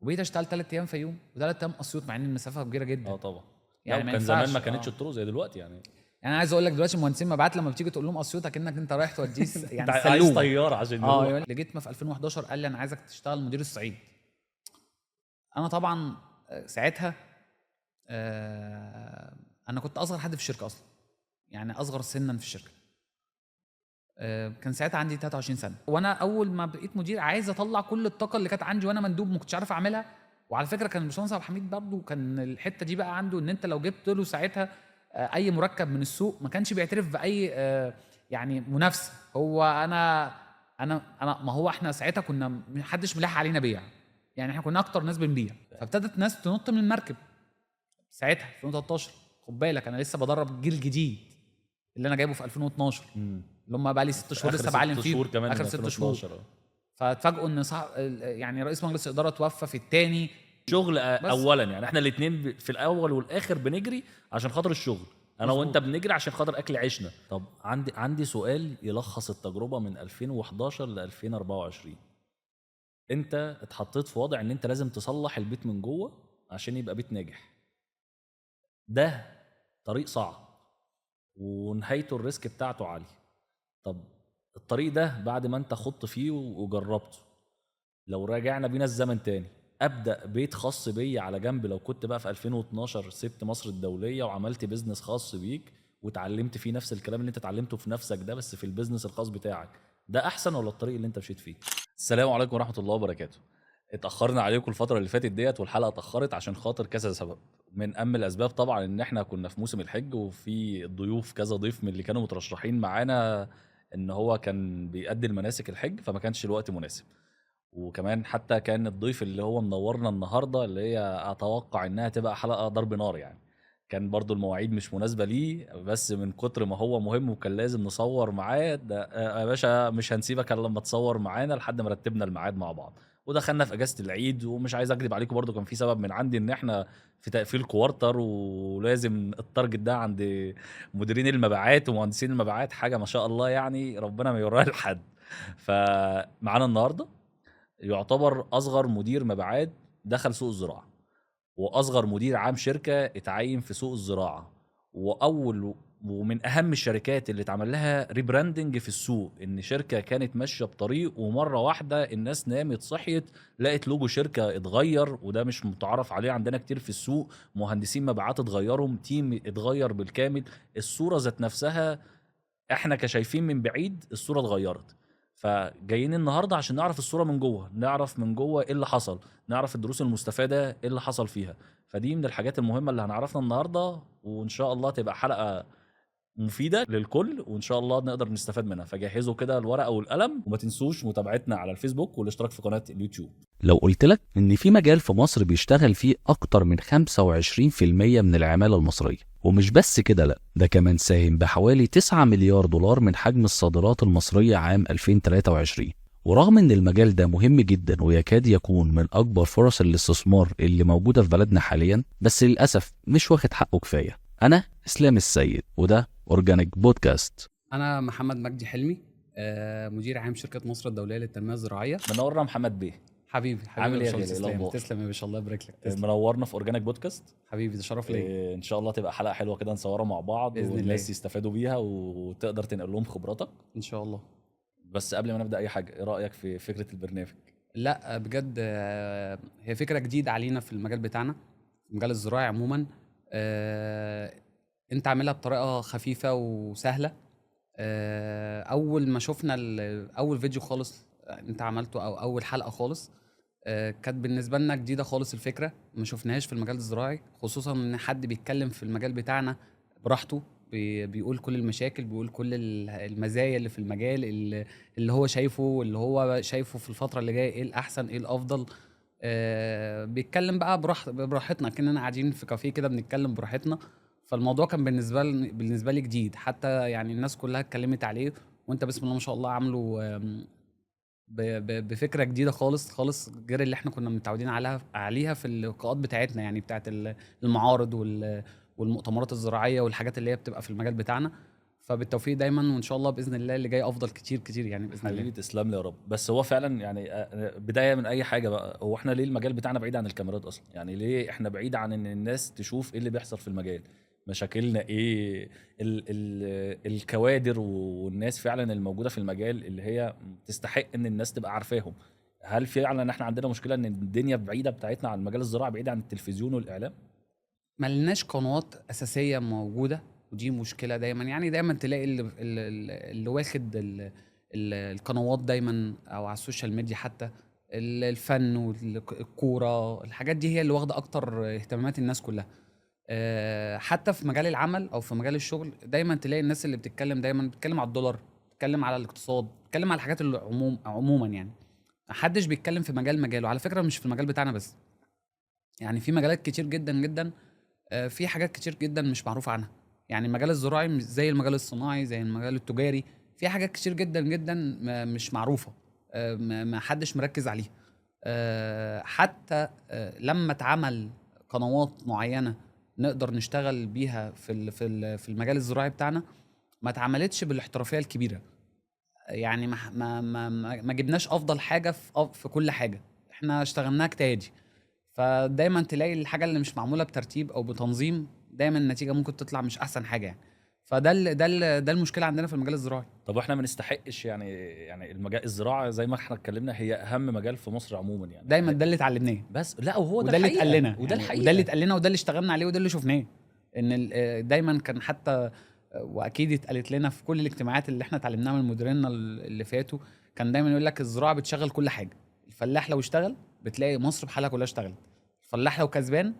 وبقيت اشتغل 3 ايام فيوم و3 ايام اسيوط، مع ان المسافه كبيره جدا. طبعا يعني يعني ما كان زمان ينفعش. ما كانتش الطرق زي دلوقتي يعني. يعني انا عايز اقول لك دلوقتي المهندسين مبعات لما بتيجي تقول لهم اسيوط اكنك انت رايح توديه يعني انت عايز السلوم. طياره عشان يروح. يقول لي جيت ما في 2011 قال لي انا عايزك تشتغل مدير الصعيد. انا طبعا ساعتها انا كنت اصغر حد في الشركه اصلا، يعني اصغر سنا في الشركه. كان ساعتها عندي 23 سنه، وانا اول ما بقيت مدير عايز اطلع كل الطاقه اللي كانت عندي وانا مندوب ما كنتش عارف اعملها. وعلى فكره كان الباشمهندس عبد الحميد برضه كان الحته دي بقى عنده، ان انت لو جبت له ساعتها اي مركب من السوق ما كانش بيعترف باي يعني منافسه. هو انا ما هو احنا ساعتها كنا محدش ملاح علينا بيع، يعني احنا كنا اكتر ناس بنبيع. فابتدت ناس تنط من المركب ساعتها 2013. خد بالك انا لسه بدرب جيل جديد اللي انا جايبه في 2012 اللي هم بقى لي 6 شهور لسه بعلم فيه، شهور كمان اخر من 6 شهور. 2012. فاتفاجئوا ان يعني رئيس مجلس الاداره توفى في الثاني شغل اولا، يعني احنا الاثنين في الاول والاخر بنجري عشان خاطر الشغل، انا وانت بنجري عشان خاطر اكل عيشنا. طب عندي سؤال يلخص التجربه من 2011 ل 2024. انت اتحطيت في وضع ان انت لازم تصلح البيت من جوه عشان يبقى بيت ناجح. ده طريق صعب ونهايته الريسك بتاعته عالي. طب الطريق ده بعد ما انت خضت فيه وجربته، لو راجعنا بينا الزمن تاني ابدا بيت خاص بيا على جنب، لو كنت بقى في 2012 سبت مصر الدوليه وعملت بيزنس خاص بيك وتعلمت فيه نفس الكلام اللي انت اتعلمته في نفسك ده بس في البيزنس الخاص بتاعك، ده احسن ولا الطريق اللي انت مشيت فيه؟ السلام عليكم ورحمه الله وبركاته. اتاخرنا عليكم الفتره اللي فاتت ديت، والحلقه اتاخرت عشان خاطر كذا سبب. من اهم الاسباب طبعا ان احنا كنا في موسم الحج، وفي ضيوف كذا ضيف من اللي كانوا مترشحين معانا ان هو كان بيأدي المناسك الحج، فما كانش الوقت مناسب. وكمان حتى كان الضيف اللي هو منورنا النهارده اللي هي اتوقع انها تبقى حلقه ضرب نار، يعني كان برضو المواعيد مش مناسبه ليه، بس من كتر ما هو مهم وكان لازم نصور معاه ده يا باشا مش هنسيبك الا لما تصور معانا لحد ما رتبنا الميعاد مع بعض. ودخلنا في اجازه العيد، ومش عايز اكذب عليكم برضو كان في سبب من عندي ان احنا في تقفيل كوارتر، ولازم التارجت ده عند مديرين المبيعات ومهندسين المبيعات حاجه ما شاء الله، يعني ربنا ما يوريها لحد. فمعانا النهارده يعتبر اصغر مدير مبيعات دخل سوق الزراعه، واصغر مدير عام شركه اتعين في سوق الزراعه، واول ومن اهم الشركات اللي اتعمل لها ريبراندنج في السوق، ان شركه كانت ماشيه بطريق ومره واحده الناس نامت صحيت لقت لوجو شركه اتغير، وده مش متعرف عليه عندنا كتير في السوق. مهندسين مبيعات اتغيروا، تيم اتغير بالكامل، الصوره ذات نفسها احنا كشايفين من بعيد الصوره اتغيرت. فجايين النهارده عشان نعرف الصوره من جوه، نعرف من جوه ايه اللي حصل، نعرف الدروس المستفاده ايه اللي حصل فيها. فدي من الحاجات المهمه اللي هنعرفنا النهارده، وان شاء الله تبقى حلقه مفيده للكل، وان شاء الله نقدر نستفاد منها. فجهزوا كده الورقه والقلم، وما تنسوش متابعتنا على الفيسبوك والاشتراك في قناه اليوتيوب. لو قلت لك إن في مجال في مصر بيشتغل فيه أكتر من 25% من العمالة المصرية، ومش بس كده لأ، ده كمان ساهم بحوالي 9 مليار دولار من حجم الصادرات المصرية عام 2023. ورغم إن المجال ده مهم جدا ويكاد يكون من أكبر فرص الاستثمار اللي موجودة في بلدنا حاليا، بس للأسف مش واخد حقه كفاية. أنا إسلام السيد، وده أورجانيك بودكاست. أنا محمد مجدي حلمي، مدير عام شركة مصر الدولية للتنمية الزراعية. منورنا محمد بيه. حبيبي عامل ايه يا باشمهندس غالي؟ اسلام. الأخبار؟ تسلم يا باشا، الله يبارك لك. تسلم منورنا في اورجانيك بودكاست. حبيبي، ده شرف ليا. ان شاء الله تبقى حلقه حلوه كده نصورها مع بعض بإذن والناس الله. يستفادوا بيها وتقدر تنقل لهم خبراتك. إن شاء الله. بس قبل ما نبدا اي حاجه، ايه رايك في فكره البرنامج؟ لا بجد، هي فكرة جديدة علينا في المجال بتاعنا، في المجال الزراعي عموما. أنت عاملها بطريقة خفيفة وسهلة. أول ما شفنا أول فيديو خالص أنت عملته، أو أول حلقة خالص، كانت بالنسبة لنا جديدة خالص. الفكرة ما شفناهاش في المجال الزراعي، خصوصا ان حد بيتكلم في المجال بتاعنا براحته، بيقول كل المشاكل، بيقول كل المزايا اللي في المجال، اللي هو شايفه في الفترة اللي جاية ايه الأحسن ايه الأفضل. بيتكلم بقى براحتنا، كأننا قاعدين في كافيه كده بنتكلم براحتنا. فالموضوع كان بالنسبة لي جديد، حتى يعني الناس كلها اتكلمت عليه، وانت بسم الله ما شاء الله عامله بفكره جديده خالص خالص، غير اللي احنا كنا متعودين عليها في اللقاءات بتاعتنا، يعني بتاعت المعارض والمؤتمرات الزراعيه والحاجات اللي هي بتبقى في المجال بتاعنا. فبالتوفيق دايما، وان شاء الله باذن الله اللي جاي افضل كتير كتير يعني باذن حبيبي الله. تسلم لي يا رب. بس هو فعلا يعني بدايه من اي حاجه بقى، هو احنا ليه المجال بتاعنا بعيد عن الكاميرات اصلا؟ يعني ليه احنا بعيد عن ان الناس تشوف ايه اللي بيحصل في المجال، مشاكلنا ايه، الكوادر والناس فعلا الموجوده في المجال اللي هي تستحق ان الناس تبقى عارفاهم؟ هل فعلا احنا عندنا مشكله ان الدنيا بعيده بتاعتنا عن مجال الزراعه، بعيده عن التلفزيون والاعلام؟ ملناش قنوات اساسيه موجوده، ودي مشكله دايما. يعني دايما تلاقي اللي واخد القنوات دايما او على السوشيال ميديا حتى الفن والكوره، الحاجات دي هي اللي واخده اكتر اهتمامات الناس كلها. حتى في مجال العمل او في مجال الشغل دايما تلاقي الناس اللي بتتكلم دايما بتتكلم على الدولار، بتتكلم على الاقتصاد، بتتكلم على الحاجات اللي عموما يعني. محدش بيتكلم في مجاله. على فكره مش في المجال بتاعنا بس، يعني في مجالات كتير جدا جدا، في حاجات كتير جدا مش معروف عنها. يعني المجال الزراعي مش زي المجال الصناعي زي المجال التجاري، في حاجات كتير جدا جدا مش معروفة، ما حدش مركز عليها. حتى لما اتعمل قنوات معينة نقدر نشتغل بيها في المجال الزراعي بتاعنا، ما اتعملتش بالاحترافية الكبيرة. يعني ما جبناش افضل حاجة في كل حاجة، احنا اشتغلناها اجتهادي. فدايما تلاقي الحاجه اللي مش معموله بترتيب او بتنظيم، دايما النتيجه ممكن تطلع مش احسن حاجه يعني. ده المشكله عندنا في المجال الزراعي. طب واحنا ما نستحقش يعني المجال الزراعه زي ما احنا اتكلمنا هي اهم مجال في مصر عموما يعني؟ دايما ده اللي اتعلمناه، بس لا، وهو وده اللي الحقيقة. اتقال لنا وده يعني، الحقيقه. وده اللي اتقال لنا، وده اللي اشتغلنا عليه، وده اللي شفناه. ان دايما كان حتى واكيد اتقالت لنا في كل الاجتماعات اللي احنا اتعلمناها من مديرينا اللي فاتوا، كان دايما يقول لك الزراعه بتشغل كل حاجه. الفلاح لو اشتغل بتلاقي مصر بحالها كلها اشتغلت. الفلاح لو كسبان،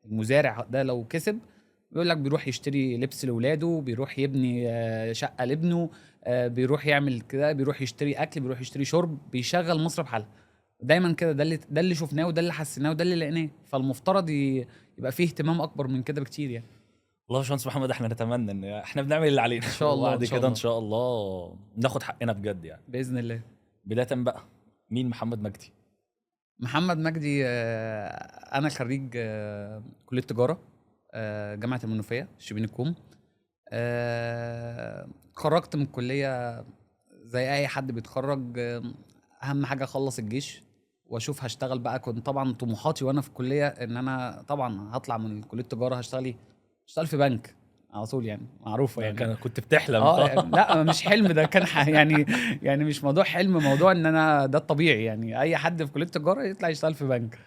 المزارع ده لو كسب، بيقول لك بيروح يشتري لبس لاولاده، بيروح يبني شقه لابنه، بيروح يعمل كده، بيروح يشتري اكل، بيروح يشتري شرب، بيشغل مصر بحالها. دايما كده، ده اللي شفناه، وده اللي حسيناه، وده اللي لقيناه. فالمفترض يبقى فيه اهتمام اكبر من كده بكتير يعني. والله يا باشمهندس محمد، احنا نتمنى ان احنا بنعمل اللي علينا إن شاء الله، وبعد إن شاء كده ان الله. شاء الله ناخد حقنا بجد يعني. باذن الله. بدايه بقى، مين محمد مجدي؟ محمد مجدي، انا خريج كليه تجاره، جامعه المنوفيه شبين الكوم. اتخرجت من الكليه زي اي حد بيتخرج، اهم حاجه اخلص الجيش واشوف هشتغل بقى. كنت طبعا طموحاتي وانا في الكليه ان انا طبعا هطلع من كليه التجاره هشتغل في بنك على طول، يعني معروفه يعني. كنت بتحلم؟ يعني لا، مش حلم ده، كان يعني مش موضوع حلم، موضوع ان انا ده الطبيعي يعني. اي حد في كليه التجاره يطلع يشتغل في بنك.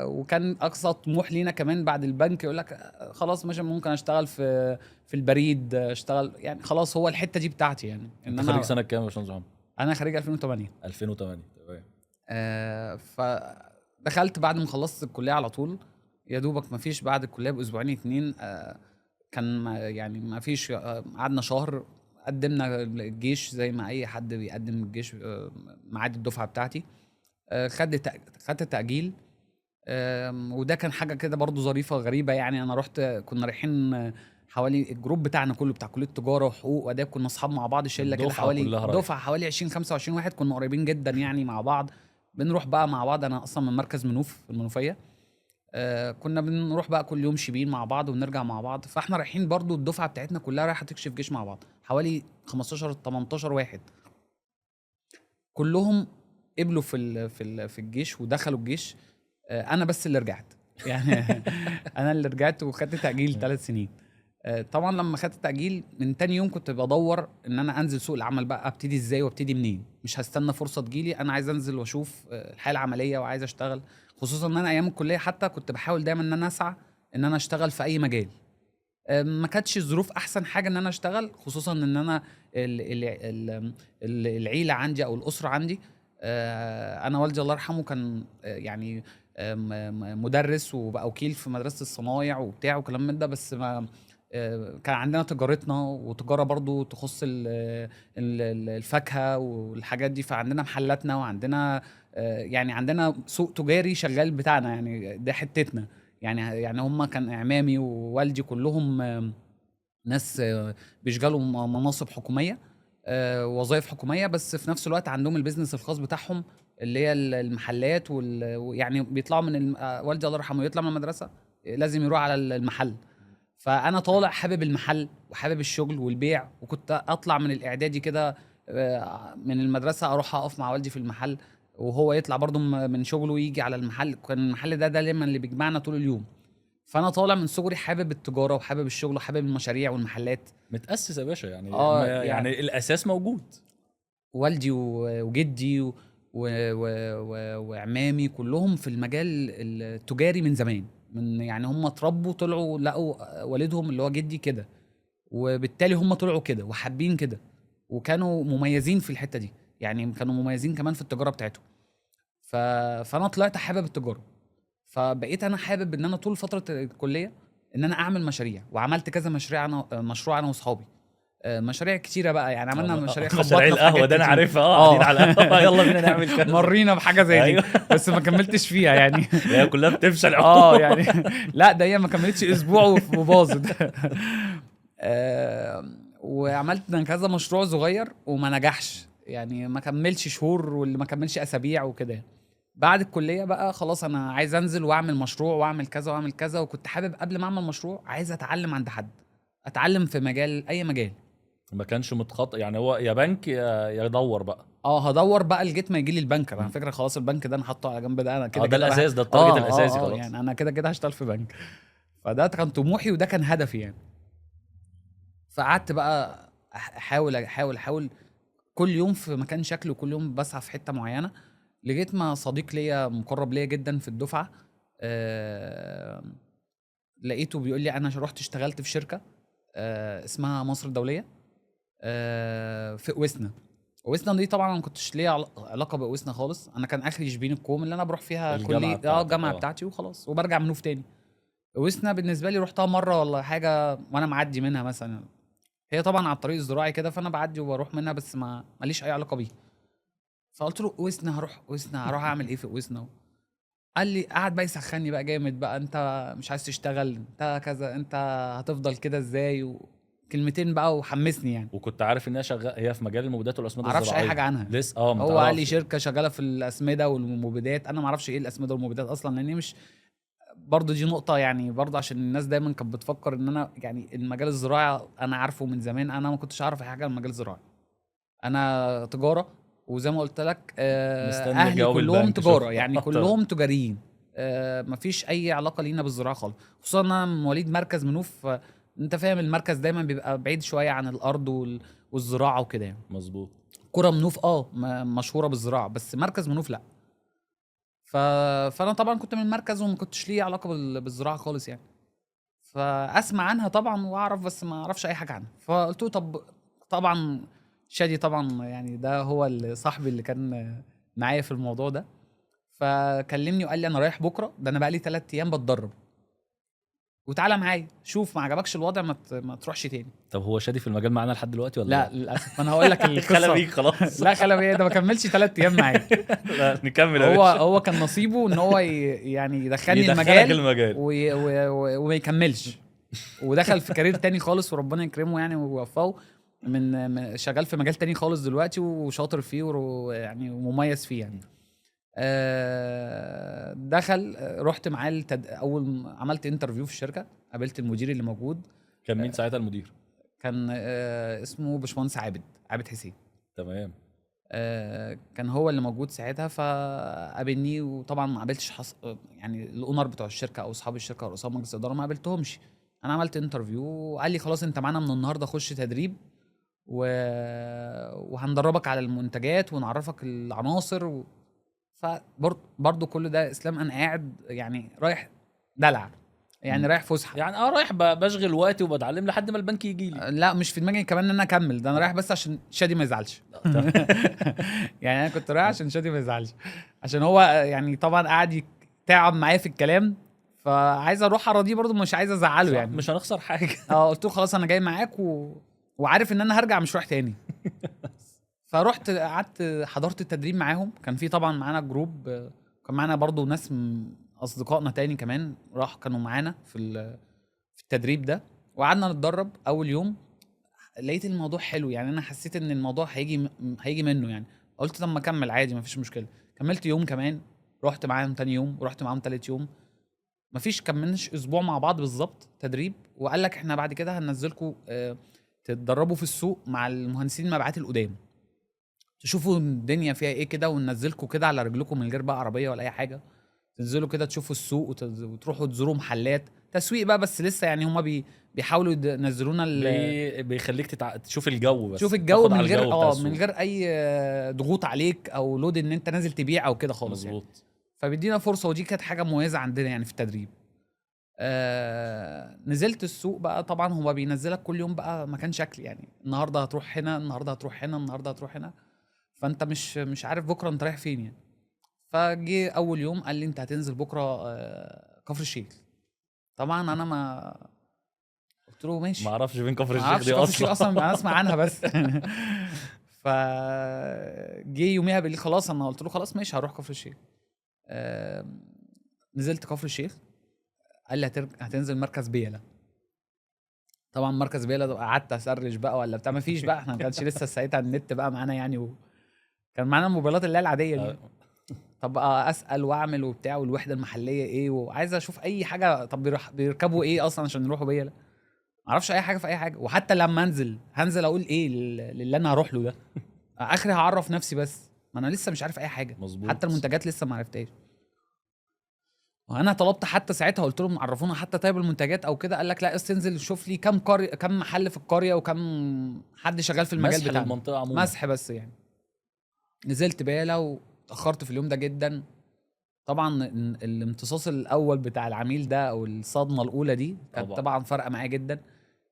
وكان اقصى طموح لينا كمان بعد البنك يقول لك خلاص ماشي، ممكن اشتغل في البريد، اشتغل يعني خلاص هو الحته دي بتاعتي يعني. انت خريج سنه كام يا باشمهندس محمد؟ انا خريج 2008. 2008، تمام. فدخلت بعد ما خلصت الكليه على طول، يا دوبك ما فيش بعد الكليه باسبوعين 2، كان يعني ما فيش، قعدنا شهر قدمنا الجيش زي ما اي حد بيقدم الجيش، ميعاد الدفعه بتاعتي. خدت تأجيل. وده كان حاجه كده برضو ظريفه غريبه يعني. انا كنا رايحين حوالي الجروب بتاعنا كله بتاع كليه تجاره وحقوق واداب، كنا اصحاب مع بعض، شله كده حوالي دفعه حوالي 20 25 واحد، كنا قريبين جدا يعني مع بعض. بنروح بقى مع بعض، انا اصلا من مركز منوف المنوفيه. كنا بنروح بقى كل يوم شبين مع بعض ونرجع مع بعض. فاحنا رايحين برضو الدفعه بتاعتنا كلها رايحه تكشف جيش مع بعض، حوالي 15 18 واحد. كلهم قبلوا في الجيش ودخلوا الجيش. انا بس اللي رجعت يعني. انا اللي رجعت وخدت تأجيل 3 سنين. طبعا لما خدت تأجيل من تاني يوم كنت بدور ان انا انزل سوق العمل بقى، ابتدي ازاي وابتدي منين. مش هستنى فرصه تجيلي، انا عايز انزل واشوف الحياه العمليه وعايز اشتغل. خصوصا ان انا ايام الكليه حتى كنت بحاول دايما ان انا اسعى ان انا اشتغل في اي مجال. ما كانتش الظروف احسن حاجه ان انا اشتغل، خصوصا ان انا العيله عندي او الاسره عندي. انا والدي الله يرحمه كان يعني مدرس وبقى وكيل في مدرسه الصنايع وبتاع وكلام من ده. بس ما كان عندنا تجارتنا وتجاره برضو تخص الفاكهه والحاجات دي. فعندنا محلاتنا وعندنا يعني عندنا سوق تجاري شغال بتاعنا يعني، ده حتتنا يعني هم كان اعمامي ووالدي كلهم ناس بيشغلوا مناصب حكوميه، وظائف حكوميه، بس في نفس الوقت عندهم البيزنس الخاص بتاعهم اللي هي المحلات يعني بيطلعوا من والدي الله يرحمه يطلع من المدرسه لازم يروح على المحل. فانا طالع حابب المحل وحابب الشغل والبيع، وكنت اطلع من الاعدادي كده من المدرسه اروح اقف مع والدي في المحل، وهو يطلع برضو من شغله ويجي على المحل. كان المحل ده دايما اللي بيجمعنا طول اليوم. فانا طالع من صغري حابب التجاره وحابب الشغل وحابب المشاريع والمحلات. متاسس يا باشا يعني. يعني الاساس موجود. والدي وجدي وعمامي كلهم في المجال التجاري من زمان، من يعني هم اتربوا طلعوا لقوا والدهم اللي هو جدي كده، وبالتالي هم طلعوا كده وحابين كده، وكانوا مميزين في الحتة دي، يعني كانوا مميزين كمان في التجارة بتاعتهم. فانا طلعت حابب التجارة، فبقيت انا حابب ان انا طول فترة الكلية ان انا اعمل مشاريع، وعملت كذا مشروع انا واصحابي. مشاريع كتيرة بقى، يعني عملنا مشاريع مشاريع خبطنا في القهوه حاجات ده انا كتير. عارفها. قاعدين على القهوه يلا بينا نعمل كذا. مرينا بحاجه زي دي. أيوة. بس ما كملتش فيها يعني. هي كلها بتفشل. يعني لا ده هي ما كملتش اسبوع وباظت. وعملت كذا مشروع صغير وما نجحش، يعني ما كملش شهور واللي ما كملش اسابيع وكده. بعد الكليه بقى خلاص انا عايز انزل واعمل مشروع واعمل كذا واعمل كذا، وكنت حابب قبل ما اعمل مشروع عايز اتعلم عند حد، اتعلم في مجال اي مجال. ما كانش متخطط يعني، هو يا بنك يا يدور بقى. هدور بقى لغايه ما يجي لي البنك. انا فكره خلاص البنك ده انا حاطه على جنب، ده انا كده ده كده الاساس، ده التارجت الاساسي خلاص. يعني انا كده كده هشتغل في بنك. فده كان طموحي وده كان هدفي يعني. فقعدت بقى احاول كل يوم في مكان شكل، وكل يوم بسعى في حته معينه، لغايه ما صديق ليا مقرب ليا جدا في الدفعه لقيته بيقول لي انا رحت اشتغلت في شركه اسمها مصر الدوليه في اوسنا. اوسنا دي طبعا انا ما كنتش ليا علاقه باوسنا خالص، انا كان اخري شبين الكوم اللي انا بروح فيها كليه الجامعه بتاعتي وخلاص، وبرجع منوف تاني. اوسنا بالنسبه لي رحتها مره ولا حاجه وانا معدي منها مثلا، هي طبعا على الطريق الزراعي كده، فانا بعدي وبروح منها بس ماليش اي علاقه بيها. فقلت له اوسنا هروح اعمل ايه في اوسنا؟ قال لي قعد بقى يسخني بقى جامد بقى، انت مش عايز تشتغل، انت كذا، انت هتفضل كده ازاي، كلمتين بقى وحمسني يعني. وكنت عارف انها شغاله هي في مجال المبيدات والاسمده الزراعيه؟ معرفش اي حاجه عنها لسه. هو قال لي شركه شغاله في الاسمده والمبيدات، انا معرفش ايه الاسمده والمبيدات اصلا، لاني مش برضو دي نقطه يعني، برضو عشان الناس دايما كانت بتفكر ان انا يعني المجال الزراعي انا عارفه من زمان، انا ما كنتش اعرف اي حاجه عن المجال الزراعي. انا تجاره، وزي ما قلت لك اهلي كلهم تجاره يعني كلهم تجاريين، مفيش اي علاقه لينا بالزراعه خالص، خصوصا انا مواليد مركز منوف. انت فاهم المركز دايما بيبقى بعيد شويه عن الارض والزراعه وكده يعني. مظبوط. قرى منوف مشهوره بالزراعه، بس مركز منوف لا. فانا طبعا كنت من المركز وما كنتش ليه علاقه بالزراعه خالص يعني، فاسمع عنها طبعا واعرف بس ما اعرفش اي حاجه عنها. فقلت له طب طبعا شادي طبعا يعني ده هو صاحبي اللي كان معايا في الموضوع ده، فكلمني وقال لي انا رايح بكره، ده انا بقى لي 3 ايام بتدرب، وتعالى معايا شوف ما عجبكش الوضع ما تروحش تاني. طب هو شادي في المجال معانا لحد دلوقتي ولا لا للاسف. انا هقول لك القصه. خلى بيك خلاص. لا خلى بيك ده ما كملش 3 ايام معايا. لا نكمل. هو كان نصيبه ان هو يعني يدخلني المجال وما يكملش، ودخل في كارير تاني خالص، وربنا يكرمه يعني ويوفقه، من شغال في مجال تاني خالص دلوقتي وشاطر فيه يعني ومميز فيه يعني. دخل رحت معاه اول عملت انترفيو في الشركه، قابلت المدير اللي موجود. كان مين ساعتها المدير؟ كان اسمه باشمهندس عابد حسين. تمام. كان هو اللي موجود ساعتها، فقابلني، وطبعا ما قابلتش يعني الاونر بتوع الشركه او اصحاب الشركه ورؤساء مجلس الاداره ما قابلتهمش. انا عملت انترفيو وقال لي خلاص انت معانا من النهارده، خش تدريب وهندربك على المنتجات ونعرفك العناصر فبرضه كل ده اسلام انا قاعد يعني رايح دلع يعني، رايح فسحه يعني رايح بشغل وقتي وبتعلم لحد ما البنك يجي لي. لا مش في دماغي كمان ان انا اكمل، ده انا رايح بس عشان شادي ما يزعلش. يعني انا كنت رايح عشان شادي ما يزعلش، عشان هو يعني طبعا قاعد تعب معايا في الكلام، فعايز اروح اراضيه برضه، مش عايز ازعله يعني، مش هنخسر حاجه. قلت له خلاص انا جاي معاك وعارف ان انا هرجع مش رايح تاني. فرحت قعدت حضرت التدريب معاهم، كان في طبعا معانا جروب، كان معانا برضو ناس اصدقائنا تاني كمان كانوا معانا في التدريب ده، وقعدنا نتدرب. اول يوم لقيت الموضوع حلو يعني، انا حسيت ان الموضوع هيجي منه يعني، قلت طب ما اكمل عادي ما فيش مشكله. كملت يوم كمان، رحت معاهم تاني يوم ورحت معاهم تالت يوم، مفيش كملناش اسبوع مع بعض بالظبط تدريب، وقال لك احنا بعد كده هننزلكم تتدربوا في السوق مع المهندسين المبيعات القدام، تشوفوا الدنيا فيها ايه كده، وننزلكم كده على رجلكم من غير بقى عربيه ولا اي حاجه، تنزلوا كده تشوفوا السوق وتروحوا تزوروا محلات تسويق بقى، بس لسه يعني هما بيحاولوا ينزلونا بيخليك تشوف الجو، بس تشوف الجو تاخد من على غير الجو بتاع من السوق. غير اي ضغوط عليك او لود ان انت نازل تبيع او كده خالص يعني. مظبوط. فبيدينا فرصه، ودي كانت حاجه مميزه عندنا يعني في التدريب. نزلت السوق بقى، طبعا هو بينزلك كل يوم بقى مكان شكل، يعني النهارده هتروح هنا، النهارده هتروح هنا، النهارده هتروح هنا، فانت مش عارف بكره انت رايح فين يعني. فجي اول يوم قال لي انت هتنزل بكره كفر الشيخ. طبعا انا ما قلت له ماشي، ما اعرفش فين كفر ما الشيخ اعرفش دي كفر الشيخ اصلا. اصلا، انا اسمع عنها بس. فجي يوميها بالليل خلاص، انا قلت له خلاص ماشي هروح كفر الشيخ. نزلت كفر الشيخ، قال لي هتنزل مركز بيلا. طبعا مركز بيلا ده قعدت اسرش بقى ولا بتاع، ما فيش بقى، احنا ما كانش لسه ساعتها النت بقى معانا يعني، كان معانا الموبايلات اللي هي العاديه دي. طب اسال واعمل وبتاع، والوحده المحليه ايه، وعايز اشوف اي حاجه. طب بيركبوا ايه اصلا عشان يروحوا بيلا؟ ما اعرفش اي حاجه في اي حاجه، وحتى لما انزل هنزل اقول ايه للي انا هروح له ده؟ اخري هعرف نفسي بس، ما انا لسه مش عارف اي حاجه. مظبوط. حتى المنتجات لسه ما عرفتهاش. وانا طلبت حتى ساعتها، قلت لهم عرفونا حتى طيب المنتجات او كده، قال لك لا تنزل شوف لي كم قريه، كم محل في القريه، وكم حد شغال في المجال مسح بتاعنا، للمنطقه عموما. مسح بس يعني. نزلت بيلا واتاخرت في اليوم ده جدا. طبعا الامتصاص الاول بتاع العميل ده او الصدمه الاولى دي كانت طبعا فارقه معايا جدا.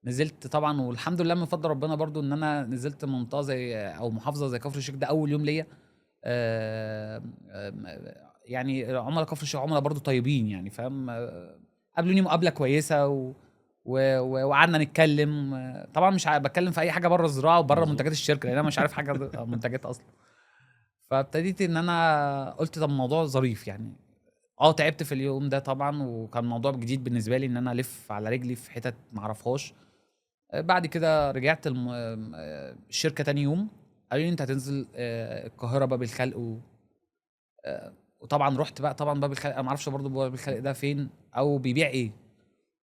نزلت طبعا، والحمد لله من فضل ربنا برضو ان انا نزلت منطقه زي او محافظه زي كفر الشيخ، ده اول يوم ليا. يعني عملاء كفر الشيخ عملاء برضو طيبين يعني، فاهم؟ قابلوني مقابله كويسه وقعدنا نتكلم. طبعا مش بتكلم في اي حاجه بره الزراعه وبره منتجات الشركه، لان انا مش عارف حاجه منتجات اصلا. فابتديت ان انا قلت طب الموضوع ظريف يعني. تعبت في اليوم ده طبعا، وكان موضوع جديد بالنسبه لي ان انا الف على رجلي في حتت ما اعرفهاش. بعد كده رجعت الشركه تاني يوم، قالوا لي انت هتنزل القاهره باب الخلق وطبعا رحت بقى طبعا باب الخلق، انا ما اعرفش برضو باب الخلق ده فين او بيبيع ايه.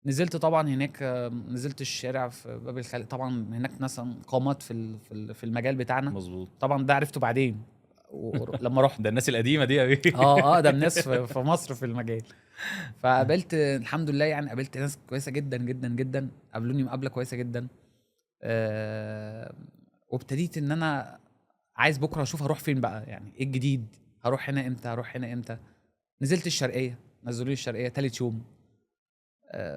نزلت طبعا هناك، نزلت الشارع في باب الخلق، طبعا هناك ناس قامات في المجال بتاعنا. مظبوط. طبعا ده عرفته بعدين لما رحت. ده الناس القديمه دي قوي. ده الناس في مصر في المجال. فقابلت الحمد لله يعني، قابلت ناس كويسه جدا جدا جدا، قابلوني مقابله كويسه جدا. وابتديت ان انا عايز بكره اشوف هروح فين بقى، يعني ايه الجديد، هروح هنا امتى، هروح هنا امتى. نزلت الشرقيه، نزلوا لي الشرقيه تالت يوم.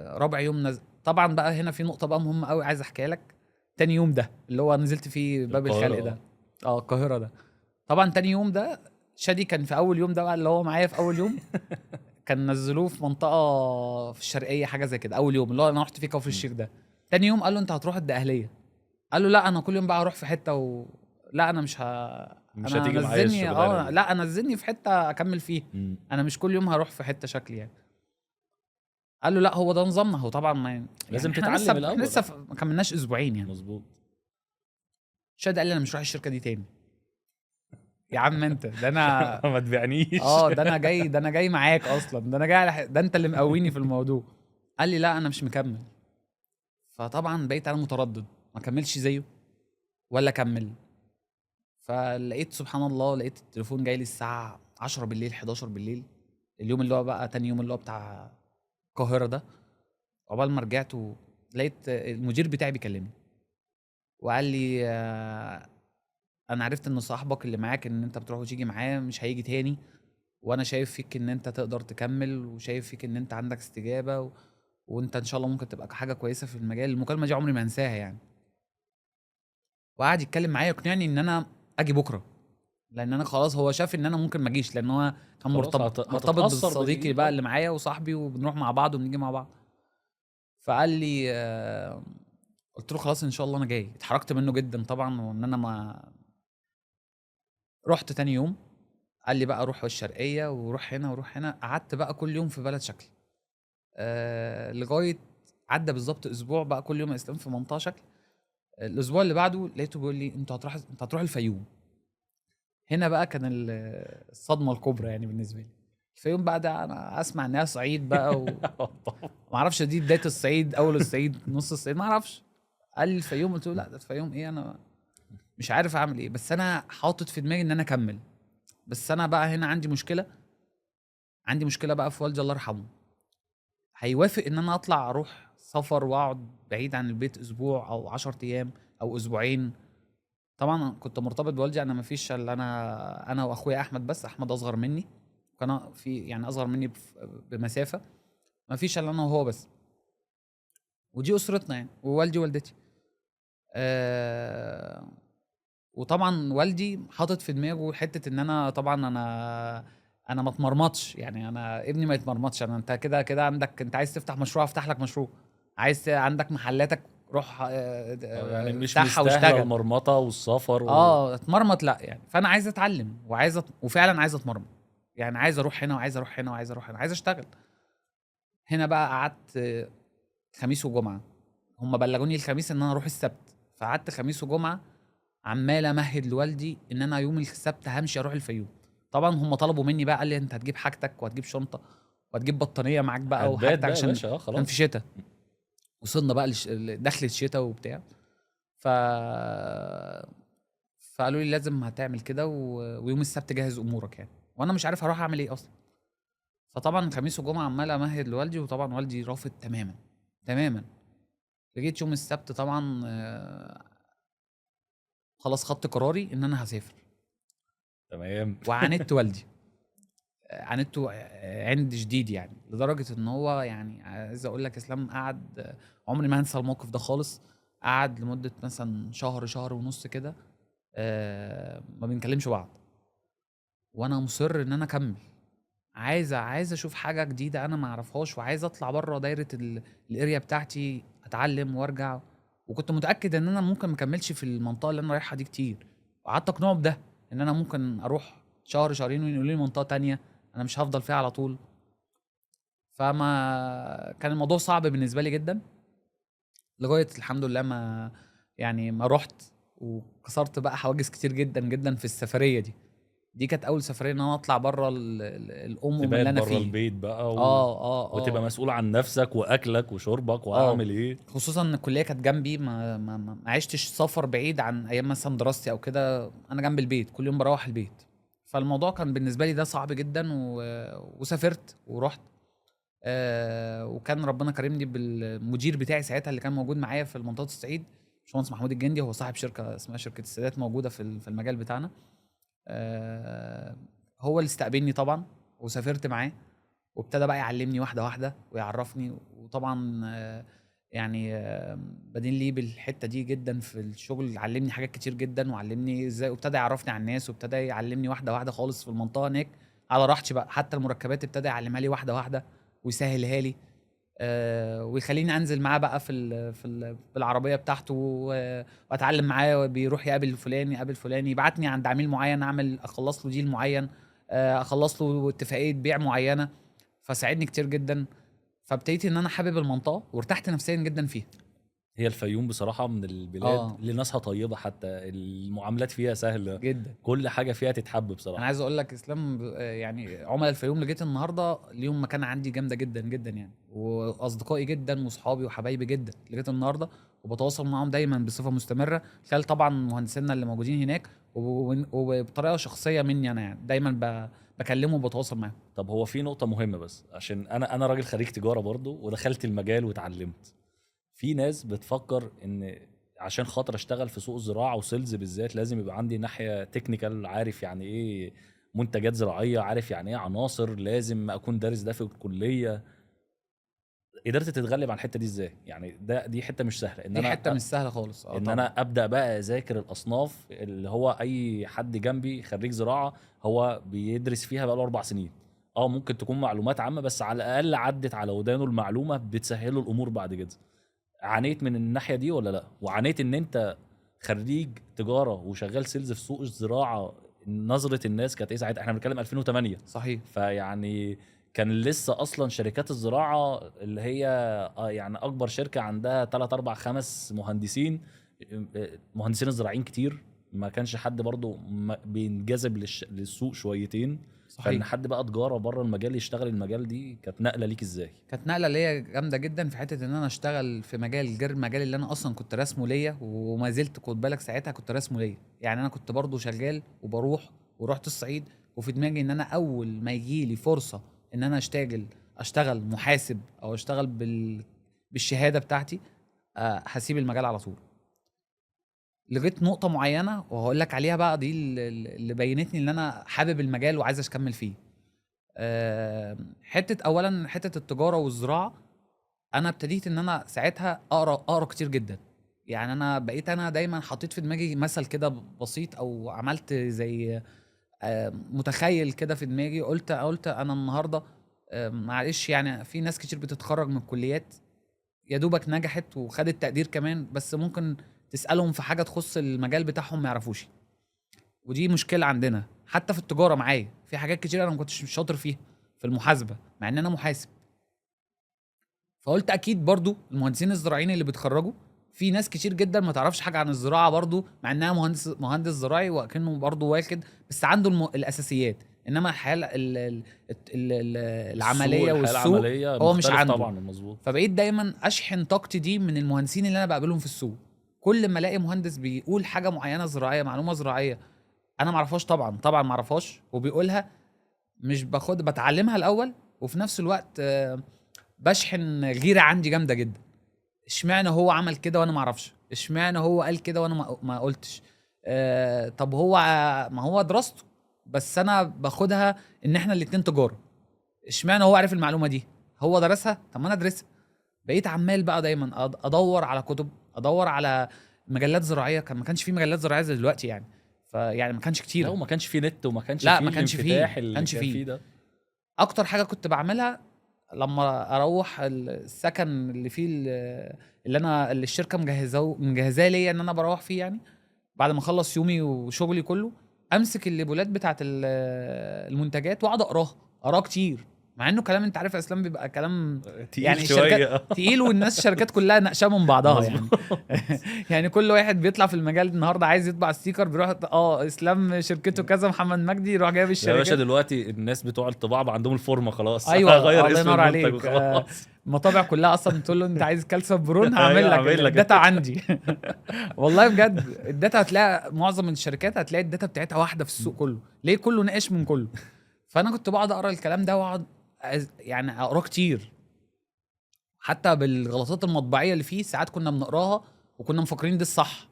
رابع يوم طبعا بقى هنا في نقطه بقى مهمه قوي عايز احكيها لك. تاني يوم ده اللي هو نزلت فيه باب الخلق ده، القاهره ده. طبعا تاني يوم ده شادي كان في اول يوم ده بقى اللي هو معايا في اول يوم. كان نزلوه في منطقه في الشرقيه حاجه زي كده، اول يوم اللي هو انا رحت فيه كفر الشيخ ده. تاني يوم قال له انت هتروح الدقهليه. قال له لا انا كل يوم بقى هروح في حته لا انا مش مش انا هتيجي معايا نزلني الشغلانه دي. لا نزلني في حته اكمل فيه. انا مش كل يوم هروح في حته شكلي يعني. قال له لا هو ده نظامنا. هو طبعا ما لازم إحنا تتعلم الاول. احنا لسه ما كملناش اسبوعين يعني. مظبوط. شادي قال لي انا مش رايح الشركه دي تاني. يا عم انت ده انا ما تبيعنيش. ده انا جاي معاك اصلا، ده انا جاي ده انت اللي مقويني في الموضوع. قال لي لا انا مش مكمل. فطبعا بقيت انا متردد، ما كملش زيه ولا كمل. فلقيت سبحان الله، لقيت التليفون جاي لي الساعه 10 بالليل 11 بالليل، اليوم اللي هو بقى تاني يوم اللي هو بتاع القاهره ده. عقبال ما رجعت لقيت المدير بتاعي بيكلمني وقال لي انا عرفت ان صاحبك اللي معاك ان انت بتروح وتيجي معاه مش هيجي تاني، وانا شايف فيك ان انت تقدر تكمل، وشايف فيك ان انت عندك استجابه وانت ان شاء الله ممكن تبقى حاجه كويسه في المجال. المكالمه دي عمري ما انساها يعني. وقعد يتكلم معايا يقنعني ان انا اجي بكره، لان انا خلاص هو شاف ان انا ممكن ما اجيش، لان هو كان مرتبط بالصديقي بقى اللي معايا وصاحبي، وبنروح مع بعض وبنيجي مع بعض. فقال لي قلت له خلاص ان شاء الله انا جاي. اتحركت منه جدا طبعا، وان انا ما رحت تاني يوم. قال لي بقى روح الشرقيه وروح هنا وروح هنا. قعدت بقى كل يوم في بلد شكل لغايه عدى بالظبط اسبوع بقى كل يوم اسلام في منطقه شكل. الاسبوع اللي بعده لقيته بيقول لي انت هتروح الفيوم. هنا بقى كان الصدمه الكبرى يعني بالنسبه لي. الفيوم بقى ده انا اسمع انها صعيد بقى ما اعرفش دي بدايه الصعيد، اول الصعيد، نص الصعيد، ما اعرفش. قال لي الفيوم، قلت له لا ده الفيوم ايه، انا مش عارف اعمل ايه، بس انا حاطط في دماغي ان انا اكمل. بس انا بقى هنا عندي مشكله بقى في والدي الله يرحمه. هيوافق ان انا اطلع اروح سفر واقعد بعيد عن البيت اسبوع او 10 ايام او اسبوعين؟ طبعا كنت مرتبط بوالدي، انا ما فيش الا انا واخويا احمد، بس احمد اصغر مني، كان في يعني اصغر مني بمسافه، ما فيش الا انا وهو بس، ودي اسرتنا يعني، ووالدي ووالدتي. آه وطبعا والدي حاطط في دماغه حته ان انا طبعا انا ما اتمرمطش، يعني انا ابني ما يتمرمطش. انت كده كده عندك، انت عايز تفتح مشروع افتح لك مشروع، عايز عندك محلاتك روح يعني مش افتحها مستاهله واشتغل. المرمطه والسفر اتمرمط لا يعني. فانا عايز اتعلم وفعلا عايز اتمرمط، يعني عايز اروح هنا وعايز اروح هنا وعايز اروح هنا، عايز اشتغل. هنا بقى قعدت خميس وجمعه، هم بلغوني الخميس ان انا اروح السبت، فقعدت خميس وجمعه عمال امهد لوالدي ان انا يوم السبت همشي اروح الفيوم. طبعا هم طلبوا مني بقى، قال لي انت هتجيب حاجتك وهتجيب شنطه وهتجيب بطانيه معاك بقى هتبات وحاجتك، بقى يا عشان باشا، كان خلاص. في شتاء، وصلنا بقى دخلة الشتاء وبتاع. ف فقالوا لي لازم هتعمل كده ويوم السبت جهز امورك يعني، وانا مش عارف هروح اعمل ايه اصلا. فطبعا خميس وجمعه عمال امهد لوالدي، وطبعا والدي رافض تماما تماما. جيت يوم السبت طبعا خلاص خدت قراري ان انا هسافر، تمام. وعاندت والدي، عاندته عند شديد يعني، لدرجه ان هو يعني عايز اقول لك اسلام قعد عمري ما هنسى الموقف ده خالص. قعد لمده مثلا شهر ونص كده ما بنكلمش بعض، وانا مصر ان انا اكمل، عايز اشوف حاجه جديده انا ما اعرفهاش، وعايز اطلع بره دايره الاريا بتاعتي، اتعلم وارجع. وكنت متاكد ان انا ممكن ما اكملش في المنطقه اللي انا رايحها دي كتير، وقعدت اقنعه بده ان انا ممكن اروح شهر شهرين وينقلوا لي منطقه تانية، انا مش هفضل فيها على طول. فما كان الموضوع صعب بالنسبه لي جدا، لغايه الحمد لله ما رحت وكسرت بقى حواجز كتير جدا جدا في السفريه دي. دي كانت اول سفريه ان انا اطلع بره الامم تبات اللي انا بره فيه. البيت بقى وتبقى اه مسؤول عن نفسك واكلك وشربك اه وهعمل ايه. خصوصا ان الكليه كانت جنبي، ما عشتش سفر بعيد عن ايام مثلا دراستي او كده، انا جنب البيت كل يوم بروح البيت. فالموضوع كان بالنسبه لي ده صعب جدا وسافرت ورحت. وكان ربنا كرمني بالمدير بتاعي ساعتها اللي كان موجود معايا في منطقه الصعيد، باشمهندس محمود الجندي، هو صاحب شركه اسمها شركه السادات موجوده في المجال بتاعنا. هو اللي استقبلني طبعا وسافرت معاه، وابتدى بقى يعلمني واحده واحده ويعرفني. وطبعا يعني بدين ليه بالحته دي جدا في الشغل، علمني حاجات كتير جدا وعلمني ازاي، وابتدى يعرفني على الناس، وابتدى يعلمني واحده واحده خالص في المنطقه هناك على راحتي بقى. حتى المركبات ابتدى يعلمها لي واحده واحده ويسهلها لي، ويخليني انزل معاه بقى بالعربيه بتاعته واتعلم معاه. بيروح يقابل فلان يقابل فلان، يبعتني عند عميل معين اخلص له ديل معين، اخلص له اتفاقيه بيع معينه، فساعدني كتير جدا. فابتديت ان انا حابب المنطقه وارتحت نفسيا جدا فيها. هي الفيوم بصراحه من البلاد اه اللي ناسها طيبه، حتى المعاملات فيها سهله، جدا. كل حاجه فيها تتحب انا بصراحه. عايز اقول لك اسلام يعني عملاء الفيوم لغايه النهارده ليهم مكانه عندي جامده جدا جدا يعني، واصدقائي جدا واصحابي وحبايبي جدا لغايه النهارده، وبتواصل معاهم دايما بصفه مستمره، خلال طبعا مهندسينا اللي موجودين هناك، وبطريقه شخصيه مني انا يعني، دايما بكلمه وبتواصل معاهم. طب هو في نقطه مهمه، بس عشان انا راجل خريج تجاره برضو ودخلت المجال واتعلمت. في ناس بتفكر ان عشان خاطر اشتغل في سوق الزراعه وسيلز بالذات لازم يبقى عندي ناحيه تكنيكال، عارف يعني ايه منتجات زراعيه، عارف يعني ايه عناصر، لازم اكون دارس ده في الكليه. قدرت تتغلب على الحته دي ازاي؟ يعني دي حته مش سهله ان دي حته انا مش سهله خالص، ان طبعا. انا ابدا بقى اذاكر الاصناف اللي هو اي حد جنبي خريج زراعه هو بيدرس فيها بقى له 4 سنين. ممكن تكون معلومات عامه، بس على الاقل عدت على ودانه المعلومه بتسهله الامور بعد كده. عانيت من الناحيه دي ولا لا؟ وعانيت ان انت خريج تجاره وشغال سيلز في سوق الزراعه، نظره الناس كانت ايه ساعتها؟ احنا بنتكلم 2008. صحيح. فيعني كان لسه اصلا شركات الزراعه اللي هي يعني اكبر شركه عندها 3 4 5 مهندسين، مهندسين الزراعيين كتير، ما كانش حد برضو بينجذب للسوق شويتين. صحيح. فان حد بقى تجاره بره المجال يشتغل المجال دي كانت نقله ليك ازاي؟ كانت نقله ليا جامده جدا في حته ان انا اشتغل في مجال غير المجال اللي انا اصلا كنت راسمه ليا، وما زلت خد بالك ساعتها كنت راسمه ليا. يعني انا كنت برضو شغال وبروح ورحت الصعيد، وفي دماغي ان انا اول ما يجي لي فرصه ان انا اشتغل محاسب او اشتغل بالشهاده بتاعتي، هسيب المجال على طول. لغايه نقطه معينه وهقول لك عليها بقى، دي اللي بينتني ان انا حابب المجال وعايز اكمل فيه. اولا حته التجاره والزراعه، انا ابتديت ان انا ساعتها اقرا كتير جدا. يعني انا بقيت انا دايما حطيت في دماغي مثل كده بسيط، او عملت زي متخيل كده في دماغي. قلت انا النهارده معلش، يعني في ناس كتير بتتخرج من الكليات يا دوبك نجحت وخدت تقدير كمان، بس ممكن تسالهم في حاجه تخص المجال بتاعهم ما يعرفوش. ودي مشكله عندنا حتى في التجاره. معايا في حاجات كتير انا ما كنتش شاطر فيها، في المحاسبه مع ان انا محاسب. فقلت اكيد برضو المهندسين الزراعيين اللي بيتخرجوا في ناس كتير جدا ما تعرفش حاجه عن الزراعه برضو، مع انها مهندس زراعي وكانه برضو واخد بس عنده الاساسيات، انما الحياه العمليه والسوق هو مش عنده. طبعا مظبوط. فبقيت دايما اشحن طاقتي دي من المهندسين اللي انا بقابلهم في السوق. كل ما الاقي مهندس بيقول حاجه معينه زراعيه، معلومه زراعيه انا ما اعرفهاش، طبعا ما اعرفهاش، وبيقولها مش بتعلمها الاول، وفي نفس الوقت بشحن غيره عندي جامده جدا. اشمعنى هو عمل كده وانا ما اعرفش؟ اشمعنى هو قال كده وانا ما قلتش؟ طب هو ما هو دراسته، بس انا باخدها ان احنا الاتنين تجاره. اشمعنى هو عارف المعلومه دي؟ هو درسها، طب ما انا ادرسها. بقيت عمال بقى دايما ادور على كتب، ادور على مجلات زراعيه. ما كانش في مجلات زراعيه زي دلوقتي يعني، فيعني ما كانش كتير. لا وما كانش فيه نت وما كانش لا فيه ما كانش الانفتاح فيه اللي كانش كان فيه فيه ده. اكتر حاجه كنت بعملها لما اروح السكن اللي فيه اللي الشركه مجهزاه ليا ان انا بروح فيه، يعني بعد ما اخلص يومي وشغلي كله، امسك الليبولات بتاعت المنتجات واقعد اقراها كتير. مع انه كلام انت عارف يا اسلام بيبقى كلام تقيل يعني شوية. الشركات تقيل، والناس الشركات كلها نقشه من بعضها يعني. يعني كل واحد بيطلع في المجال النهارده عايز يطبع ستيكر، بيروح اسلام شركته كذا، محمد مجدي يروح جايب يا الشركات. باشا دلوقتي الناس بتوع الطباعه بقى عندهم الفورمه خلاص. ايوه غير الله اسم ينور المنتج عليك. وخلاص. المطابع كلها اصلا تقول له انت عايز كالسيوم برون هعمل أيوة، لك هعمل لك. الداتا عندي. والله بجد الداتا هتلاقي معظم الشركات هتلاقي الداتا بتاعتها واحده في السوق كله، ليه كله ناقش من كله. فانا كنت بقعد اقرا الكلام ده واقعد يعني اقراه كتير، حتى بالغلطات المطبعيه اللي فيه ساعات كنا بنقراها وكنا مفكرين دي الصح.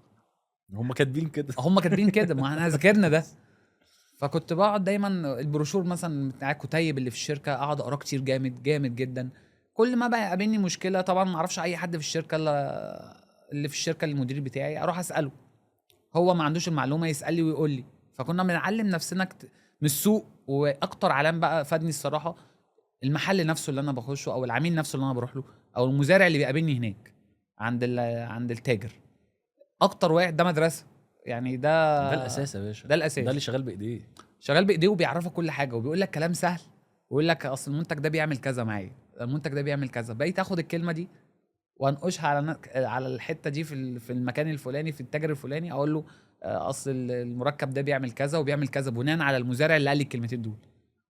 هم كاتبين كده. هم كاتبين كده، ما احنا ذاكرنا ده. فكنت بقعد دايما البروشور مثلا بتاع الكتيب اللي في الشركه اقعد اقراه كتير جامد جامد جدا. كل ما بقى يقابلني مشكله، طبعا ما اعرفش اي حد في الشركه اللي في الشركه المدير بتاعي، اروح اساله. هو ما عندوش المعلومه يسال لي ويقول لي. فكنا بنعلم نفسنا من السوق. واكتر علام بقى فادني الصراحه المحل نفسه اللي انا بخشه، او العميل نفسه اللي انا بروح له، او المزارع اللي بيقابلني هناك عند التاجر. اكتر واحد ده مدرسه يعني. ده الاساس يا باشا. ده الاساس. ده اللي شغال بايديه. شغال بايديه وبيعرفك كل حاجه وبيقول لك كلام سهل، ويقول لك اصل المنتج ده بيعمل كذا معايا، المنتج ده بيعمل كذا. بقيت اخد الكلمه دي وانقشها على الحته دي في المكان الفلاني، في التاجر الفلاني، اقول له اصل المركب ده بيعمل كذا وبيعمل كذا، بناء على المزارع اللي قال لي الكلمتين دول.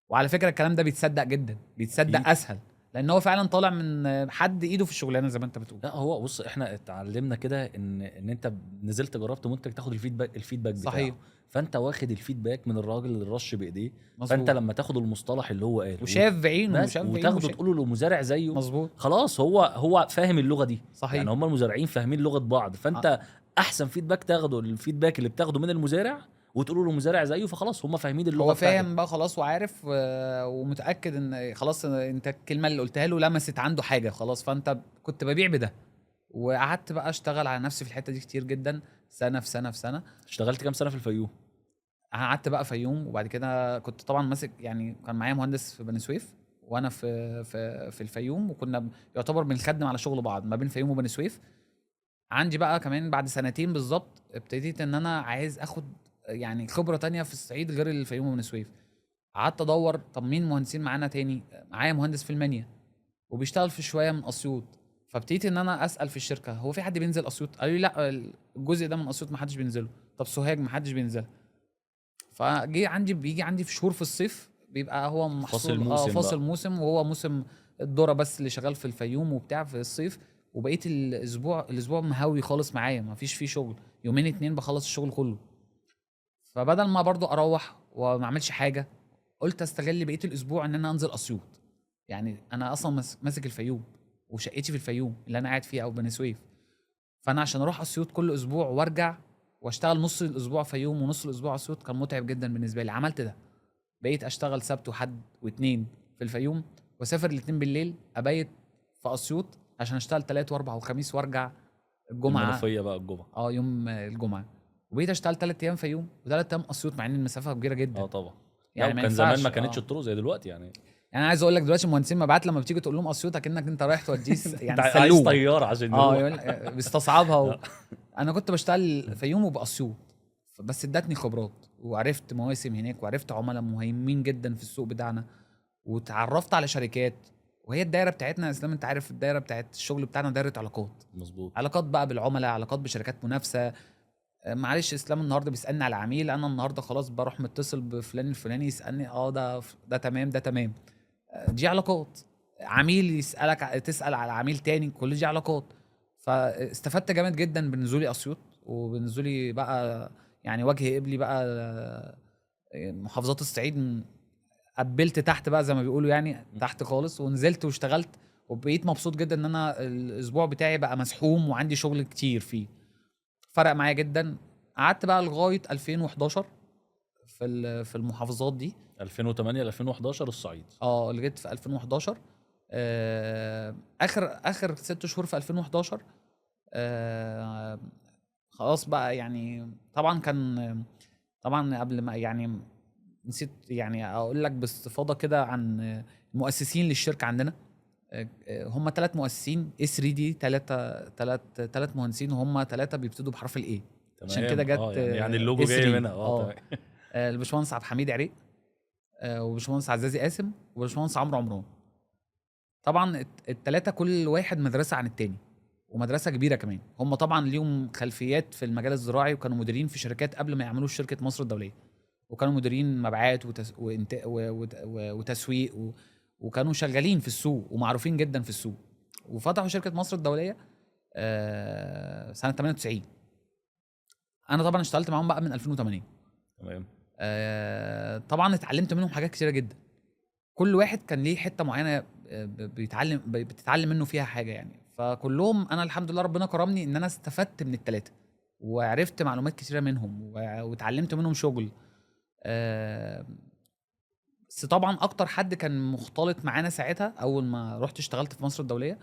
وعلى فكره الكلام ده بيتصدق جدا، بيتصدق اسهل، لان هو فعلا طالع من حد ايده في الشغلانه زي ما انت بتقول. لا هو بص احنا اتعلمنا كده ان انت نزلت جربت منتج تاخد الفيدباك بتاعه. صحيح. فانت واخد الفيدباك من الراجل اللي رش بايديه. مظبوط. فانت لما تاخد المصطلح اللي هو قاله وشاف بعينه وتاخده تقوله لمزارع زيه، مظبوط، خلاص هو فاهم اللغه دي. صحيح. يعني هم المزارعين فاهمين لغه بعض. فانت احسن فيدباك تاخده الفيدباك اللي بتاخده من المزارع وتقوله له مزارع زيه، فخلاص هم فاهمين اللغه هو بتاعتك. فاهم بقى خلاص وعارف ومتاكد ان خلاص انت الكلمه اللي قلتها له لمست عنده حاجه خلاص. فانت كنت ببيع بده. وقعدت بقى اشتغل على نفسي في الحته دي كتير جدا، سنه في سنه في سنه. اشتغلت كام سنه في الفيوم؟ قعدت بقى فيوم، وبعد كده كنت طبعا ماسك، يعني كان معايا مهندس في بني سويف وانا في الفيوم، وكنا يعتبر بنخدم على شغل بعض ما بين الفيوم وبني سويف. عندي بقى كمان بعد سنتين بالظبط ابتديت ان انا عايز اخد يعني خبره تانية في الصعيد غير الفيوم وبني سويف. قعدت ادور طب مين مهندسين معانا تاني. معايا مهندس في المنيا وبيشتغل في شويه من اسيوط. فابتديت ان انا اسال في الشركه هو في حد بينزل اسيوط؟ قالوا لي لا الجزء ده من اسيوط ما حدش بينزله. طب سوهاج ما حدش بينزل. بيجي عندي في شهور في الصيف بيبقى هو محصول موسم فاصل بقى. موسم، وهو موسم الذره بس اللي شغال في الفيوم وبتاع في الصيف، وبقيه الاسبوع مهوي خالص معايا، ما فيش فيه شغل، يومين اتنين بخلص الشغل كله. فبدل ما برضو اروح وما اعملش حاجه، قلت استغل بقيه الاسبوع ان انا انزل اسيوط. يعني انا اصلا ماسك الفيوم وشقتي في الفيوم اللي انا قاعد فيها او بني سويف، فانا عشان اروح اسيوط كل اسبوع وارجع واشتغل نص الاسبوع فيوم ونص الاسبوع اسيوط كان متعب جدا بالنسبه لي. عملت ده، بقيت اشتغل سبت وحد واثنين في الفيوم، واسافر الاثنين بالليل ابيت في اسيوط عشان اشتغل ثلاث واربع وخميس وارجع الجمعه. المنوفيه بقى الجمعه. يوم الجمعه. وبقيت اشتغل 3 ايام فيوم وثلاث ايام اسيوط، مع ان المسافه كبيره جدا. طبعا. يعني يعني ما كان زمان ينفعش. ما كانتش الطرق زي دلوقتي يعني. يعني انا عايز اقول لك دلوقتي المهندسين مبيعات لما بتيجي تقول لهم اسيوط اكنك انت رايح توديه يعني انت عايز سلوم. طياره عشان يقول يروح. بيستصعبها انا كنت بشتغل فيوم وباسيوط، بس ادتني خبرات وعرفت مواسم هناك وعرفت عملاء مهمين جدا في السوق بتاعنا، وتعرفت على شركات. وهي الدايره بتاعتنا يا اسلام، انت عارف الدايره بتاعت الشغل بتاعنا دايره علاقات. مظبوط. علاقات بقى بالعملاء، علاقات بشركات منافسه. معلش اسلام النهارده بيسالني على عميل، انا النهارده خلاص بروح متصل بفلان الفلاني يسالني ده تمام ده تمام. دي علاقات. عميل يسالك تسال على عميل تاني، كل دي علاقات. فاستفدت جامد جدا بنزولي اسيوط وبنزولي بقى، يعني وجه قبلي بقى محافظات الصعيد. قبلت تحت بقى زي ما بيقولوا، يعني تحت خالص، ونزلت واشتغلت. وبقيت مبسوط جدا ان انا الاسبوع بتاعي بقى مزحوم وعندي شغل كتير فيه. فرق معايا جدا. قعدت بقى لغايه 2011 في المحافظات دي. 2008 ل 2011 الصعيد. لغايه في 2011. اخر 6 شهور في 2011. خلاص بقى يعني طبعا قبل ما يعني نسيت يعني اقول لك باستفاضه كده عن المؤسسين للشركه عندنا. هم 3 مؤسسين، اس 3 دي 3 مهندسين، وهم 3 بيبتدوا بحرف الاي. عشان كده جت يعني اللوجو جاي منها. تمام. الباشمهندس عبد الحميد عريق، وباشمهندس عزازي قاسم، وباشمهندس عمرو عمران. طبعا ال3 كل واحد مدرسه عن التاني، ومدرسه كبيره كمان. هم طبعا ليهم خلفيات في المجال الزراعي، وكانوا مديرين في شركات قبل ما يعملوا شركه مصر الدوليه، وكانوا مديرين مبيعات وتسويق وكانوا شغالين في السوق ومعروفين جدا في السوق، وفتحوا شركه مصر الدوليه سنه 98. انا طبعا اشتغلت معاهم بقى من 2008. تمام. طبعا اتعلمت منهم حاجات كتيره جدا. كل واحد كان ليه حته معينه بتتعلم منه فيها حاجه يعني. فكلهم انا الحمد لله ربنا كرمني ان انا استفدت من ال3، وعرفت معلومات كتيره منهم واتعلمت منهم شغل. بس طبعا اكتر حد كان مختلط معانا ساعتها اول ما رحت اشتغلت في مصر الدوليه،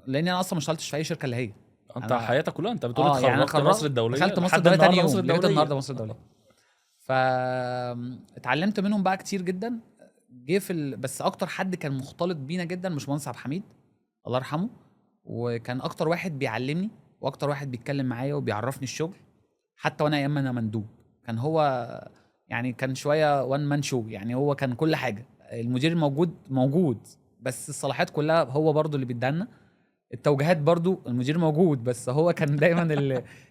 لان انا اصلا ما اشتغلتش في اي شركه اللي هي انت حياتك كلها انت بتقول يعني اتخرجت مصر الدوليه، دخلت مصر لحد الدوليه تاني النهاردة يوم، مصر لغايه الدولية. النهارده مصر الدوليه. فاتعلمت منهم بقى كتير جدا. بس اكتر حد كان مختلط بينا جدا باشمهندس عبد الحميد الله يرحمه، وكان اكتر واحد بيعلمني واكتر واحد بيتكلم معايا وبيعرفني الشغل. حتى وانا ايام انا مندوب كان هو يعني كان شويه وان مان شو، يعني هو كان كل حاجه. المدير موجود بس الصلاحيات كلها هو برضو اللي بيدانا. التوجيهات برضو المدير موجود، بس هو كان دايما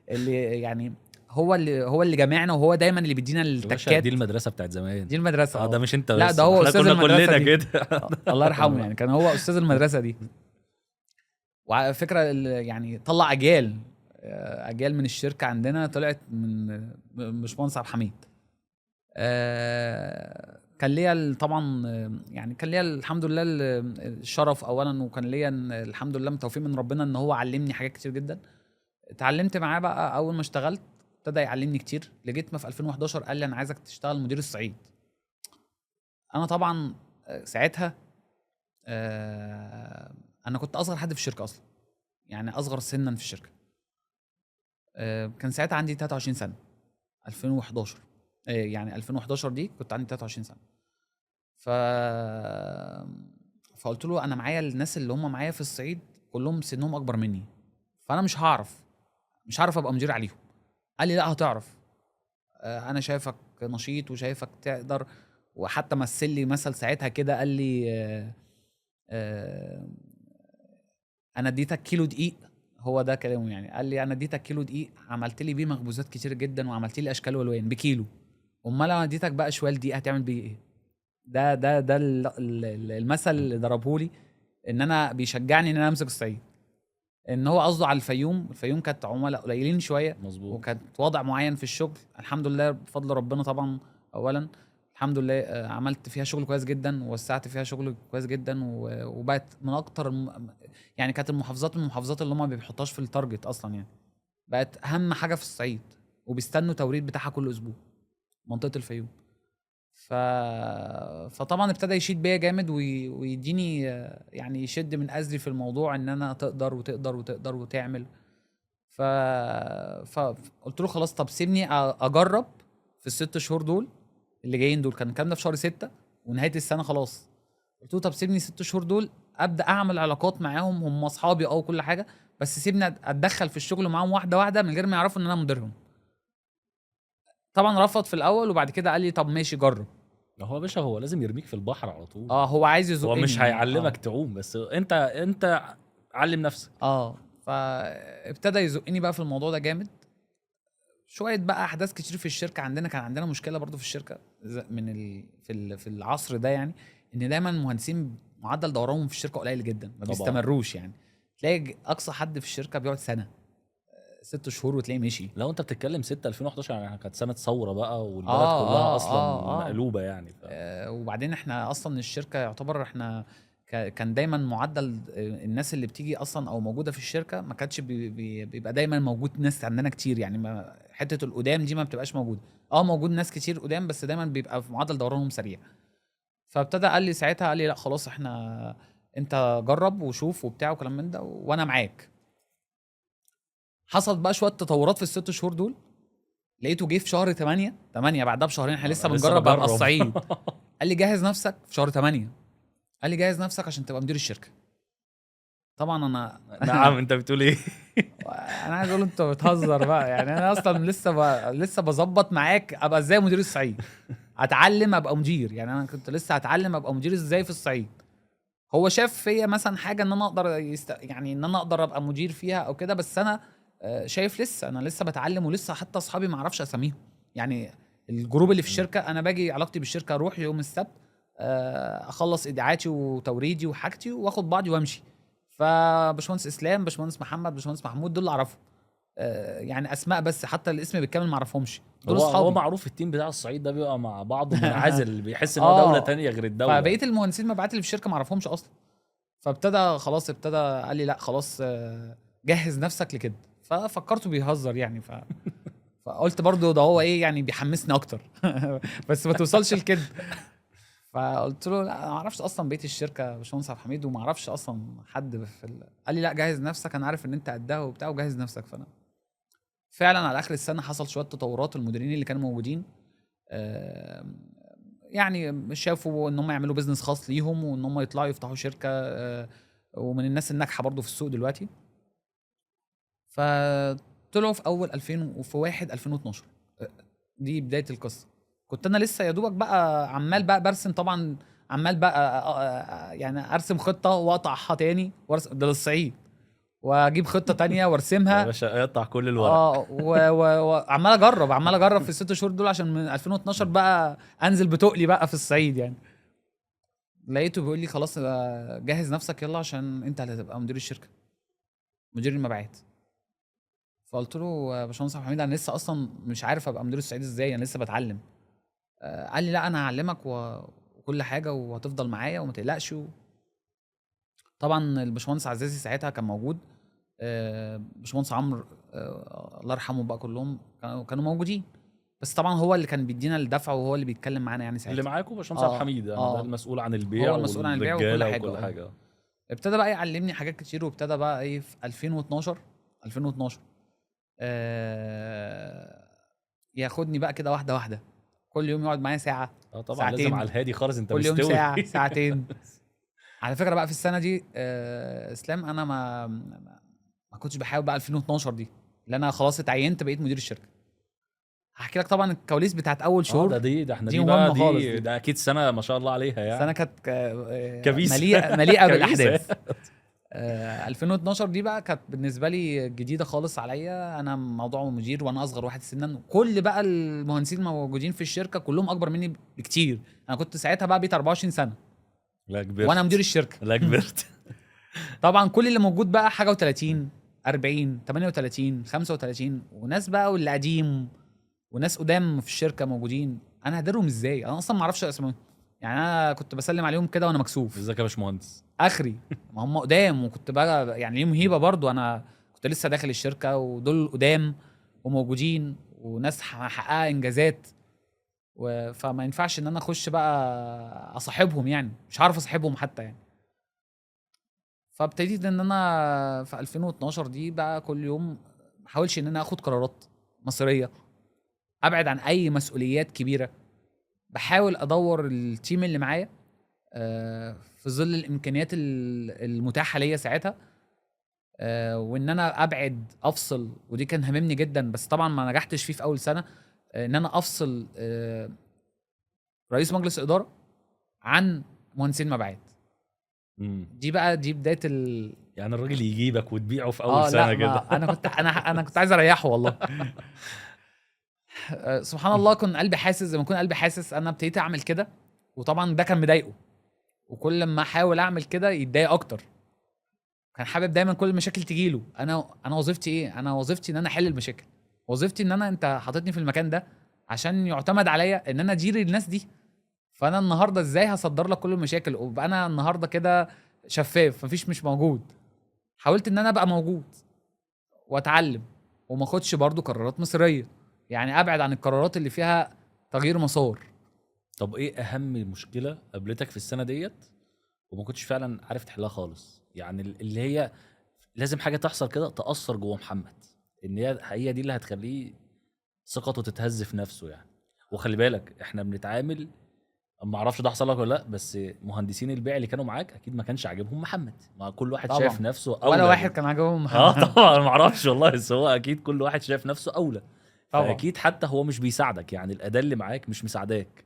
اللي يعني هو اللي جمعنا، وهو دايما اللي بيدينا يا باشا التكات. دي المدرسه بتاعت زمان. دي المدرسه. ده مش انت بس، لا ده هو احنا استاذ كنا المدرسه كلنا دي. كده. الله يرحمه، يعني كان هو استاذ المدرسه دي. وعلى فكره يعني طلع اجيال من الشركه عندنا طلعت من باشمهندس عبد الحميد. كان ليا طبعا يعني كان ليا الحمد لله الشرف اولا، وكان ليا الحمد لله من توفيق من ربنا ان هو علمني حاجات كتير جدا. اتعلمت معاه بقى. اول ما اشتغلت ابتدى يعلمني كتير، لغايه ما في 2011 قال لي انا عايزك تشتغل مدير الصعيد. انا طبعا ساعتها انا كنت اصغر حد في الشركه اصلا، يعني اصغر سنا في الشركه. كان ساعتها عندي 23 سنه 2011. يعني 2011 دي كنت عندي 23 سنه. فقلت له انا معايا الناس اللي هم معايا في الصعيد كلهم سنهم اكبر مني، فانا مش هعرف ابقى مدير عليهم. قال لي لا هتعرف، انا شايفك نشيط وشايفك تقدر. وحتى مثل لي مثل ساعتها كده، قال لي انا اديتك كيلو دقيق. هو ده كلامه يعني. قال لي انا اديتك كيلو دقيق، عملت لي بيه مخبوزات كتير جدا، وعملت لي اشكال والوان بكيلو، امال لو اديتك بقى شوال دي هتعمل بيه ايه؟ ده المثل اللي ضربه لي، ان انا بيشجعني ان انا امسك الصعيد، ان هو قصده على الفيوم كانت عملاء قليلين شويه، مظبوط. وكانت وضع معين في الشغل، الحمد لله بفضل ربنا طبعا اولا، الحمد لله عملت فيها شغل كويس جدا ووسعت فيها شغل كويس جدا، وبقت من اكتر يعني كانت المحافظات من المحافظات اللي هم ما بيحطهاش في التارجت اصلا، يعني بقت اهم حاجه في الصعيد، وبيستنوا توريد بتاعها كل اسبوع منطقه الفيوم. فطبعا ابتدى يشيد بيا جامد ويديني يعني يشد من ازري في الموضوع، ان انا تقدر وتقدر وتقدر وتعمل. فقلت له خلاص، طب سيبني اجرب في ال6 شهور دول اللي جايين دول، كان الكلام ده في شهر 6 ونهايه السنه خلاص. قلت له طب سيبني 6 شهور دول ابدا اعمل علاقات معاهم، هم اصحابي او كل حاجه، بس سيبني اتدخل في الشغل معاهم واحده واحده من غير ما يعرفوا ان انا مديرهم. طبعا رفض في الاول، وبعد كده قال لي طب ماشي جرب. هو يا باشا هو لازم يرميك في البحر على طول. هو عايز يزقني، هو مش هيعلمك تعوم، بس انت علم نفسك. فابتدى يزقني بقى في الموضوع ده جامد. شويه بقى احداث كتير في الشركه عندنا، كان عندنا مشكله برضو في الشركه في العصر ده، يعني ان دايما المهندسين معدل دورانهم في الشركه قليل جدا، ما بيستمروش، يعني تلاقي اقصى حد في الشركه بيقعد سنه 6 شهور وتلاقيه مشي. لو انت بتتكلم 6 2011 يعني كانت سنه ثوره بقى، والبلد كلها اصلا مقلوبه يعني وبعدين احنا اصلا الشركه يعتبر احنا كان دايما معدل الناس اللي بتيجي اصلا او موجوده في الشركه ما كانتش بيبقى دايما موجود ناس عندنا كتير، يعني حته القدام دي ما بتبقاش موجوده. موجود ناس كتير قدام، بس دايما بيبقى في معدل دورانهم سريع. فابتدى قال لي ساعتها، قال لي لا خلاص احنا انت جرب وشوف وبتاع وكلام من ده وانا معاك. حصلت بقى شويه تطورات في ال6 شهور دول، لقيته جه في شهر 8 بعدها بشهرين احنا لسه بنجرب ابقى الصعيد. قال لي جهز نفسك في شهر 8، قال لي جهز نفسك عشان تبقى مدير الشركه. طبعا انا نعم انت بتقول ايه؟ انا عايز اقول انت بتهزر بقى، يعني انا اصلا لسه بظبط معاك ابقى ازاي مدير الصعيد، اتعلم ابقى مدير، يعني انا كنت لسه هتعلم ابقى مدير ازاي في الصعيد. هو شاف فيا مثلا حاجه ان انا اقدر يعني ان انا اقدر ابقى مدير فيها او كده، بس انا شايف انا لسه بتعلم، ولسه حتى اصحابي ما اعرفش اساميهم، يعني الجروب اللي في الشركه انا باجي علاقتي بالشركه اروح يوم السبت اخلص ايداعاتي وتوريدي وحاجتي واخد بعضي وامشي. فباشمهندس اسلام، باشمهندس محمد، باشمهندس محمود، دول اللي اعرفهم، يعني اسماء بس، حتى الاسم بالكامل ما اعرفهمش. دول اصحابي. هو معروف التيم بتاع الصعيد ده بيبقى مع بعض منعزل، بيحس ان هو دوله تانية غير الدوله. فبقيه المهندسين مبيعات اللي في الشركه ما اعرفهمش اصلا. فابتدى خلاص قال لي لا خلاص جهز نفسك لكده. ففكرته بيهزر يعني فقلت برضو ده هو ايه يعني بيحمسني اكتر بس ما توصلش لكده. فقلت له لا ما اعرفش اصلا بقيه الشركه باشمهندس عبد الحميد، وما اعرفش اصلا حد قال لي لا جهز نفسك، انا عارف ان انت قدها وبتاع، وجهز نفسك. فانا فعلا على اخر السنه حصل شويه تطورات، المديرين اللي كانوا موجودين يعني شافوا ان هم يعملوا بيزنس خاص ليهم، وان هم يطلعوا يفتحوا شركه، ومن الناس الناجحه برضو في السوق دلوقتي. فطلعوا في اول 2012 دي بدايه القصه. كنت انا لسه يا دوبك بقى عمال بقى برسم، طبعا عمال بقى يعني ارسم خطه واقطعها تاني وارسم ده للصعيد، واجيب خطه تانية وارسمها يا باشا اقطع كل الورق. وعمال اجرب في ال6 شهور دول، عشان من 2012 بقى انزل بتقلي بقى في الصعيد يعني. لقيته بيقول لي خلاص جهز نفسك يلا، عشان انت اللي هتبقى مدير الشركه، مدير المبيعات. فقلت له يا باشمهندس عبد الحميد انا لسه اصلا مش عارف ابقى مدير الصعيد ازاي، انا لسه بتعلم. قال لي لا انا هعلمك وكل حاجه، وهتفضل معايا وما تقلقش. طبعا الباشمهندس عزازي ساعتها كان موجود، باشمهندس عمرو الله يرحمه بقى، كلهم كانوا موجودين، بس طبعا هو اللي كان بيدينا الدفع، وهو اللي بيتكلم معانا يعني ساعتها. اللي معاكم باشمهندس عبد الحميد ده المسؤول عن البيع، هو المسؤول عن البيع وكل حاجه. ابتدى بقى يعلمني حاجات كتير، وابتدى بقى ايه في 2012 ياخدني بقى كده واحده واحده، كل يوم يقعد معايا ساعه، طبعا ساعتين. لازم على الهادي خالص، انت كل مستوي يوم ساعه ساعتين. على فكره بقى في السنه دي اسلام انا ما كنتش بحاول بقى 2012 دي اللي انا خلاص اتعينت بقيت مدير الشركه. هحكي لك طبعا الكواليس بتاعت اول شهور. ده احنا دي دي مهمه بقى خالص ده اكيد سنه ما شاء الله عليها يعني. سنه كانت كبيسة. مليئه بالاحداث. 2012 دي بقى كانت بالنسبه لي جديده خالص عليا. انا موضوع مدير وانا اصغر واحد سنا، كل بقى المهندسين الموجودين في الشركه كلهم اكبر مني بكتير. انا كنت ساعتها بقى بقيت 24 سنه لا كبرت. وانا مدير الشركه. لا كبرت. طبعا كل اللي موجود بقى حاجه و30 40 38 35 وناس بقى واللي قديم وناس قدام في الشركه موجودين. انا هديرهم ازاي؟ انا اصلا ما اعرفش اسمهم. يعني انا كنت بسلم عليهم كده وانا مكسوف ازيك يا باشمهندس؟ اخري. ما هم قدام وكنت بقى يعني ليهم هيبه برضو. انا كنت لسه داخل الشركه ودول قدام وموجودين وناس محققه انجازات فما ينفعش ان انا اخش بقى اصاحبهم، يعني مش عارف اصاحبهم حتى يعني. فابتديت ان انا في 2012 دي بقى كل يوم ما احاولش ان انا اخد قرارات مصيريه، ابعد عن اي مسؤوليات كبيره، بحاول ادور التيم اللي معايا في ظل الامكانيات المتاحه ليا ساعتها، وان انا ابعد افصل. ودي كان هممني جدا بس طبعا ما نجحتش فيه في اول سنه، ان انا افصل رئيس مجلس اداره عن مهندسين مبيعات. دي بقى دي بدايه يعني الراجل يجيبك وتبيعه في اول سنه لا كده. انا كنت عايز اريحه والله. سبحان الله كنت قلبي حاسس زي ما كنت قلبي حاسس. انا ابتديت اعمل كده وطبعا ده كان مضايقه، وكل ما احاول اعمل كده يتضايق اكتر. كان حابب دايما كل المشاكل تجيله. انا وظيفتي ايه؟ انا وظيفتي ان انا احل المشاكل. وظيفتي ان انت حاططني في المكان ده عشان يعتمد عليا ان انا ادير الناس دي. فانا النهارده ازاي هصدر لك كل المشاكل وابقى انا النهارده كده شفاف مش موجود؟ حاولت ان انا ابقى موجود واتعلم وما اخدش برضو قرارات مصيريه، يعني ابعد عن القرارات اللي فيها تغيير مسار. طب ايه اهم مشكله قابلتك في السنه ديت وما كنتش فعلا عارف تحلها خالص؟ يعني اللي هي لازم حاجه تحصل كده تاثر جوه محمد، ان هي دي اللي هتخليه ثقته تتهز في نفسه يعني. وخلي بالك احنا بنتعامل، ما اعرفش ده حصل لك ولا لا، بس مهندسين البيع اللي كانوا معاك اكيد ما كانش عاجبهم محمد. ما كل واحد طبعا. شايف نفسه اولى ولا واحد كان عاجبهم طبعا ما اعرفش والله، بس هو اكيد كل واحد شايف نفسه اولى. طبعا. فاكيد حتى هو مش بيساعدك، يعني الاداه اللي معاك مش مساعداك.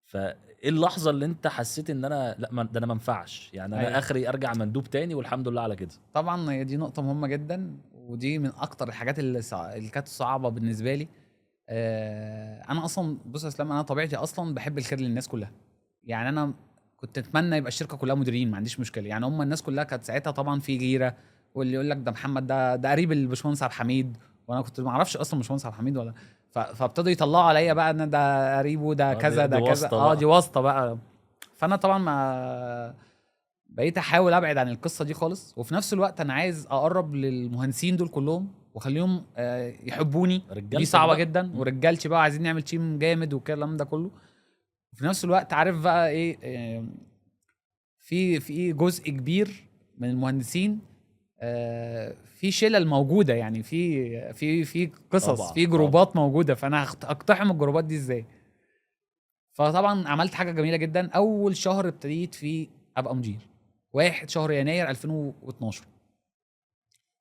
فايه اللحظه اللي انت حسيت ان انا لا ده انا ما ينفعش، يعني انا أيوة. اخري ارجع مندوب تاني والحمد لله على كده؟ طبعا هي دي نقطة مهمة جدا، ودي من أكتر الحاجات اللي كانت صعبة بالنسبة لي. أنا أصلا بص يا إسلام، أنا طبيعتي أصلا بحب الخير للناس كلها. يعني أنا كنت أتمنى يبقى الشركة كلها مديرين، ما عنديش مشكلة. يعني هم الناس كلها كانت ساعتها طبعا في غيرة، واللي يقول لك ده محمد ده قريب الباشمهندس عبد الحميد، وأنا كنت ما أعرفش أصلا باشمهندس عبد الحميد ولا. فابتدوا يطلعوا عليا بقى ان ده قريبه ده كذا دي ده كذا. واسطة بقى. دي واسطة بقى. فأنا طبعا ما بقيت احاول ابعد عن القصه دي خالص، وفي نفس الوقت انا عايز اقرب للمهندسين دول كلهم واخليهم يحبوني. دي رجالتك صعبه بقى. جدا، ورجالتي بقى عايزين نعمل تيم جامد والكلام ده كله. وفي نفس الوقت عارف بقى ايه، في جزء كبير من المهندسين في شلل موجوده، يعني في قصص، طبعا، في جروبات موجوده. فانا اقتحم الجروبات دي ازاي؟ فطبعا عملت حاجه جميله جدا. اول شهر ابتديت فيه ابقى مدير، 1 شهر يناير 2012.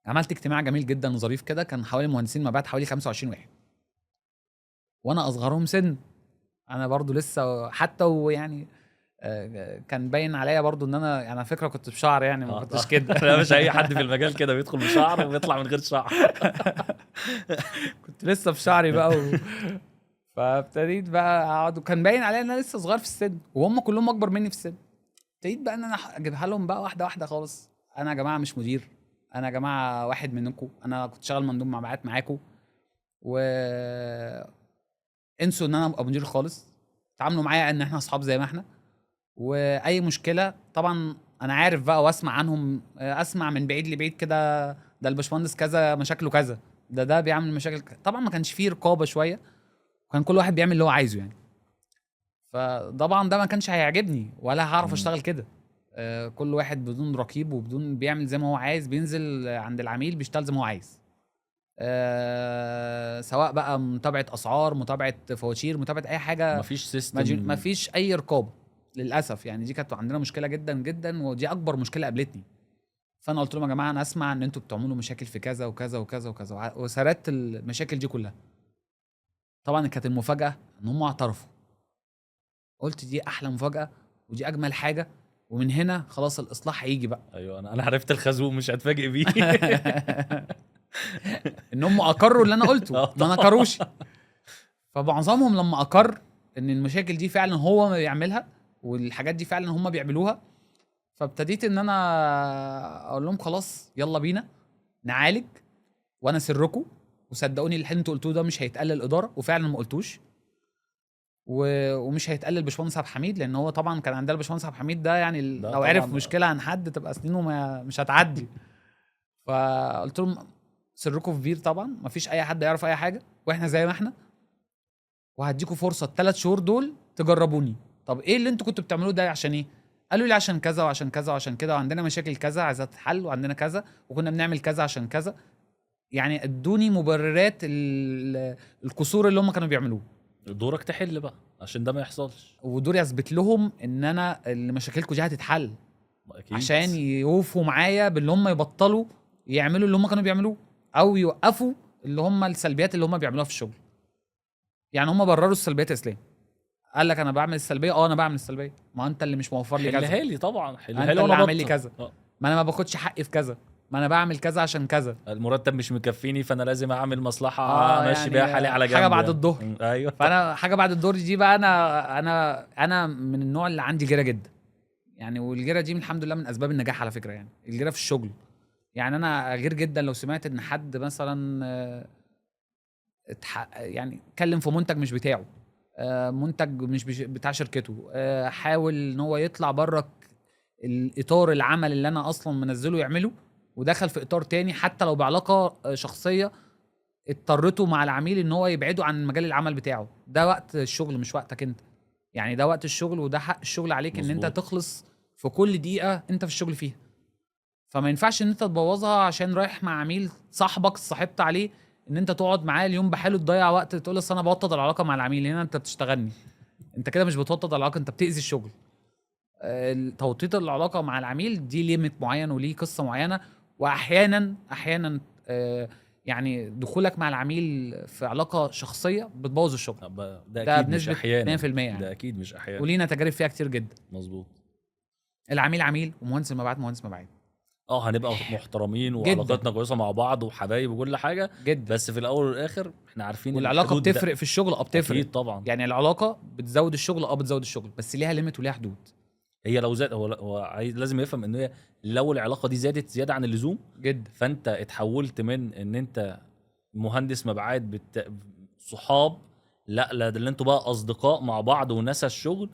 عملت اجتماع جميل جدا وظريف كده، كان حوالي مهندسين مبيعات حوالي 25 واحد، وانا اصغرهم سن. انا برضو لسه حتى، ويعني كان باين عليا برضو ان انا يعني فكره كنت بشعر، يعني ما كنتش كده. لا مش اي حد في المجال كده بيدخل بشعر وبيطلع من غير شعر. كنت لسه بشعري بقى فابتديت بقى اقعد، وكان باين عليا ان انا لسه صغير في السن وهم كلهم اكبر مني في السن. ابتديت بقى ان انا اجيبها لهم بقى واحده واحده خالص. انا يا جماعه مش مدير، انا يا جماعه واحد منكم، انا كنت شغال مندوب مبيعات معاكم، و انسوا ان انا ابقى مدير خالص. تعاملوا معايا ان احنا اصحاب زي ما احنا، واي مشكله طبعا انا عارف بقى واسمع عنهم، اسمع من بعيد لبعيد كده، ده الباشمهندس كذا مشاكله كذا، ده بيعمل مشاكل طبعا ما كانش فيه رقابه شويه، وكان كل واحد بيعمل اللي هو عايزه يعني. فطبعا ده ما كانش هيعجبني ولا هعرف اشتغل كده. كل واحد بدون رقيب وبدون بيعمل زي ما هو عايز، بينزل عند العميل بيشتغل زي ما هو عايز. سواء بقى متابعه اسعار، متابعه فواتير، متابعه اي حاجه، مفيش سيستم. مفيش اي رقابه للاسف. يعني دي كانت عندنا مشكله جدا جدا، ودي اكبر مشكله قابلتني. فانا قلت لهم يا جماعه انا اسمع ان انتوا بتعملوا مشاكل في كذا وكذا وكذا وكذا، وسردت المشاكل دي كلها. طبعا كانت المفاجاه ان هم اعترفوا. قلت دي احلى مفاجاه ودي اجمل حاجه، ومن هنا خلاص الاصلاح هيجي بقى. ايوه انا عرفت الخازوق مش هتفاجئ بيه. ان هم اقروا اللي انا قلته ما نكروش. فمعظمهم لما اقر ان المشاكل دي فعلا هو ما بيعملها والحاجات دي فعلا هم بيعملوها، فابتديت ان انا اقول لهم خلاص يلا بينا نعالج وانا سركم، وصدقوني اللي انتوا قلتوه ده مش هيتقال للاداره، وفعلا ما قلتوش. ومش هيتقال للباشمهندس عبد الحميد، لان هو طبعا كان عندنا الباشمهندس عبد الحميد ده يعني لو عرف مشكله عن حد تبقى سنينه مش هتعدي. فقلت لهم سركم في بير طبعا، مفيش اي حد يعرف اي حاجه، واحنا زي ما احنا، وهديكوا فرصه ال3 شهور دول تجربوني. طب ايه اللي انتوا كنتوا بتعملوه ده عشان ايه؟ قالوا لي عشان كذا وعشان كذا وعشان كده، وعندنا مشاكل كذا عايزه تتحل، وعندنا كذا وكنا بنعمل كذا عشان كذا. يعني ادوني مبررات القصور اللي هم كانوا بيعملوه. دورك تحل بقى عشان ده ما يحصلش، ودوري اثبت لهم ان انا اللي مشاكلكم دي هتتحل. أكيد. عشان يوفوا معايا باللي هم يبطلوا يعملوا اللي هم كانوا بيعملوه، او يوقفوا اللي هم السلبيات اللي هم بيعملوها في الشغل. يعني هم برروا السلبيات يا اسلام، قال لك انا بعمل السلبيه، انا بعمل السلبيه، ما انت اللي مش موفر لي كذا. حلها لي طبعا، حلها انت لي اللي وانا عامل لي كذا، آه. ما انا ما باخدش حقي في كذا، ما انا بعمل كذا عشان كذا. المرتب مش مكفيني فانا لازم اعمل مصلحه ماشي يعني بيها حالي على جنب حاجه بعد يعني. الظهر. ايوه فانا حاجه بعد الظهر دي بقى انا من النوع اللي عندي جيره جدا يعني، والجيره دي الحمد لله من اسباب النجاح على فكره. يعني الجيره في الشغل، يعني انا غير جدا لو سمعت ان حد مثلا يعني اتكلم في منتج مش بتاعه، منتج مش بتاع شركته، حاول ان هو يطلع بره الاطار العمل اللي انا اصلا منزله يعمله، ودخل في اطار تاني حتى لو بعلاقه شخصيه اضطرته مع العميل ان هو يبعده عن مجال العمل بتاعه. ده وقت الشغل مش وقتك انت، يعني ده وقت الشغل وده حق الشغل عليك. مزبوط. ان انت تخلص في كل دقيقه انت في الشغل فيها، فما ينفعش ان انت تبوظها عشان رايح مع عميل صاحبك صاحبت عليه، ان انت تقعد معاه اليوم بحاله تضيع وقت تقول اصل انا بوطد العلاقه مع العميل. هنا انت بتشتغلني، انت كده مش بتوطد العلاقه، انت بتاذي الشغل. توطيد العلاقه مع العميل دي ليميت معين وليه قصه معينه، واحيانا يعني دخولك مع العميل في علاقه شخصيه بتبوظ الشغل. ده اكيد مش احيانا 100% يعني. ده اكيد مش احيانا، ولينا تجارب فيها كتير جدا. مظبوط. العميل عميل ومهندس المبيعات مهندس مبيعات. هنبقى محترمين وعلاقتنا كويسه مع بعض وحبايب وكل حاجه جدا، بس في الاول والاخر احنا عارفين والعلاقه بتفرق في الشغل. بتفرق اكيد طبعا. يعني العلاقه بتزود الشغل، بتزود الشغل، بس ليها ليميت وليها حدود. هي لو زاد هو عايز لازم يفهم ان هي لو العلاقه دي زادت زياده عن اللزوم جدا، فانت اتحولت من ان انت مهندس مبيعات صحاب، لا ده اللي انتوا بقى اصدقاء مع بعض ونسى الشغل.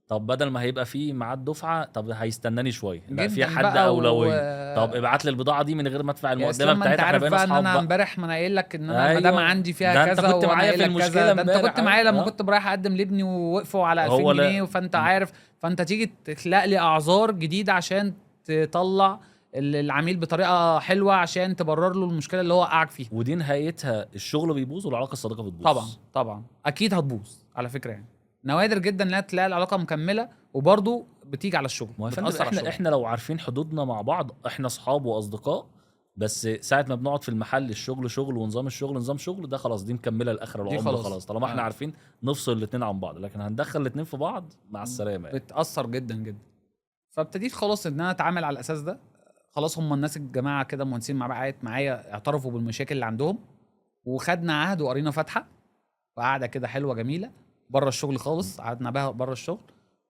طب بدل ما هيبقى في ميعاد دفعه، طب هيستناني شويه، لا في حد اولويه. طب ابعت لي البضاعه دي من غير ما ادفع المقدمه بتاعتها. احنا بقينا اصحاب. انا امبارح ما انا قايل لك ان انا المدام عندي فيها كذا، انت كنت معايا في المشكله، ده انت كنت معايا لما كنت رايح اقدم لابني ووقفوا على 2000 جنيه، فانت عارف، فانت تيجي تخلق لي اعذار جديده عشان تطلع العميل بطريقه حلوه عشان تبرر له المشكله اللي هو وقعك فيها. ودي نهايتها الشغل بيبوظ والعلاقه الصداقه بتبوظ. طبعا اكيد هتبوظ على فكره. يعني نوادر جدا انها تلاقي العلاقه مكمله وبرضه بتيجي على الشغل. احنا لو عارفين حدودنا مع بعض، احنا اصحاب واصدقاء، بس ساعه ما بنقعد في المحل الشغل شغل ونظام الشغل نظام شغل، ده خلاص دي مكمله لاخر العمر خلاص طالما احنا عارفين نفصل الاثنين عن بعض. لكن هندخل الاثنين في بعض مع السلامه يعني. بتاثر جدا جدا. فابتديت خلاص ان انا اتعامل على الاساس ده. خلاص هم الناس الجماعه كده مهندسين معايا اعترفوا بالمشاكل اللي عندهم، وخدنا عهد وقرينا فاتحه وقعده كده حلوه جميله بره الشغل خالص. قعدنا بقى بره الشغل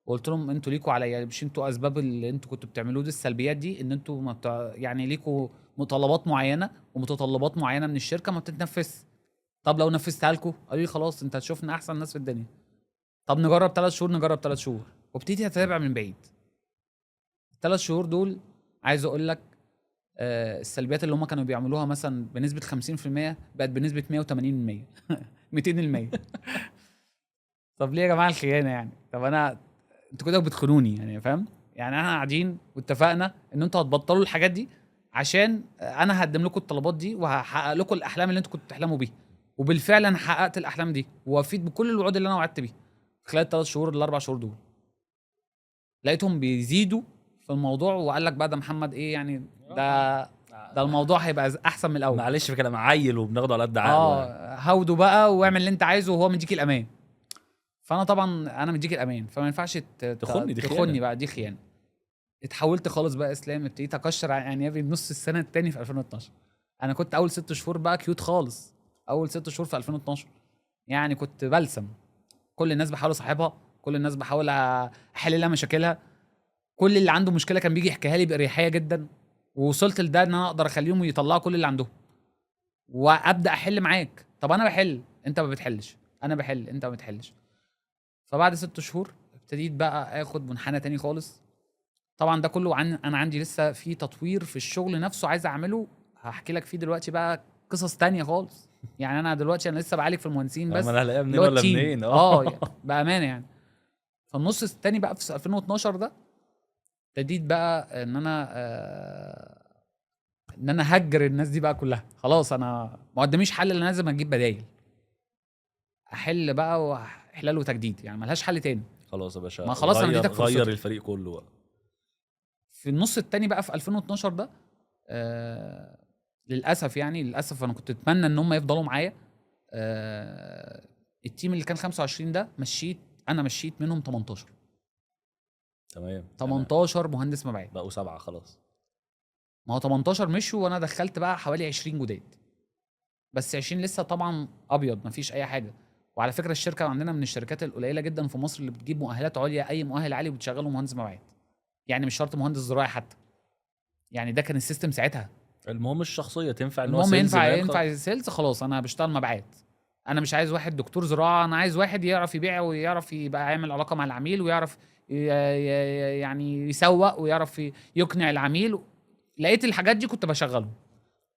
وقلت لهم انتوا ليكوا عليا، مش انتوا اسباب اللي انتوا كنتوا بتعملوه دي السلبيات دي، ان انتوا يعني ليكوا مطالبات معينه ومتطلبات معينه من الشركه ما بتتنفذش. طب لو نفذتها لكم، قالوا لي خلاص انت هتشوفنا احسن ناس في الدنيا. طب نجرب 3 شهور، نجرب 3 شهور، وابتديت اتابع من بعيد. ال3 شهور دول عايز اقول لك السلبيات اللي هم كانوا بيعملوها مثلا بنسبه 50% بقت بنسبه 180%، 200%. طب ليه يا جماعه الخيانه يعني؟ طب انتوا كده بتخونوني يعني، فاهم؟ يعني احنا قاعدين واتفقنا ان انتوا هتبطلوا الحاجات دي عشان انا هقدم لكم الطلبات دي وهحقق لكم الاحلام اللي انتوا كنتوا بتحلموا بيها. وبالفعل انا حققت الاحلام دي ووفيت بكل الوعود اللي انا وعدت بيها خلال 3 شهور ال4 شهور دول. لقيتهم بيزيدوا في الموضوع، وقال لك بقى ده محمد ايه يعني، ده الموضوع هيبقى احسن من الاول. معلش في كلام عيل وبناخده على قد عقله. هودوا بقى واعمل اللي انت عايزه وهو مديك الامان. فانا طبعا انا مديك الامان، فما ينفعش تخوني بقى، دي خيانه. اتحولت خالص بقى اسلام، ابتديت اكشر يعني يا نص السنه التاني في 2012. انا كنت اول 6 شهور بقى كيوت خالص، اول 6 شهور في 2012 يعني كنت بلسم، كل الناس بحاول اصاحبها، كل الناس بحاول احل لها مشاكلها، كل اللي عنده مشكله كان بيجي يحكيها لي باريحيه جدا، ووصلت لده ان انا اقدر اخليهم يطلعوا كل اللي عندهم وابدا احل معاك. طب انا بحل انت ما بتحلش، انا بحل انت ما بتحلش. فبعد 6 شهور ابتديت بقى اخد منحنى تاني خالص. طبعا ده كله انا عندي لسه في تطوير في الشغل نفسه عايز اعمله، هحكي لك فيه دلوقتي بقى قصص تانية خالص. يعني انا دلوقتي انا لسه بعالج في المهندسين بس، ما انا هلاقيها منين اللي هو ولا التيم. منين يعني بامانه يعني. فالنص التاني بقى في 2012 ده ابتديت بقى ان انا ان انا هجر الناس دي بقى كلها، خلاص انا ما قداميش حل الا لازم اجيب بدايل، احل بقى واحلال وتجديد، يعني ملهاش حل تاني. خلاص يا باشا، ما خلاص أنا اديتك غير فرصتك. الفريق كله بقى. في النص التاني بقى في 2012 ده للاسف يعني للاسف انا كنت اتمنى ان هم يفضلوا معايا. التيم اللي كان 25 ده انا مشيت منهم 18. تمام 18 مهندس مبيعات. بقوا 7 خلاص. ما هو 18 مشوا وانا دخلت بقى حوالي 20 جداد، بس 20 لسه طبعا ابيض مفيش اي حاجه. وعلى فكره الشركه عندنا من الشركات القليله جدا في مصر اللي بتجيب مؤهلات عليا، اي مؤهل عالي وبتشغله مهندس مبيعات، يعني مش شرط مهندس زراعي حتى، يعني ده كان السيستم ساعتها. المهم الشخصيه تنفع ان هو المهم سيلز مان ينفع سيلز، خلاص انا بشتغل مبيعات. انا مش عايز واحد دكتور زراعه، انا عايز واحد يعرف يبيع ويعرف يبقى يعمل علاقه مع العميل ويعرف يعني يسوق ويعرف يقنع العميل. لقيت الحاجات دي كنت بشغله.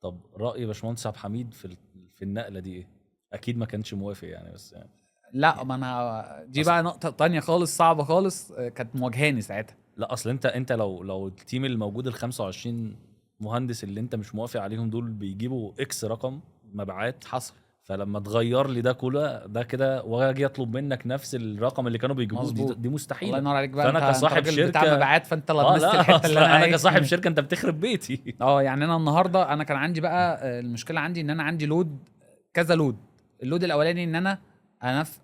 طب راي باشمهندس عبد الحميد في النقله دي ايه؟ اكيد ما كانش موافق يعني، بس يعني لا ما انا دي بقى نقطه تانية خالص صعبه خالص كانت مواجهاني ساعتها. لا اصل انت لو التيم الموجود ال 25 مهندس اللي انت مش موافق عليهم دول بيجيبوا اكس رقم مبيعات، حصل. فلما تغير لي ده كله ده كده واجي اطلب منك نفس الرقم اللي كانوا بيجيبوه دي مستحيل. الله ينور عليك بقى. فانا انت كصاحب راجل بتاع شركه مبيعات، فانت لمست الحته اللي انا ايه. كصاحب شركه انت بتخرب بيتي. يعني انا النهارده انا كان عندي بقى المشكله عندي ان انا عندي لود، كذا لود. اللود الاولاني ان انا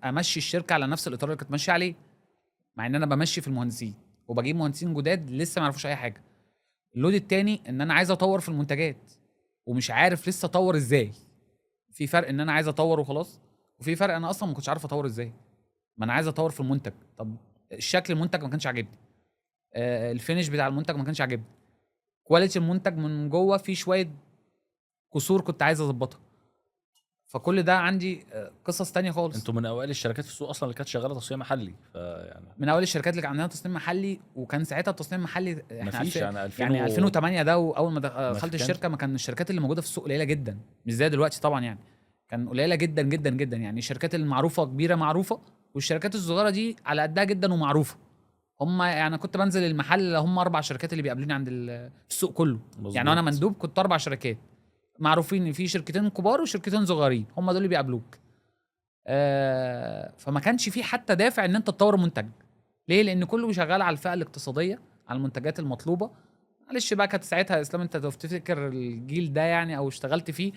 امشي الشركه على نفس الاطار اللي كنت ماشي عليه، مع ان انا بمشي في المهندسين وبجيب مهندسين جداد لسه ما يعرفوش اي حاجه. اللود التاني ان انا عايز اطور في المنتجات ومش عارف لسه اطور ازاي. في فرق ان انا عايز اطور وخلاص، وفي فرق انا اصلا ما كنتش عارف اطور ازاي. ما انا عايز اطور في المنتج، طب الشكل المنتج ما كانش عاجبني، الفينش بتاع المنتج ما كانش عاجبني، كواليتي المنتج من جوه في شويه كسور كنت عايز اظبطها. فكل ده عندي قصص تانية خالص. انتوا من اوائل الشركات في السوق اصلا اللي كانت شغاله تصنيع محلي، فيعني من اول الشركات اللي كان عندنا تصنيع محلي، وكان ساعتها التصنيع المحلي احنا مفيش يعني 2008 ده، واول ما دخلت كانش. الشركه ما كان الشركات اللي موجوده في السوق قليله جدا، مش زي دلوقتي طبعا، يعني كان قليله جدا جدا جدا. يعني الشركات المعروفه كبيره معروفه، والشركات الصغيره دي على قدها جدا ومعروفه. هم يعني انا كنت بنزل المحل هم 4 شركات اللي بيقابلوني عند السوق كله. مظبوط. يعني انا مندوب كنت 4 شركات معروفين، في شركتين كبار وشركتين صغيرين، هم دول اللي بيقابلوك. فما كانش في حتى دافع ان انت تطور منتج. ليه؟ لان كله شغال على الفئه الاقتصاديه، على المنتجات المطلوبه. معلش بقى كانت ساعتها اسلام، انت لو تفتكر الجيل ده يعني او اشتغلت فيه،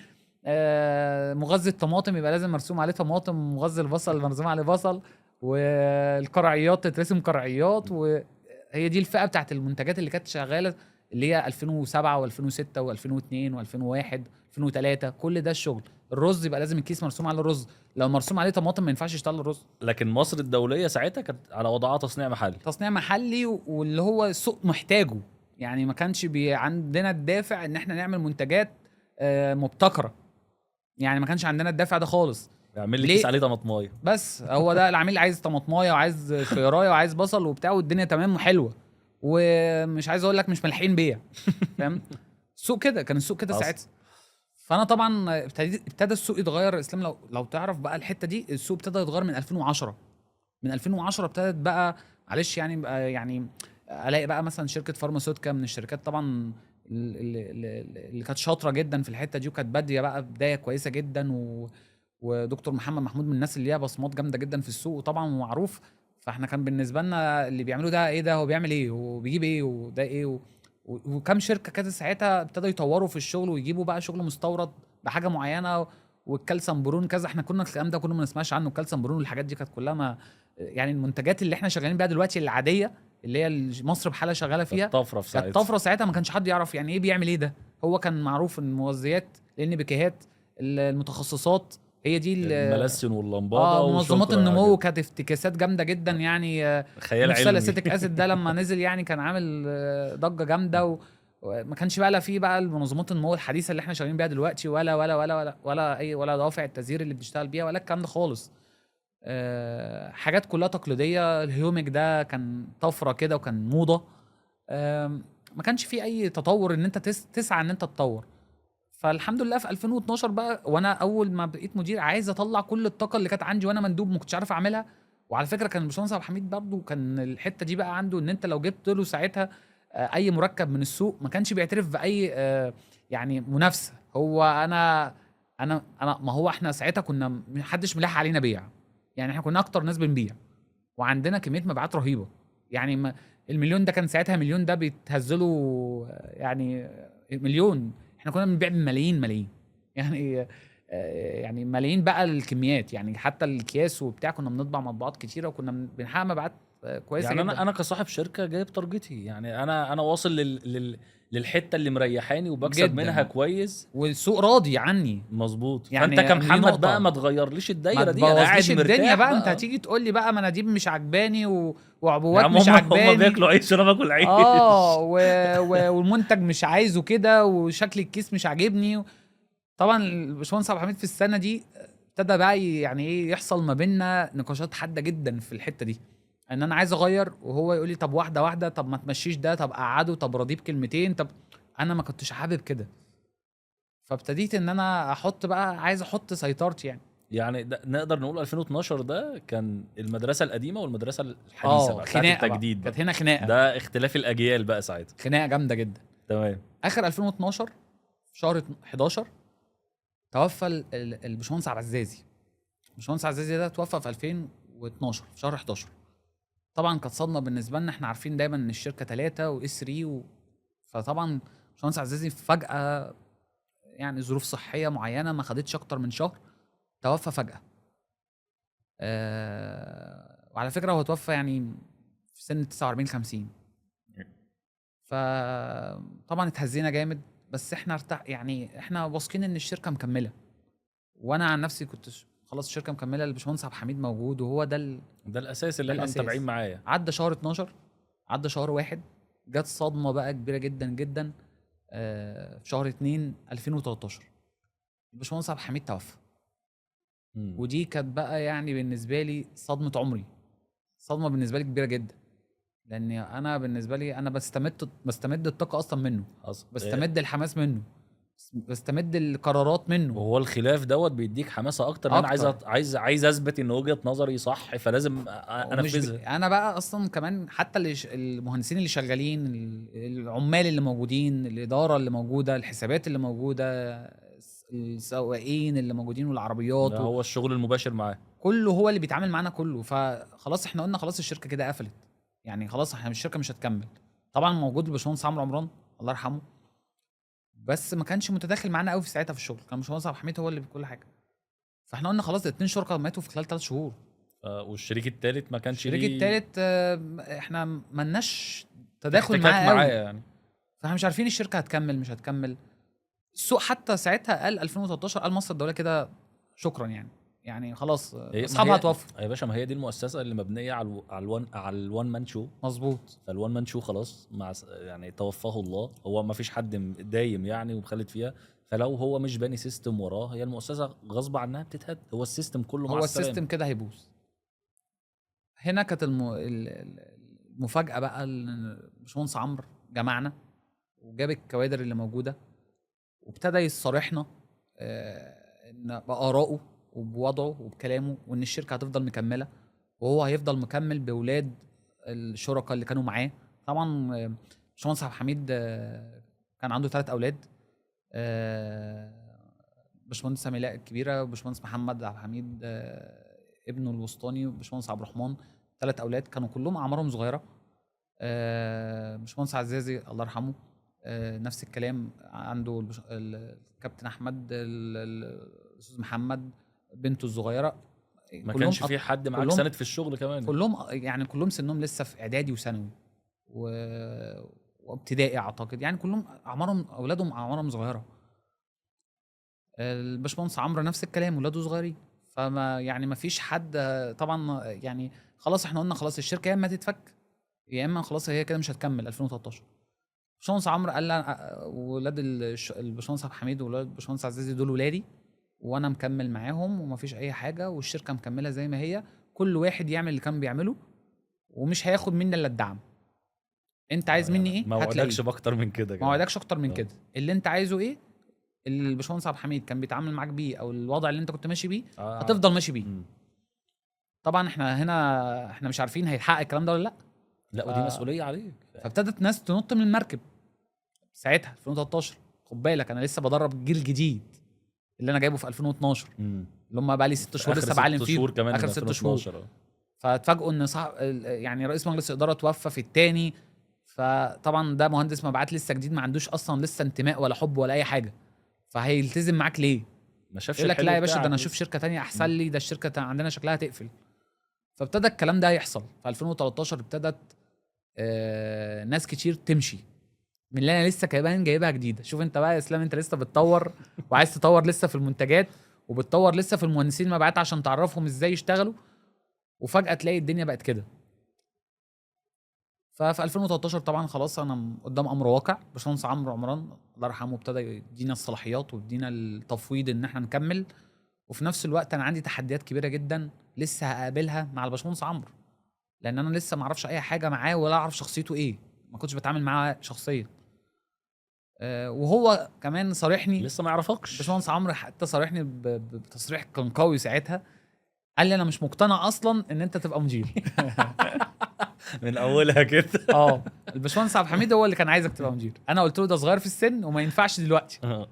مغذي الطماطم يبقى لازم مرسوم عليه طماطم، مغذي البصل مرسوم عليه بصل، والقرعيات تترسم قرعيات. وهي دي الفئه بتاعت المنتجات اللي كانت شغاله، اللي هي 2007 و2006 و2002 و2001 2003. كل ده الشغل. الرز يبقى لازم الكيس مرسوم عليه الرز، لو مرسوم عليه طماطم ما ينفعش يشتغل الرز. لكن مصر الدوليه ساعتها كانت على وضعها تصنيع محلي، تصنيع محلي، واللي هو السوق محتاجه. يعني ما كانش عندنا الدافع ان احنا نعمل منتجات مبتكره. يعني ما كانش عندنا الدافع ده خالص. يعمل لي كيس عليه طماطمايه بس هو ده العميل عايز طماطمايه وعايز خيارايه وعايز بصل وبتاع، والدنيا تمام وحلوه، ومش عايز اقول لك مش ملحين بيع. فاهم؟ السوق كده كان، السوق كده ساعتها. فانا طبعا ابتدى السوق يتغير. اسلام لو تعرف بقى الحته دي، السوق ابتدى يتغير من 2010. من 2010 ابتدت بقى معلش يعني الاقي بقى مثلا شركه فارماسيوتيكا من الشركات طبعا اللي كانت شاطره جدا في الحته دي، وكانت باديه بقى بدايه كويسه جدا. ودكتور محمد محمود من الناس اللي ليها بصمات جامده جدا في السوق وطبعا معروف. فاحنا كان بالنسبه لنا اللي بيعملوه ده ايه، ده هو بيعمل ايه وبيجيب ايه وده ايه وكم شركه كانت ساعتها ابتدوا يطوروا في الشغل ويجيبوا بقى شغل مستورد بحاجه معينه. والكالسيوم برون كذا، احنا كنا الكلام ده كنا ما نسمعش عنه. الكالسيوم برون والحاجات دي كانت كلها ما يعني المنتجات اللي احنا شغالين بيها دلوقتي العاديه اللي هي مصر بحالها شغاله فيها، الطفره في كانت ساعتها. طفره ساعتها، ما كانش حد يعرف يعني ايه بيعمل ايه ده. هو كان معروف ان الموزيات، لان بكيهات، المتخصصات، هي دي الملسن واللمباده منظمات وشكرا النمو. على كانت افتكاسات جامده جدا يعني. كده. خيال مفصل علمي. اسيتيك اسيد ده لما نزل يعني كان عامل ضجه جامده وما كانش بقى لا فيه بقى المنظمات النمو الحديثه اللي احنا شغالين بيها دلوقتي، ولا دوافع التزهير اللي بنشتغل بيها، ولا الكلام ده خالص. حاجات كلها تقليديه. الهيوميك ده كان طفره كده وكان موضه. ما كانش فيه اي تطور ان انت تسعى ان انت تطور. فالحمد لله في 2012 بقى، وانا اول ما بقيت مدير عايز اطلع كل الطاقه اللي كانت عندي وانا مندوب ما كنتش عارف اعملها. وعلى فكره كان الباشمهندس عبد الحميد برضه كان الحته دي بقى عنده، ان انت لو جبت له ساعتها اي مركب من السوق ما كانش بيعترف باي يعني منافسه. هو انا ما هو احنا ساعتها كنا محدش ملاحق علينا بيع. يعني احنا كنا اكتر ناس بنبيع، وعندنا كميه مبيعات رهيبه. يعني المليون ده كان ساعتها، مليون ده بيتهزله يعني مليون. احنا كنا بنبيع بملايين ملايين يعني. يعني ملايين بقى الكميات، يعني حتى الكياس وبتاع كنا بنطبع مطبوعات كتيره، وكنا بنحقق مبيعات كويسه يعني جدا. انا كصاحب شركه جايب تارجتي، يعني انا واصل للحته اللي مريحاني وبكسب جداً. منها كويس. والسوق راضي عني. مظبوط. يعني فانت دي كمحمد نقطة. بقى ما تغيرليش ما الدايره دي، انا قاعد تبوظليش الدنيا مرتاح بقى. انت هتيجي تقول لي بقى مناديب مش عجباني يا وعبوات عم مش هم عجباني. بياكلوا عيش وانا باكل عيش. والمنتج مش عايزه كده، وشكل الكيس مش عاجبني. طبعا الباشمهندس عبد الحميد في السنه دي ابتدى بقى يعني ايه يحصل ما بيننا نقاشات حاده جدا في الحته دي، ان انا عايز اغير وهو يقول لي طب واحده واحده، طب ما تمشيش ده، طب قعده، طب راضيه بكلمتين. طب انا ما كنتش حابب كده. فابتديت ان انا احط بقى، عايز احط سيطرتي يعني. يعني نقدر نقول 2012 ده كان المدرسه القديمه والمدرسه الحديثه بقى بتاعت خناقه بقى. التجديد بقى. كانت هنا خناقه. ده اختلاف الاجيال بقى ساعتها. خناقه جامده جدا. تمام. اخر 2012 في شهر 11 توفى الباشمهندس عبد العزازي. الباشمهندس عبد العزازي ده توفى في 2012 في شهر 11. طبعا كانت صدمه بالنسبه لنا. احنا عارفين دايما ان الشركه 3 واس 3 فطبعا الباشمهندس عبد العزازي فجاه يعني ظروف صحيه معينه ما خدتش اكتر من شهر، توفى فجاه. وعلى فكره هو توفى يعني في سن 49 50. فطبعا اتهزينا جامد، بس احنا يعني احنا واثقين ان الشركه مكمله. وانا عن نفسي كنت خلاص الشركه مكمله، الباشمهندس عبد الحميد موجود، وهو ده ده الاساس اللي احنا الأساس. متابعين معاه. عدى شهر 12، عدى شهر 1، جت صدمه بقى كبيره جدا جدا. في شهر 2 2013 الباشمهندس عبد الحميد توفى. ودي كانت بقى يعني بالنسبه لي صدمه عمري. صدمه بالنسبه لي كبيره جدا، لان انا بالنسبه لي انا بستمد الطاقه اصلا منه، بستمد الحماس منه، بستمد القرارات منه. وهو الخلاف دوت بيديك حماسه اكتر. انا عايز اثبت ان وجهه نظري صح، فلازم انفذها. انا بقى اصلا كمان حتى المهندسين اللي شغالين، العمال اللي موجودين، الاداره اللي موجوده، الحسابات اللي موجوده، السواقين اللي موجودين والعربيات هو الشغل المباشر معاه كله هو اللي بيتعامل معانا كله. فخلاص احنا قلنا خلاص الشركه كده قفلت، يعني خلاص احنا الشركه مش هتكمل. طبعا موجود الباشمهندس عمرو عمران الله يرحمه، بس ما كانش متداخل معانا قوي في ساعتها في الشغل. كان الباشمهندس عبد الحميد هو اللي بكل حاجه. فاحنا قلنا خلاص 2 شركاء ماتوا في خلال 3 شهور. والشريك الثالث ما كانش الشريك الثالث احنا مالناش تداخل معاه قوي يعني. فاحنا مش عارفين الشركه هتكمل مش هتكمل. السوق حتى ساعتها قال 2013 قال مصر الدوليه كده شكرا يعني خلاص اصحابها توفوا. يا باشا ما هي دي المؤسسه اللي مبنيه على الوان مان شو. مظبوط. فالوان مان شو خلاص يعني توفاه الله. هو ما فيش حد دايم يعني ومخلد فيها. فلو هو مش باني سيستم وراه، هي المؤسسه غصب عنها بتتهد. هو السيستم كله مع السلامه. هو السيستم كده هيبوظ. هنا كانت المفاجاه بقى الباشمهندس عمرو جمعنا وجاب الكوادر اللي موجوده، وابتدى يصارحنا ان بآرائه وبوضعه وبكلامه، وان الشركه هتفضل مكمله، وهو هيفضل مكمل باولاد الشركاء اللي كانوا معاه. طبعا باشمهندس عبد الحميد كان عنده 3 اولاد، باشمهندس سميلاء الكبيره، وباشمهندس محمد عبد الحميد ابنه الوسطاني، وباشمهندس عبد الرحمن. 3 اولاد كانوا كلهم اعمارهم صغيره. باشمهندس عزازي الله يرحمه نفس الكلام، عنده الكابتن احمد، الاستاذ محمد بنته الصغيره. ما كانش في حد معاك سند في الشغل كمان. كلهم يعني كلهم سنهم لسه في اعدادي وثانوي. وابتدائي اعتقد، يعني كلهم اولادهم اعمارهم صغيره. الباشمهندس عمرو نفس الكلام، ولاده صغيرين. فما يعني ما فيش حد طبعا، يعني خلاص احنا قلنا خلاص الشركه يا اما تتفك يا اما خلاص هي كده مش هتكمل 2013. الباشمهندس عمرو قال ولاد الباشمهندس عبد الحميد وولاد الباشمهندس عزيزي دول ولادي، وانا مكمل معاهم ومفيش اي حاجه، والشركه مكمله زي ما هي، كل واحد يعمل اللي كان بيعمله ومش هياخد مني الا الدعم. انت عايز مني ايه؟ ما هتلاقيه. وعدكش باكتر من كده ما كمان. وعدكش اكتر من كده. اللي انت عايزه ايه؟ اللي الباشمهندس عبد الحميد كان بيتعامل معاك بيه او الوضع اللي انت كنت ماشي بيه هتفضل ماشي بيه. طبعا احنا مش عارفين هيتحقق الكلام ده ولا لا. لا ودي مسؤوليه عليك. فابتدت ناس تنط من المركب ساعتها 2013. خد بالك انا لسه بدرب جيل جديد اللي انا جايبه في 2012 اللي هم بقى لي 6 شهور لسه بعلم فيهم، كمان اخر 6 شهور. فاتفاجئوا ان يعني رئيس مجلس الاداره توفى في الثاني، فطبعا ده مهندس مبيعات لسه جديد ما عندوش اصلا لسه انتماء ولا حب ولا اي حاجه، فهيلتزم معاك ليه؟ ما شافش يقول لك لا يا باشا ده انا بتاعك. اشوف شركه تانية احسن لي، ده الشركه عندنا شكلها هتقفل. فابتدى الكلام ده يحصل في 2013. ابتدت ناس كتير تمشي من اللي انا لسه كمان جايبها جديده. شوف انت بقى يا اسلام، انت لسه بتطور وعايز تطور لسه في المنتجات وبتطور لسه في المهندسين المبيعات عشان تعرفهم ازاي يشتغلوا، وفجاه تلاقي الدنيا بقت كده. ففي 2013 طبعا خلاص انا قدام امر واقع. باشمهندس عمرو عمران الله يرحمه ابتدى يدينا الصلاحيات ويدينا التفويض ان احنا نكمل، وفي نفس الوقت انا عندي تحديات كبيره جدا لسه هقابلها مع الباشمهندس عمرو، لان انا لسه ما اعرفش اي حاجه معاه ولا اعرف شخصيته ايه، ما كنتش بتعامل معاه شخصيا. وهو كمان صارحني، لسه ما يعرفكش. باشمهندس عمرو حتى صارحني بتصريح كان قوي ساعتها، قال لي انا مش مقتنع اصلا ان انت تبقى مدير. من اولها كده. الباشمهندس عبد الحميد هو اللي كان عايزك تبقى مدير، انا قلت له ده صغير في السن وما ينفعش دلوقتي.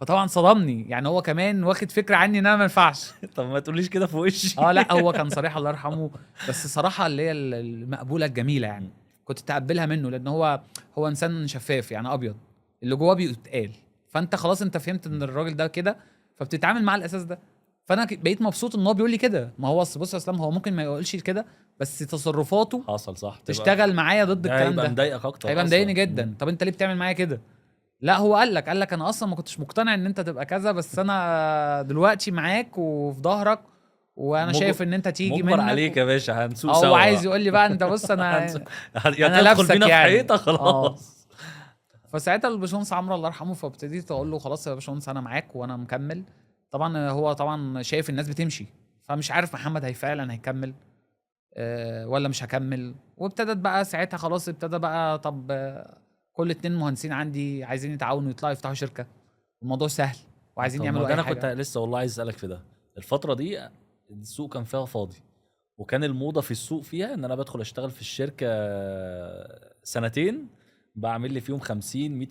فطبعا صدمني، يعني هو كمان واخد فكره عني ان انا ما ينفعش. طب ما تقوليش كده في وشي. لا هو كان صريح الله يرحمه، بس صراحه اللي هي المقبوله الجميله، يعني كنت تقبلها منه، لان هو انسان شفاف، يعني ابيض اللي جواه بيتقال، فانت خلاص انت فهمت ان الراجل ده كده فبتتعامل مع الاساس ده. فانا بقيت مبسوط ان هو بيقول لي كده. ما هو بص يا اسلام، هو ممكن ما يقولش كده بس تصرفاته حصل صح تشتغل معايا ضد الكلام ده. هيبقى مضايقك اكتر، هيبقى مضايقني جدا. طب انت ليه بتعمل معايا كده؟ لا هو قال لك انا اصلا ما كنتش مقتنع ان انت تبقى كذا، بس انا دلوقتي معاك وفي ظهرك، وانا شايف ان انت تيجي منك عليك يا باشا، هنسوق سوا. هو عايز يقول لي بقى انت بص انا انا لابسك بينا يعني في حيطه خلاص. فساعتها الباشمهندس عمرو الله يرحمه، فابتديت اقول له خلاص يا باشمهندس انا معاك وانا مكمل. طبعا هو شايف الناس بتمشي، فمش عارف محمد فعلا هيكمل ولا مش هكمل. وابتدت بقى ساعتها خلاص ابتدى بقى طب كل 2 مهندسين عندي عايزين يتعاونوا يطلعوا يفتحوا شركه، الموضوع سهل وعايزين يعملوا اي حاجه. انا كنت لسه والله عايز اسالك في ده. الفتره دي السوق كان فيها فاضي، وكان الموضه في السوق فيها ان انا بدخل اشتغل في الشركه 2 سنين بعمل لي فيهم 50-100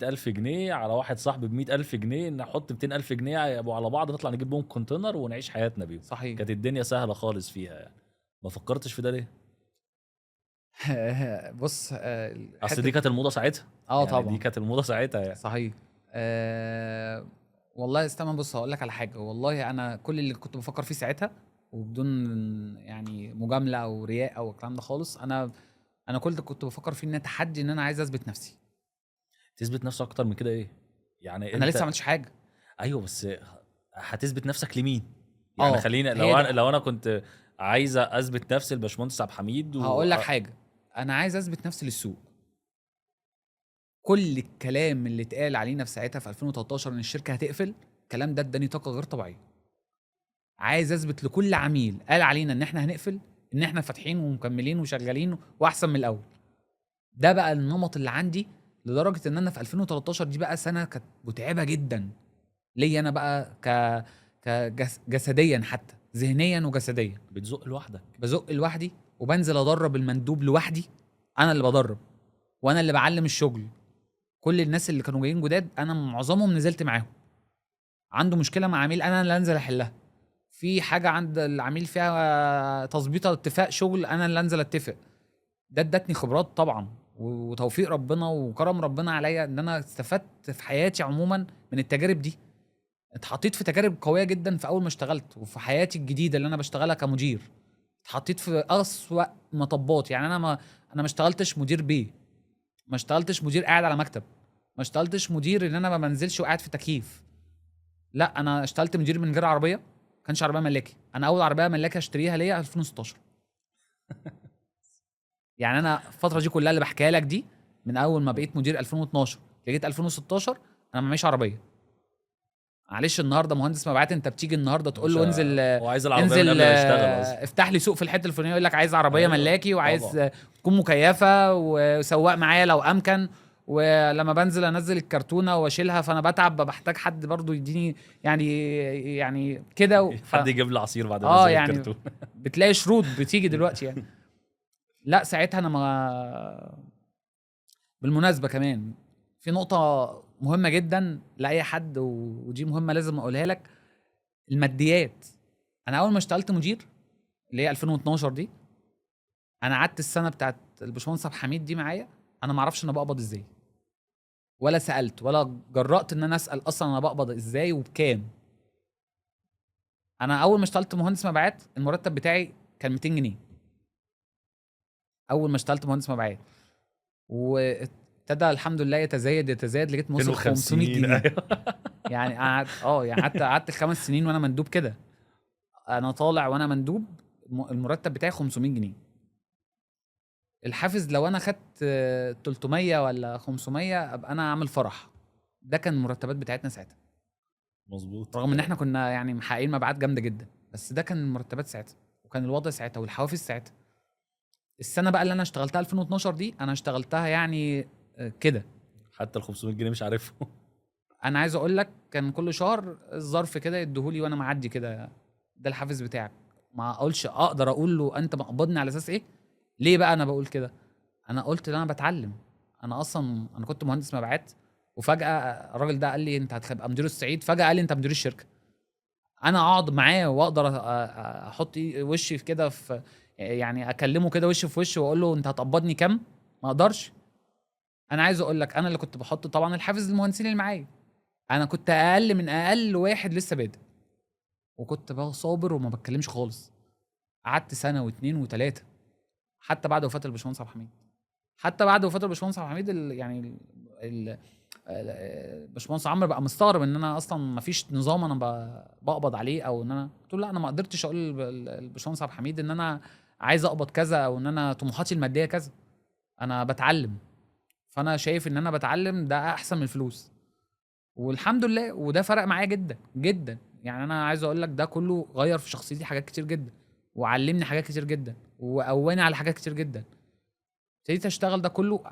ألف جنيه على واحد صاحبي ب100 ألف جنيه، نحط 200 ألف جنيه على بعض نطلع نجيب بهم كونتينر ونعيش حياتنا بيهم. صحيح. كانت الدنيا سهله خالص فيها يعني. ما فكرتش في ده ليه؟ بص اصل دي كانت الموضه ساعتها. يعني طبعا دي كانت الموضه ساعتها يعني. صحيح. والله استنى بص هقول لك على حاجه. والله انا كل اللي كنت بفكر فيه ساعتها وبدون يعني مجامله او رياء او الكلام ده خالص، انا كل اللي كنت بفكر فيه ان تحدي، ان انا عايز اثبت نفسي. تثبت نفسك اكتر من كده ايه يعني؟ انا لسه ما عملتش حاجه. ايوه بس هتثبت نفسك لمين يعني؟ خلينا لو انا كنت عايزه اثبت نفسي لباشمهندس عبد الحميد هقول لك حاجه، انا عايز اثبت نفسي للسوق. كل الكلام اللي اتقال علينا في ساعتها في 2013 ان الشركه هتقفل، الكلام ده اداني طاقه غير طبيعيه. عايز اثبت لكل عميل قال علينا ان احنا هنقفل ان احنا فاتحين ومكملين وشغالين واحسن من الاول. ده بقى النمط اللي عندي، لدرجه ان انا في 2013 دي بقى سنه كانت متعبه جدا ليا انا بقى جسديا، حتى ذهنيا وجسديا. بتزق لوحدك. بزق لوحدي وبنزل ادرب المندوب لوحدي. انا اللي بدرب وانا اللي بعلم الشغل. كل الناس اللي كانوا جايين جداد انا معظمهم نزلت معاهم. عنده مشكله مع عميل انا اللي انزل احلها. في حاجه عند العميل فيها تظبيطه اتفاق شغل انا اللي انزل اتفق. ده ادتني خبرات طبعا، وتوفيق ربنا وكرم ربنا عليا ان انا استفدت في حياتي عموما من التجارب دي. اتحطيت في تجارب قويه جدا في اول ما اشتغلت، وفي حياتي الجديده اللي انا بشتغلها كمدير اتحطيت في اسوأ مطبات. يعني انا ما اشتغلتش مدير بيه، ما اشتغلتش مدير قاعد على مكتب، ما اشتغلتش مدير ان انا ما بنزلش وقاعد في تكييف. لا انا اشتغلت مدير من غير عربيه، ما كانش عربيه ملاكي. انا اول عربيه ملاكي اشتريها ليا 2016. يعني انا الفتره دي كلها اللي بحكيها لك دي من اول ما بقيت مدير 2012 لغايه 2016 انا ما معيش عربيه. معلش النهارده مهندس مبيعات انت بتيجي النهارده تقول له انزل هو عايز العربيه انزل من قبل ما يشتغل اصلا. افتح لي سوق في الحته الفلانيه، يقول لك عايز عربيه أيوة، ملاكي وعايز طبعا. تكون مكيفه وسواق معايا لو امكن. ولما بنزل انزل الكرتونه واشيلها فانا بتعب، بحتاج حد برضو يديني يعني كده حد يجيب لي عصير بعد ما انزل يعني الكرتون. بتلاقي شروط بتيجي دلوقتي يعني. لا ساعتها انا ما. بالمناسبه كمان في نقطه مهمه جدا لاي حد ودي مهمه لازم اقولها لك، الماديات. انا اول ما اشتغلت مدير اللي هي 2012 دي، انا قعدت السنه بتاعت الباشمهندس عبد الحميد دي معايا، انا ما اعرفش انا بقبض ازاي، ولا سالت ولا جرأت ان انا اسال اصلا انا بقبض ازاي وبكام. انا اول ما اشتغلت مهندس مبيعات المرتب بتاعي كان 200 جنيه اول ما اشتغلت مهندس مبيعات، وابتدى الحمد لله يتزايد لغايه ما وصل 500 جنيه. أيوة. يعني قعدت 5 سنين وانا مندوب كده. انا طالع وانا مندوب المرتب بتاعي 500 جنيه. الحافز لو انا خدت 300 ولا 500 ابقى انا عامل فرح. ده كان المرتبات بتاعتنا ساعتها، مظبوط. رغم ان احنا كنا يعني محققين مبيعات جامده جدا، بس ده كان المرتبات ساعتها وكان الوضع ساعتها والحوافز ساعتها. السنه بقى اللي انا اشتغلتها 2012 دي انا اشتغلتها يعني كده. حتى ال 500 جنيه مش عارفهم. انا عايز اقول لك كان كل شهر الظرف كده يديهولي وانا معدي كده، ده الحافز بتاعك. ما اقولش اقدر اقول له انت مقبضني على اساس ايه. ليه بقى انا بقول كده؟ انا قلت ان انا بتعلم. انا اصلا انا كنت مهندس مبيعات، وفجاه الراجل ده قال لي انت هتبقى مدير الصعيد، فجاه قال لي انت مدير الشركه. انا اقعد معاه واقدر احط وشي في كده في، يعني اكلمه كده وش في وش واقول له انت هتقبضني كام؟ ما اقدرش. انا عايز اقول لك انا اللي كنت بحط طبعا الحافز للمهندسين اللي معايا. انا كنت اقل من اقل واحد لسه بادئ، وكنت بقى صابر وما بتكلمش خالص. قعدت سنه واثنين وثلاثه حتى بعد وفاه الباشمهندس عبد الحميد. حتى بعد وفاه الباشمهندس عبد الحميد الباشمهندس عمرو بقى مستغرب ان انا اصلا ما فيش نظام انا بقبض عليه، او ان انا قلت له لا انا ما قدرتش اقول الباشمهندس عبد الحميد ان انا عايز اقبض كذا او ان انا طموحاتي الماديه كذا. انا بتعلم، فانا شايف ان انا بتعلم ده احسن من الفلوس، والحمد لله. وده فرق معايا جدا جدا. يعني انا عايز اقول لك ده كله غير في شخصيتي حاجات كتير جدا، وعلمني حاجات كتير جدا، وقواني على حاجات كتير جدا. ابتديت اشتغل ده كله.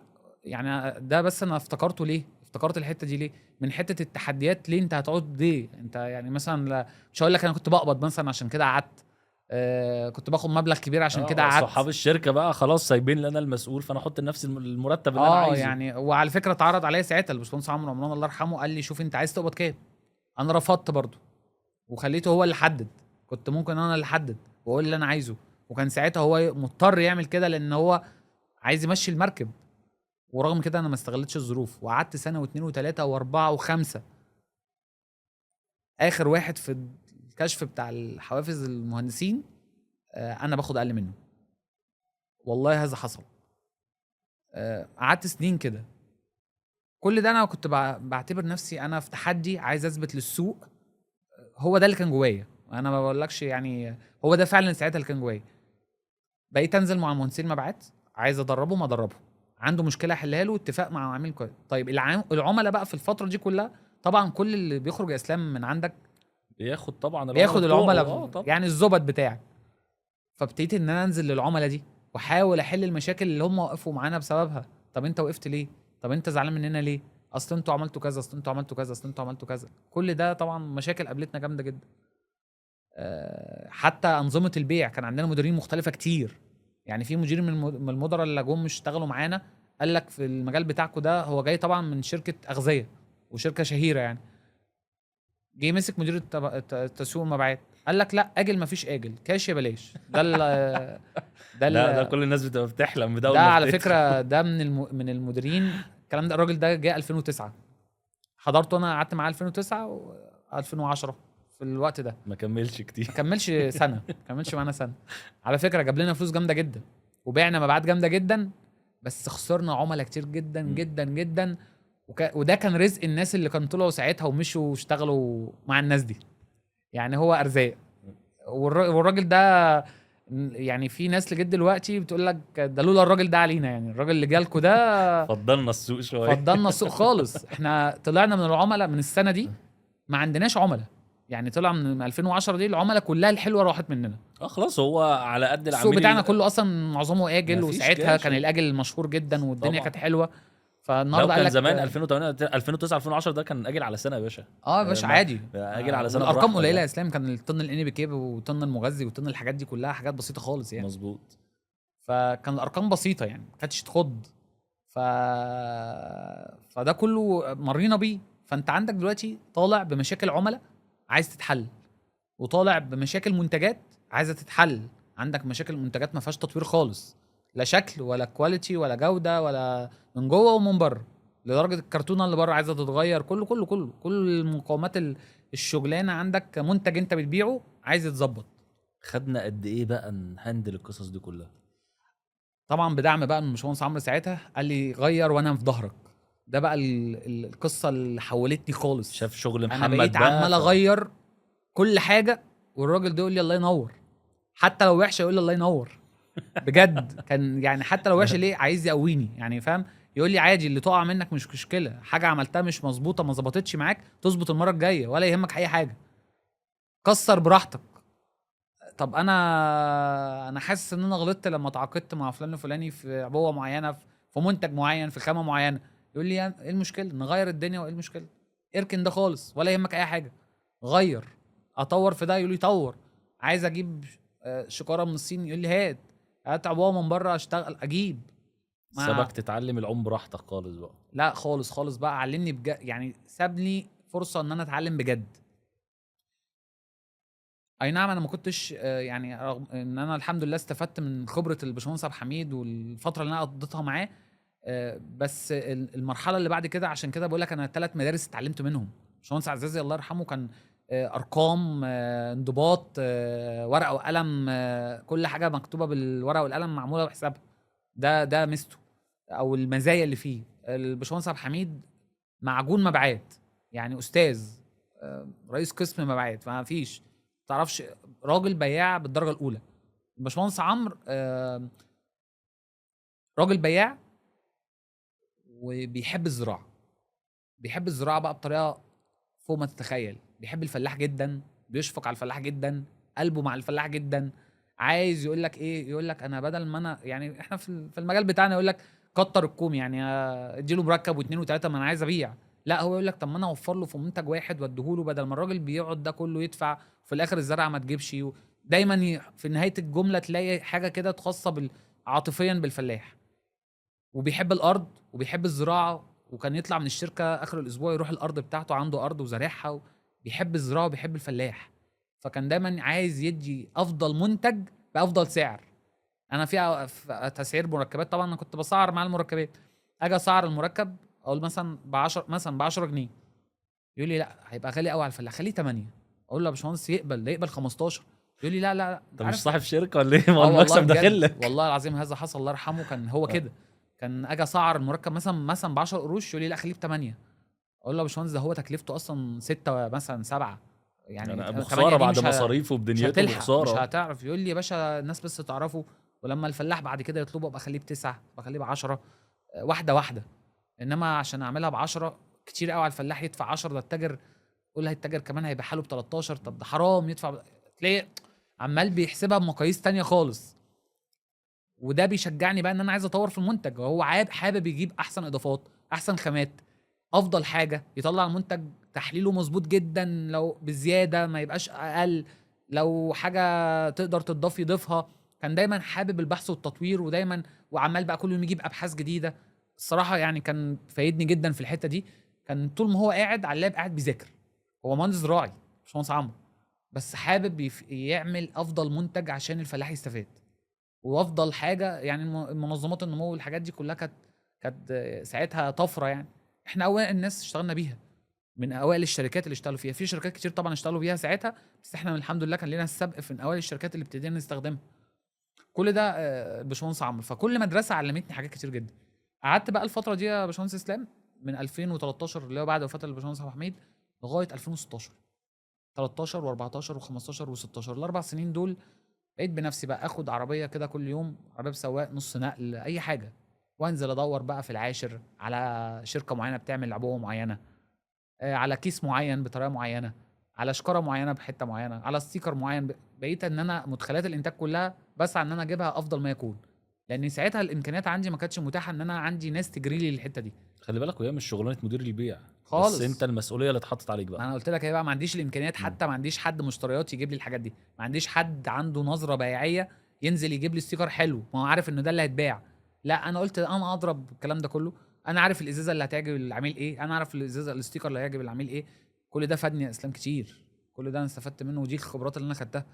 يعني ده بس انا افتكرته ليه؟ افتكرت الحته دي ليه؟ من حته التحديات. ليه انت هتقعد ليه؟ انت يعني مثلا مش هقول لك انا كنت بقبض مثلا عشان كده قعدت، كنت باخد مبلغ كبير عشان كده قعدت. صحاب الشركه بقى خلاص سايبين لي انا المسؤول، فانا احط لنفسي المرتب اللي انا عايزه. يعني وعلى فكره اتعرض عليا ساعتها الباشمهندس عمرو عمران الله يرحمه، قال لي شوف انت عايز تقبض كام. انا رفضت برضه وخليته هو اللي حدد. كنت ممكن انا اللي احدد واقول اللي انا عايزه، وكان ساعتها هو مضطر يعمل كده لان هو عايز يمشي المركب. ورغم كده انا ما استغلتش الظروف وقعدت سنه واثنين وثلاثه واربعه وخمسه. اخر واحد في الكشف بتاع الحوافز المهندسين انا باخد اقل منه. والله هذا حصل. قعدت سنين كده. كل ده انا كنت بعتبر نفسي انا في تحدي عايز اثبت للسوق. هو ده اللي كان جوايا، انا ما بقولكش يعني، هو ده فعلا ساعتها اللي كان جوايا. بقيت انزل مع المهندسين مبيعات، عايز ادربه ما ادربه، عنده مشكله احلها له، اتفاق مع عميل كويس. طيب العملاء بقى في الفتره دي كلها طبعا كل اللي بيخرج يا اسلام من عندك بياخد طبعا بياخد العملاء طبعا. يعني الزبد بتاعك. فابتديت ان انا انزل للعملاء دي واحاول احل المشاكل اللي هم وقفوا معانا بسببها. طب انت وقفت ليه؟ طب انت زعلان مننا ليه؟ اصل انتوا عملتوا كذا، اصل انتوا عملتوا كذا، اصل انتوا عملتوا كذا. كل ده طبعا مشاكل قابلتنا جامده جدا. حتى انظمه البيع كان عندنا مديرين مختلفه كتير. يعني في مدير من المدراء اللي جم اشتغلوا معانا قال لك في المجال بتاعكم ده، هو جاي طبعا من شركه اغذيه وشركه شهيره يعني. جه مسك مدير التسويق والمبيعات قال لك لا اجل، ما فيش اجل، كاش يا بلاش. ده كل الناس بتبقى بتحلم بده. ده على فكره ده من المديرين. الكلام ده الراجل ده جه 2009 حضرته انا، قعدت معاه 2009 و 2010 في الوقت ده. ما كملش كتير. ما كملش سنه، ما كملش معانا سنه. على فكره جاب لنا فلوس جامده جدا وبيعنا مبيعات جامده جدا، بس خسرنا عملاء كتير جدا جدا جدا، وده كان رزق الناس اللي كانوا طلعوا ساعتها ومشوا واشتغلوا مع الناس دي، يعني هو ارزاق. والراجل ده يعني في ناس لغايه دلوقتي بتقول لك ده لولا الراجل ده علينا، يعني الراجل اللي جالكوا ده فضلنا السوق شويه. فضلنا السوق خالص. احنا طلعنا من العملاء من السنه دي ما عندناش عملاء، يعني طلع من 2010 دي العملاء كلها الحلوه راحت مننا. خلاص هو على قد العميل السوق بتاعنا كله اصلا معظمه اجل، مفيش وساعتها كاش. كان الاجل مشهور جدا والدنيا طبعا. كانت حلوه. لو فالنهارده قال كان لك زمان 2008 2009 2010 ده كان اجل على سنه يا باشا. اه يا باشا عادي، اجل على سنه الارقام براحتك قليله يعني. يا اسلام. كان الطن الاني بكيب وطن المغذي وطن الحاجات دي كلها حاجات بسيطه خالص يعني. مظبوط. فكان الارقام بسيطه يعني ما كانتش تخض. فده كله مرينا بيه. فانت عندك دلوقتي طالع بمشاكل عملاء عايز تتحل، وطالع بمشاكل منتجات عايزه تتحل. عندك مشاكل منتجات ما فيهاش تطوير خالص، لا شكل ولا كواليتي ولا جوده ولا من جوه ومن بره، لدرجه الكرتونه اللي بره عايزه تتغير. كل المقومات الشغلانه عندك منتج انت بتبيعه عايز يتظبط. خدنا قد ايه بقى نهندل القصص دي كلها؟ طبعا بدعم بقى من باشمهندس عمرو ساعتها، قال لي غير وانا في ظهرك. ده بقى القصه اللي حولتني خالص. شاف شغل محمد انا بقيت بقى عمال اغير كل حاجه، والراجل ده يقول لي الله ينور، حتى لو وحشه يقول لي الله ينور. بجد كان يعني حتى لو وحشه ليه عايز يقويني، يعني فاهم؟ يقول لي عادي اللي تقع منك مش مشكله، حاجه عملتها مش مظبوطه ما ظبطتش معاك تظبط المره الجايه ولا يهمك اي حاجه، كسر براحتك. طب انا حاسس ان انا غلطت لما تعاقدت مع فلان الفلاني في عبوه معينه، في منتج معين، في خامه معينه. يقول لي ايه المشكله نغير الدنيا، وايه المشكله اركن ده خالص ولا يهمك اي حاجه، غير. اطور في ده يقول لي طور. عايز اجيب شكاره من الصين يقول لي هات عبوه من بره اشتغل اجيب. سابك تتعلم العوم براحتك خالص بقى؟ لا خالص خالص بقى، علمني بجد، يعني سابني فرصه ان انا اتعلم بجد. اي نعم انا ما كنتش يعني رغم ان انا الحمد لله استفدت من خبره الباشمهندس عبد الحميد والفتره اللي انا قضيتها معاه، بس المرحله اللي بعد كده، عشان كده بقول لك انا 3 مدارس اتعلمت منهم. باشمهندس عزازي الله يرحمه كان ارقام، انضباط، ورقه وقلم، كل حاجه مكتوبه بالورقه والقلم معموله بحسابها. ده ميزته او المزايا اللي فيه. الباشمهندس عبد الحميد معجون مبيعات، يعني استاذ، رئيس قسم مبيعات، فما فيش تعرفش، راجل بياع بالدرجه الاولى. الباشمهندس عمرو راجل بياع وبيحب الزراعه، بيحب الزراعه بقى بطريقه فوق ما تتخيل. بيحب الفلاح جدا، بيشفق على الفلاح جدا، قلبه مع الفلاح جدا. عايز يقول لك ايه، يقول لك انا بدل ما انا يعني احنا في المجال بتاعنا يقول لك كتر الكوم، يعني اديله مركب واثنين وثلاثه، ما انا عايز ابيع. لا هو يقول لك طب ما انا اوفر له في منتج واحد واديهوله، بدل ما الراجل بيقعد ده كله يدفع وفي الاخر الزرعه ما تجيبش. دايما في نهايه الجمله تلاقي حاجه كده خاصه عاطفيا بالفلاح. وبيحب الارض وبيحب الزراعه، وكان يطلع من الشركه اخر الاسبوع يروح الارض بتاعته، عنده ارض وزارعها. بيحب الزراعه وبيحب الفلاح، فكان دايما عايز يدي افضل منتج بافضل سعر. انا في تسعير مركبات طبعا، انا كنت بسعر مع المركبات. اجي اسعر المركب اقول مثلا ب 10 جنيه، يقول لي لا هيبقى غالي قوي على الفلاح، خليه 8. اقول له يا باشمهندس يقبل 15. يقول لي لا انت مش صاحب شركه ولا ايه؟ ما والله المكسب بجد، داخل لك. والله العظيم هذا حصل الله يرحمه. كان هو كده، كان اجي اسعر المركب مثلا ب 10 قروش، يقول لي لا خليه ب 8. اقول له يا باشمهندس ده هو تكلفته اصلا 6 مثلا 7، يعني انا 8 بخساره دي بعد مش مصاريفه مش وبدنيته هتلحق، مش بخساره. هتعرف. يقول لي يا باشا الناس بس تعرفوا، ولما الفلاح بعد كده يطلبه ابقى اخليه ب9، بخليه ب10، واحده واحده. انما عشان اعملها ب10 كتير قوي على الفلاح يدفع 10، ده التاجر قول التاجر كمان هيبقى حاله ب13، طب ده حرام يدفع. تلاقي عمال بيحسبها بمقاييس تانية خالص. وده بيشجعني بقى ان انا عايز اطور في المنتج، وهو حابب يجيب احسن اضافات، احسن خامات، افضل حاجه، يطلع المنتج تحليله مظبوط جدا، لو بزياده ما يبقاش اقل، لو حاجه تقدر تضاف يضيفها. كان دايما حابب البحث والتطوير، ودايما وعمال بقى كل يوم يجيب ابحاث جديده. الصراحه يعني كان فايدني جدا في الحته دي. كان طول ما هو قاعد على اللاب قاعد بيذاكر. هو مهندس زراعي مش مهندس عمرو، بس حابب يعمل افضل منتج عشان الفلاح يستفاد، وافضل حاجه. يعني المنظمات النمو والحاجات دي كلها كانت ساعتها طفره. يعني احنا اوائل الناس اشتغلنا بيها، من اوائل الشركات اللي اشتغلوا فيها. في شركات كتير طبعا اشتغلوا بيها ساعتها، بس احنا الحمد لله كان لنا السبق في من اوائل الشركات اللي ابتدينا نستخدمها. كل ده باشمهندس عمرو. فكل مدرسه علمتني حاجات كتير جدا. قعدت بقى الفتره دي يا باشمهندس اسلام من 2013 اللي هو بعد وفاه الباشمهندس ابو حميد لغايه 2016، 13 و14 و15 و16، الاربع سنين دول بقيت بنفسي بقى اخد عربيه كده كل يوم، عربيه سواق نص نقل اي حاجه، وانزل ادور بقى في العاشر على شركه معينه بتعمل عبوه معينه، على كيس معين بطريقه معينه، على شكاره معينه بحته معينه، على ستيكر معين. بقيت ان انا مدخلات الانتاج كلها بسعى ان انا اجيبها افضل ما يكون، لان ساعتها الامكانيات عندي ما كانتش متاحه ان انا عندي ناس تجري لي الحته دي خلي بالك وهي مش شغلانه مدير البيع خالص. بس انت المسؤوليه اللي اتحطت عليك ما بقى. انا قلت لك ايه بقى، ما عنديش الامكانيات، حتى ما عنديش حد مشتريات يجيب لي الحاجات دي، ما عنديش حد عنده نظره بيعيه ينزل يجيب لي ستيكر حلو ما هو عارف انه ده اللي هيتباع. لا انا قلت انا اضرب الكلام ده كله، انا عارف الازازه اللي هتعجب العميل ايه، انا عارف الازازه الستيكر اللي هيعجب العميل ايه. كل ده فادني يا اسلام كتير، كل ده انا استفدت منه، ودي الخبرات اللي انا خدتها.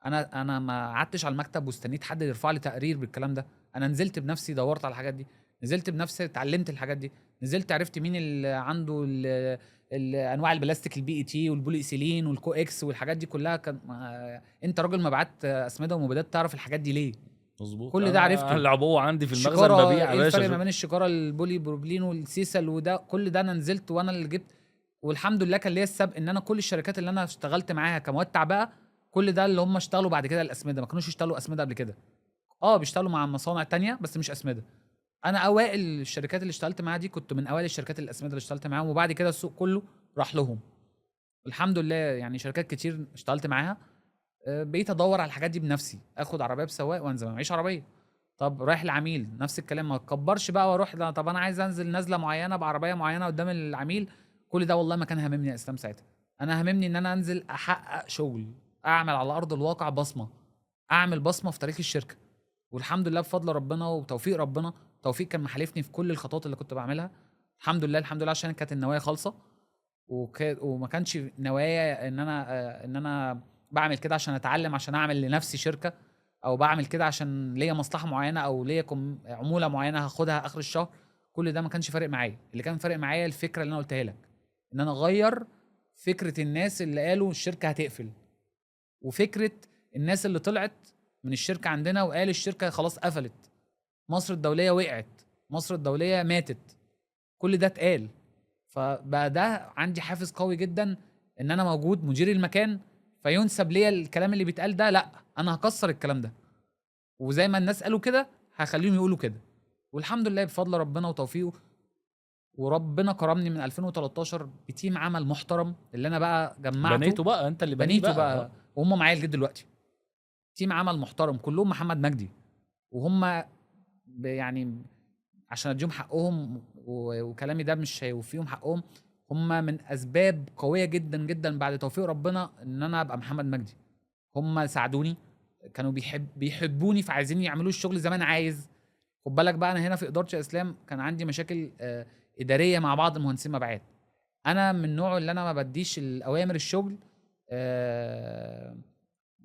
انا ما قعدتش على المكتب واستنيت حد يرفع لي تقرير بالكلام ده، انا نزلت بنفسي دورت على الحاجات دي، نزلت بنفسي اتعلمت الحاجات دي، نزلت عرفت مين اللي عنده انواع البلاستيك البي اي تي والبولي ايثيلين والكو اكس والحاجات دي كلها. كان انت راجل مبيعات اسمده ومبيدات تعرف الحاجات دي ليه؟ مظبوط. كل ده عرفته. العبوه عندي في المخزن الشكاره ببيع يا ايه الفرق ما باشا. بين الشكاره البولي بروبلين والسيسل وده، كل ده انا نزلت وانا اللي جبت. والحمد لله كان ليا السبق ان انا كل الشركات اللي انا اشتغلت معاها كمواد بقى، كل ده اللي هم اشتغلوا بعد كده الاسمده، ما كانوش يشتغلوا اسمده قبل كده. بيشتغلوا مع مصانع تانية بس مش اسمده. انا اوائل الشركات اللي اشتغلت معاها دي كنت من اوائل الشركات الاسمده اللي اشتغلت معاهم، وبعد كده السوق كله راح لهم الحمد لله. يعني شركات كتير اشتغلت معاها. بقيت ادور على الحاجات دي بنفسي، اخد عربيه بسواق وانزل، معيش عربيه. طب رايح لعميل نفس الكلام، ما تكبرش بقى واروح طب انا عايز انزل نزله معينه بعربيه معينه قدام العميل. كل ده والله ما كان هاممني يا اسلام ساعتها. انا هاممني ان انا انزل احقق شغل، اعمل على ارض الواقع بصمه، اعمل بصمه في تاريخ الشركه. والحمد لله بفضل ربنا وتوفيق ربنا، توفيق كان محالفني في كل الخطوات اللي كنت بعملها. الحمد لله الحمد لله، عشان كانت النوايا خالصه، وما كانش نوايا ان انا بعمل كده عشان اتعلم عشان اعمل لنفسي شركه، او بعمل كده عشان ليا مصلحه معينه او ليا عموله معينه هاخدها اخر الشهر. كل ده ما كانش فارق معايا، اللي كان فارق معايا الفكره اللي انا قلتها لك، ان انا اغير فكره الناس اللي قالوا الشركه هتقفل، وفكره الناس اللي طلعت من الشركه عندنا وقال الشركه خلاص قفلت، مصر الدوليه وقعت، مصر الدوليه ماتت. كل ده اتقال. فبقى ده عندي حافز قوي جدا ان انا موجود مدير المكان، فينسب ليا الكلام اللي بيتقال ده، لا انا هكسر الكلام ده، وزي ما الناس قالوا كده هخليهم يقولوا كده. والحمد لله بفضل ربنا وتوفيقه، وربنا كرمني من 2013 بتيم عمل محترم اللي انا بقى جمعته. بنيته بقى انت اللي بنيته بقى. بقى وهم معايا لغايه دلوقتي. تيم عمل محترم كلهم محمد مجدي، وهم يعني عشان اديهم حقهم وكلامي ده مش هيوفيهم حقهم، هم من اسباب قويه جدا جدا بعد توفيق ربنا ان انا ابقى محمد مجدي. هم ساعدوني، كانوا بيحبوني فعايزين يعملوا الشغل زي ما انا عايز. خد بالك بقى، انا هنا في اداره اسلام كان عندي مشاكل اداريه مع بعض المهندسين مبيعات. انا من النوع اللي انا ما بديش الاوامر الشغل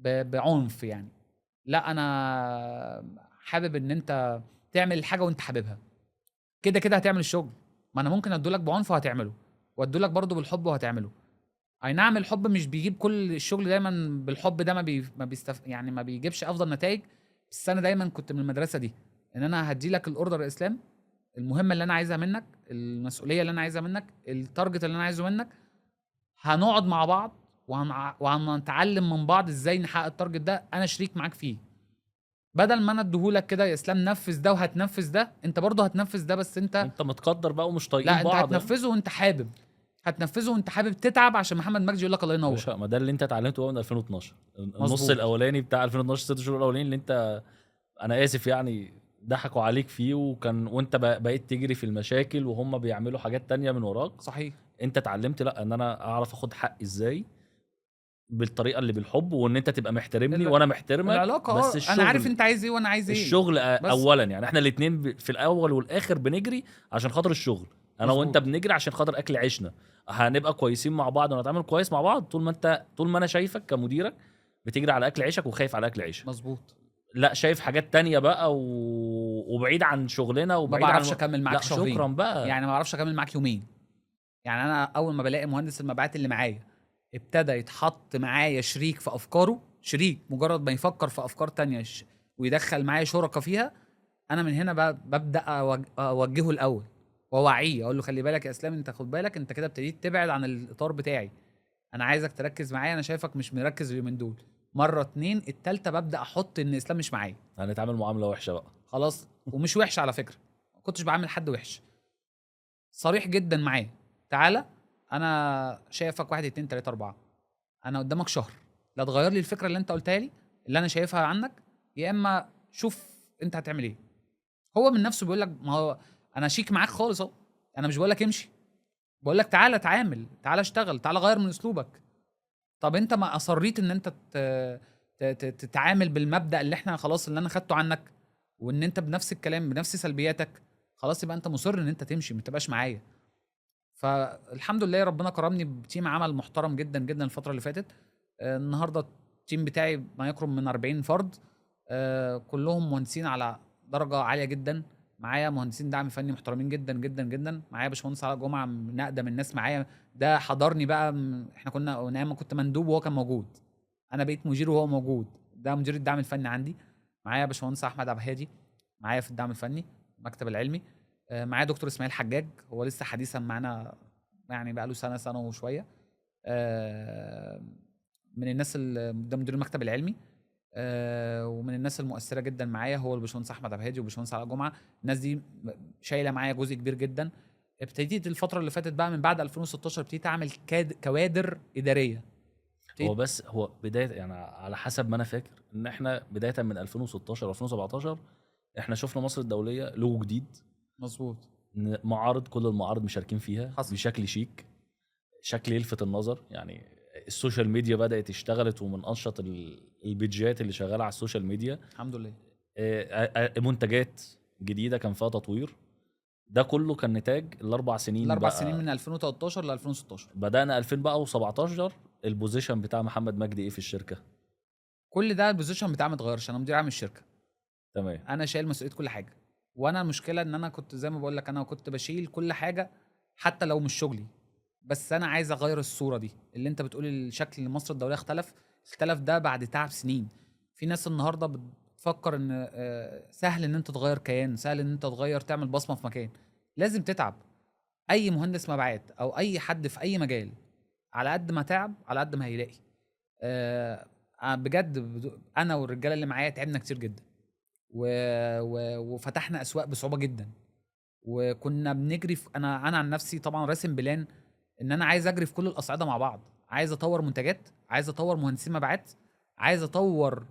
بعنف يعني. لا انا حابب ان انت تعمل الحاجه وانت حاببها، كده كده هتعمل الشغل. ما انا ممكن ادولك بعنف وهتعمله، وادولك برضه بالحب وهتعمله. اي نعم الحب مش بيجيب كل الشغل دايما، بالحب ده يعني ما بيجيبش افضل نتائج. بس انا دايما كنت من المدرسه دي، ان انا هدي لك الاوردر الاسلام، المهمه اللي انا عايزها منك، المسؤوليه اللي انا عايزها منك، التارجت اللي انا عايزه منك، هنقعد مع بعض وهنتعلم من بعض ازاي نحقق التارجت ده، انا شريك معاك فيه. بدل ما انا اديهولك كده يا اسلام نفذ ده وهتنفذ ده، انت برضه هتنفذ ده بس انت متقدر بقى ومش طايقين لا، بعض. انت هتنفذه وانت حابب، هتنفذه وانت حابب تتعب عشان محمد مجدي يقول لك الله ينور. ما ده اللي انت اتعلمته بقى من 2012، النص مظبوط. الاولاني بتاع 2012، 6 شهور الاولانيين اللي انت، انا اسف يعني، ضحكوا عليك فيه، وانت بقيت تجري في المشاكل وهم بيعملوا حاجات تانية من وراك. صحيح. انت اتعلمت لا ان انا اعرف اخد حقي ازاي بالطريقه اللي بالحب، وان انت تبقى محترمني وانا محترمك. العلاقه بس الشغل، انا عارف انت عايز ايه وانا عايز ايه. الشغل بس اولا يعني احنا الاثنين في الاول والاخر بنجري عشان خاطر الشغل. انا مظبوط. وانت بنجري عشان خاطر اكل عيشنا. هنبقى كويسين مع بعض ونتعامل كويس مع بعض طول ما انا شايفك كمديرك بتجري على اكل عيشك وخايف على اكل عيشك. مظبوط. لا شايف حاجات تانية بقى وبعيد عن شغلنا ما وبعيد عن بعرفش اكمل معاك لا شهرين شكرا بقى. يعني ما بعرفش اكمل معاك يومين. يعني انا اول ما بلاقي مهندس المبيعات اللي معايا ابتدى يتحط معايا شريك في افكاره، شريك مجرد ما يفكر في افكار تانية ويدخل معايا شركاء فيها، انا من هنا ببدا اوجهه الاول واوعيه، اقول له خلي بالك يا اسلام، انت خد بالك انت كده ابتديت تبعد عن الاطار بتاعي، انا عايزك تركز معايا، انا شايفك مش مركز اليومين دول. مره اتنين التالتة ببدا احط ان اسلام مش معايا هنتعامل معامله وحشه بقى. خلاص. ومش وحش على فكره، ما كنتش بعامل حد وحش، صريح جدا معاه. تعالى انا شايفك 1 2 3 4، انا قدامك شهر، لا تغير لي الفكره اللي انت قلتها لي اللي انا شايفها عنك، يا اما شوف انت هتعمل ايه. هو من نفسه بيقول لك ما هو انا شيك معاك خالص اهو، انا مش بقول لك امشي، بقول لك تعالى اتعامل، تعالى اشتغل، تعالى غير من اسلوبك. طب انت ما اصريت ان انت تتعامل بالمبدأ اللي احنا خلاص اللي انا خدته عنك، وان انت بنفس الكلام بنفس سلبياتك، خلاص يبقى انت مصر ان انت تمشي ما تبقاش معايا. فالحمد لله ربنا كرمني بتيم عمل محترم جدا جدا الفتره اللي فاتت. النهارده التيم بتاعي ما يقرب من 40 فرد، كلهم مهندسين على درجه عاليه جدا. معايا مهندسين دعم فني محترمين جدا جدا جدا، معايا باشمهندس علاء جمعه من اقدم الناس معايا، ده حضرني بقى احنا كنا ايام ما كنت مندوب وهو كان موجود، انا بقيت مدير وهو موجود، ده مدير الدعم الفني عندي. معايا باشمهندس احمد عبد الهادي معايا في الدعم الفني المكتب العلمي. معايا دكتور اسماعيل حجاج، هو لسه حديثا معانا يعني بقى له سنه وشويه، من الناس ده مدير المكتب العلمي. ومن الناس المؤثره جدا معايا هو الباشمهندس احمد عبد الهادي وباشمهندس علاء جمعه، الناس دي شايله معايا جزء كبير جدا. ابتديت الفتره اللي فاتت بقى من بعد 2016 ابتديت اعمل كوادر اداريه. هو بدايه يعني على حسب ما انا فاكر ان احنا بدايه من 2016 و2017 احنا شفنا مصر الدوليه لوجو جديد مظبوط، معارض، كل المعارض مشاركين فيها حصل. بشكل شيك، شكل يلفت النظر. يعني السوشيال ميديا بدات اشتغلت، ومن انشط البيدجات اللي شغاله على السوشيال ميديا. الحمد لله. منتجات جديده كان فيها تطوير، ده كله كان نتاج الاربع سنين. الاربع بقى سنين من 2013 ل 2016 بدانا 2017. البوزيشن بتاع محمد مجدي ايه في الشركه؟ كل ده البوزيشن بتاعي ما اتغيرش، انا مدير عام الشركه، تمام. انا شايل مسؤوليه كل حاجه. وانا المشكله ان انا كنت زي ما بقول لك انا كنت بشيل كل حاجه حتى لو مش شغلي، بس انا عايز اغير الصوره دي اللي انت بتقول الشكل لمصر الدوليه اختلف ده بعد تعب سنين. في ناس النهارده بتفكر ان سهل ان انت تغير كيان، سهل ان انت تغير تعمل بصمه في مكان، لازم تتعب. اي مهندس مبيعات او اي حد في اي مجال على قد ما تعب على قد ما هيلاقي. بجد انا والرجاله اللي معايا تعبنا كتير جدا وفتحنا اسواق بصعوبه جدا، وكنا بنجري انا عن نفسي طبعا راسم بلان ان انا عايز اجري في كل الاصعده مع بعض، عايز اطور منتجات، عايز اطور مهندسين مبيعات، عايز اطور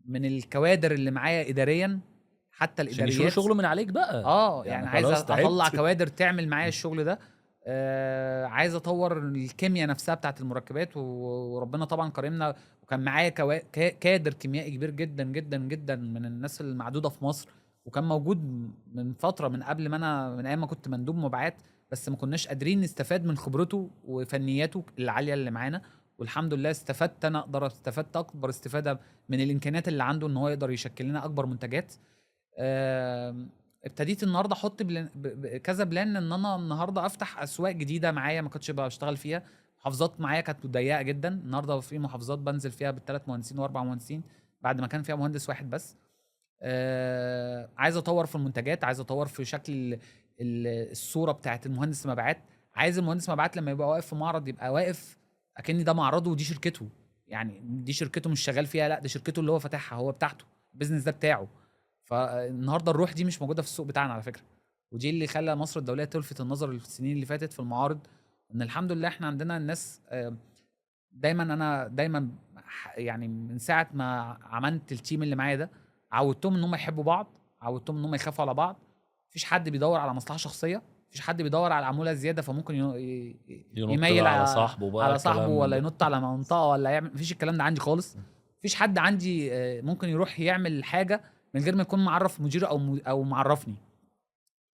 من الكوادر اللي معايا اداريا حتى عشان يشيلوا الاداريات. شغل من عليك بقى. يعني عايز خلاص اطلع تعبت. كوادر تعمل معايا الشغل ده. عايز اطور الكيمياء نفسها بتاعت المركبات، وربنا طبعا كرمنا وكان معايا كادر كيميائي كبير جدا جدا جدا من الناس المعدوده في مصر، وكان موجود من فتره من قبل ما انا من ايام ما كنت مندوب مبيعات، بس ما كناش قادرين نستفاد من خبرته وفنياته العاليه اللي معانا. والحمد لله استفدت انا، استفدت اكبر استفاده من الامكانيات اللي عنده ان هو يقدر يشكل لنا اكبر منتجات. ابتديت النهارده احط كذا بلان ان انا النهارده افتح اسواق جديده معايا ما كنتش بشتغل فيها. محافظات معايا كانت ضيقه جدا، النهارده في محافظات بنزل فيها بالثلاث مهندسين واربع مهندسين بعد ما كان فيها مهندس واحد بس. عايز اطور في المنتجات، عايز اطور في شكل الصوره بتاعت المهندس مبيعات. عايز المهندس مبيعات لما يبقى واقف في معرض يبقى واقف اكن ده معرضه ودي شركته، يعني دي شركته مش شغال فيها، لا دي شركته اللي هو فاتحها، هو بتاعته، البيزنس ده بتاعه. فالنهارده الروح دي مش موجوده في السوق بتاعنا على فكره، ودي اللي خلى مصر الدوليه تلفت النظر السنين اللي فاتت في المعارض، ان الحمد لله احنا عندنا الناس دايما يعني من ساعه ما عملت التيم اللي معايا ده عودتهم ان هم يحبوا بعض، عودتهم ان هم يخافوا على بعض. مفيش حد بيدور على مصلحه شخصيه، مفيش حد بيدور على عموله زياده فممكن يميل على صاحبه بقى، على صاحبه ولا ينط على منطقه ولا يعمل، مفيش الكلام ده عندي خالص. مفيش حد عندي ممكن يروح يعمل حاجه من غير ما يكون معرف مديره او معرفني.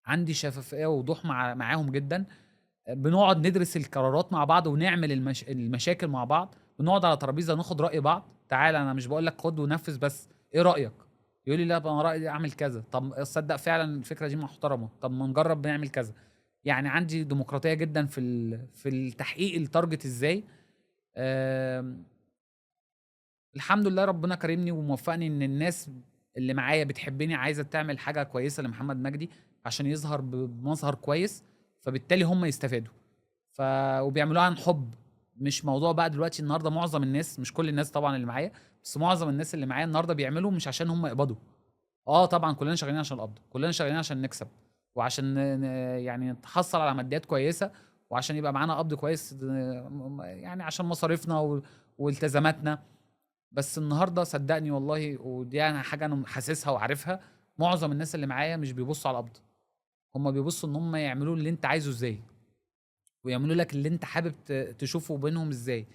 عندي شفافيه ووضوح معاهم جدا. بنقعد ندرس القرارات مع بعض ونعمل المشاكل مع بعض، بنقعد على ترابيزه ناخد راي بعض. تعالى انا مش بقول لك خد ونفذ بس، ايه رايك؟ يقول لي لا انا رايي اعمل كذا، طب تصدق فعلا الفكره دي محترمه، طب ما نجرب نعمل كذا. يعني عندي ديمقراطيه جدا في التحقيق التارجت ازاي. الحمد لله ربنا كرمني وموفقني ان الناس اللي معايا بتحبني، عايزه تعمل حاجه كويسه لمحمد مجدي عشان يظهر بمظهر كويس، فبالتالي هم يستفادوا. وبيعملوها عن حب. مش موضوع بقى دلوقتي النهارده معظم الناس، مش كل الناس طبعا اللي معايا، بس معظم الناس اللي معايا النهارده بيعملوا مش عشان هم يقبضوا. طبعا كلنا شغالين عشان القبض، كلنا شغالين عشان نكسب، وعشان يعني نتحصل على ماديات كويسه، وعشان يبقى معانا قبض كويس، يعني عشان مصاريفنا والتزاماتنا. بس النهارده صدقني والله، ودي انا حاجه انا حاسسها وعارفها، معظم الناس اللي معايا مش بيبصوا على القبض، هم بيبصوا ان هم يعملوا اللي انت عايزه ازاي، ويعملوا لك اللي انت حابب تشوفه بينهم ازاي.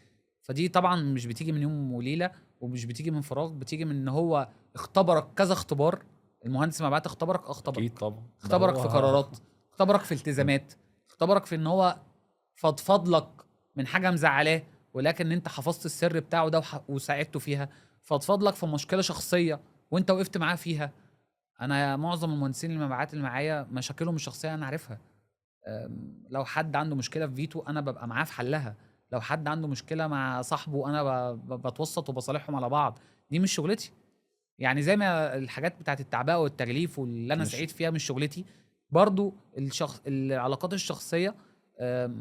فدي طبعا مش بتيجي من يوم وليله، ومش بتيجي من فراغ، بتيجي من ان هو اختبرك كذا اختبار. المهندس مبيعات اختبرك اكيد طبعا. ده اختبرك هو في قرارات، اختبرك في التزامات، اختبرك في ان هو فضفض لك من حاجه مزعلاه، ولكن انت حفظت السر بتاعه ده وساعدته فيها. فضفض لك في مشكله شخصيه وانت وقفت معاه فيها. انا معظم المهندسين المبيعات اللي معايا مشاكلهم الشخصيه انا عارفها. لو حد عنده مشكله في فيتو انا ببقى معاه في حلها، لو حد عنده مشكله مع صاحبه انا بتوسط وبصالحهم على بعض. دي مش شغلتي. يعني زي ما الحاجات بتاعت التعبئه والتغليف واللي انا مش- سعيد فيها مش شغلتي، برضو العلاقات الشخصيه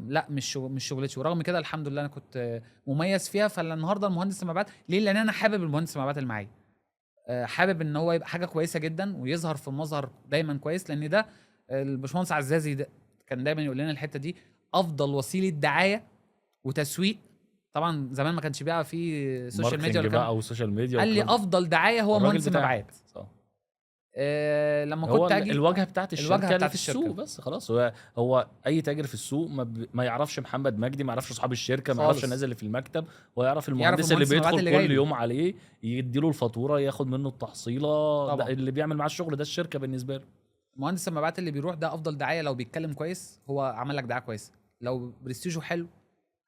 لا مش شغلتي. ورغم كده الحمد لله انا كنت مميز فيها. فالنهارده المهندس المبيعات ليه؟ لان انا حابب المهندس المبيعات اللي معايا، حابب ان هو يبقى حاجه كويسه جدا ويظهر في مظهر دايما كويس. لان ده الباشمهندس عزازي ده كان دايما يقول لنا الحته دي: افضل وسيله دعايه وتسويق. طبعا زمان ما كانش بقى في سوشيال ميديا ماركتنج ولا كان. بقى وسوشيال ميديا قال لي والكلام ده. افضل دعايه هو الراجل مهندس بتاعك. المبيعات. صح. لما هو كنت اجي الواجهه بتاعت الشركه الواجهه اللي بتاعت في الشركه. السوق بس خلاص. هو اي تاجر في السوق ما يعرفش محمد مجدي، ما يعرفش اصحاب الشركه، ما يعرفش خالص. الناس اللي في المكتب، ويعرف المهندس المهندس اللي المبيعات بيدخل اللي كل جاي له. يوم عليه يديله الفاتوره ياخد منه التحصيله. ده طبعا اللي بيعمل معاه الشغل ده الشركه بالنسبه له. مهندس المبيعات اللي بيروح ده افضل دعايه. لو بيتكلم كويس هو عمل لك دعايه كويسه، لو برستيجه حلو،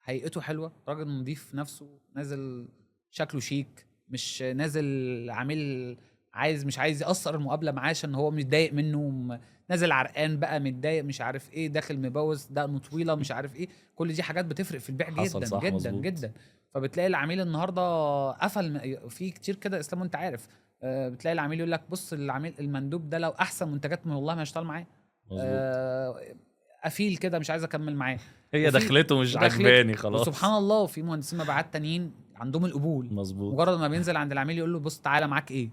هيئته حلوه، راجل نضيف نفسه، نازل شكله شيك، مش نازل عامل مش عايز يأثر المقابله معاه عشان هو متضايق منه، نازل عرقان بقى، متضايق، مش عارف ايه، داخل مبوس، دقنه طويله، مش عارف ايه. كل دي حاجات بتفرق في البيع حصل جدا صح جدا مظبوط. جدا. فبتلاقي العميل النهارده قفل في كتير كده اسلام وانت عارف. بتلاقي العميل يقول لك: بص العميل المندوب ده لو احسن منتجات والله ما هشتغل معاه. مظبوط. قفيل كده مش عايز اكمل معاه. هي وفي دخلته مش ودخلته. عجباني خلاص. وسبحان الله في مهندسين مبيعات تانيين عندهم القبول. مظبوط. مجرد ما بينزل عند العميل يقول له: بص تعالى معاك ايه؟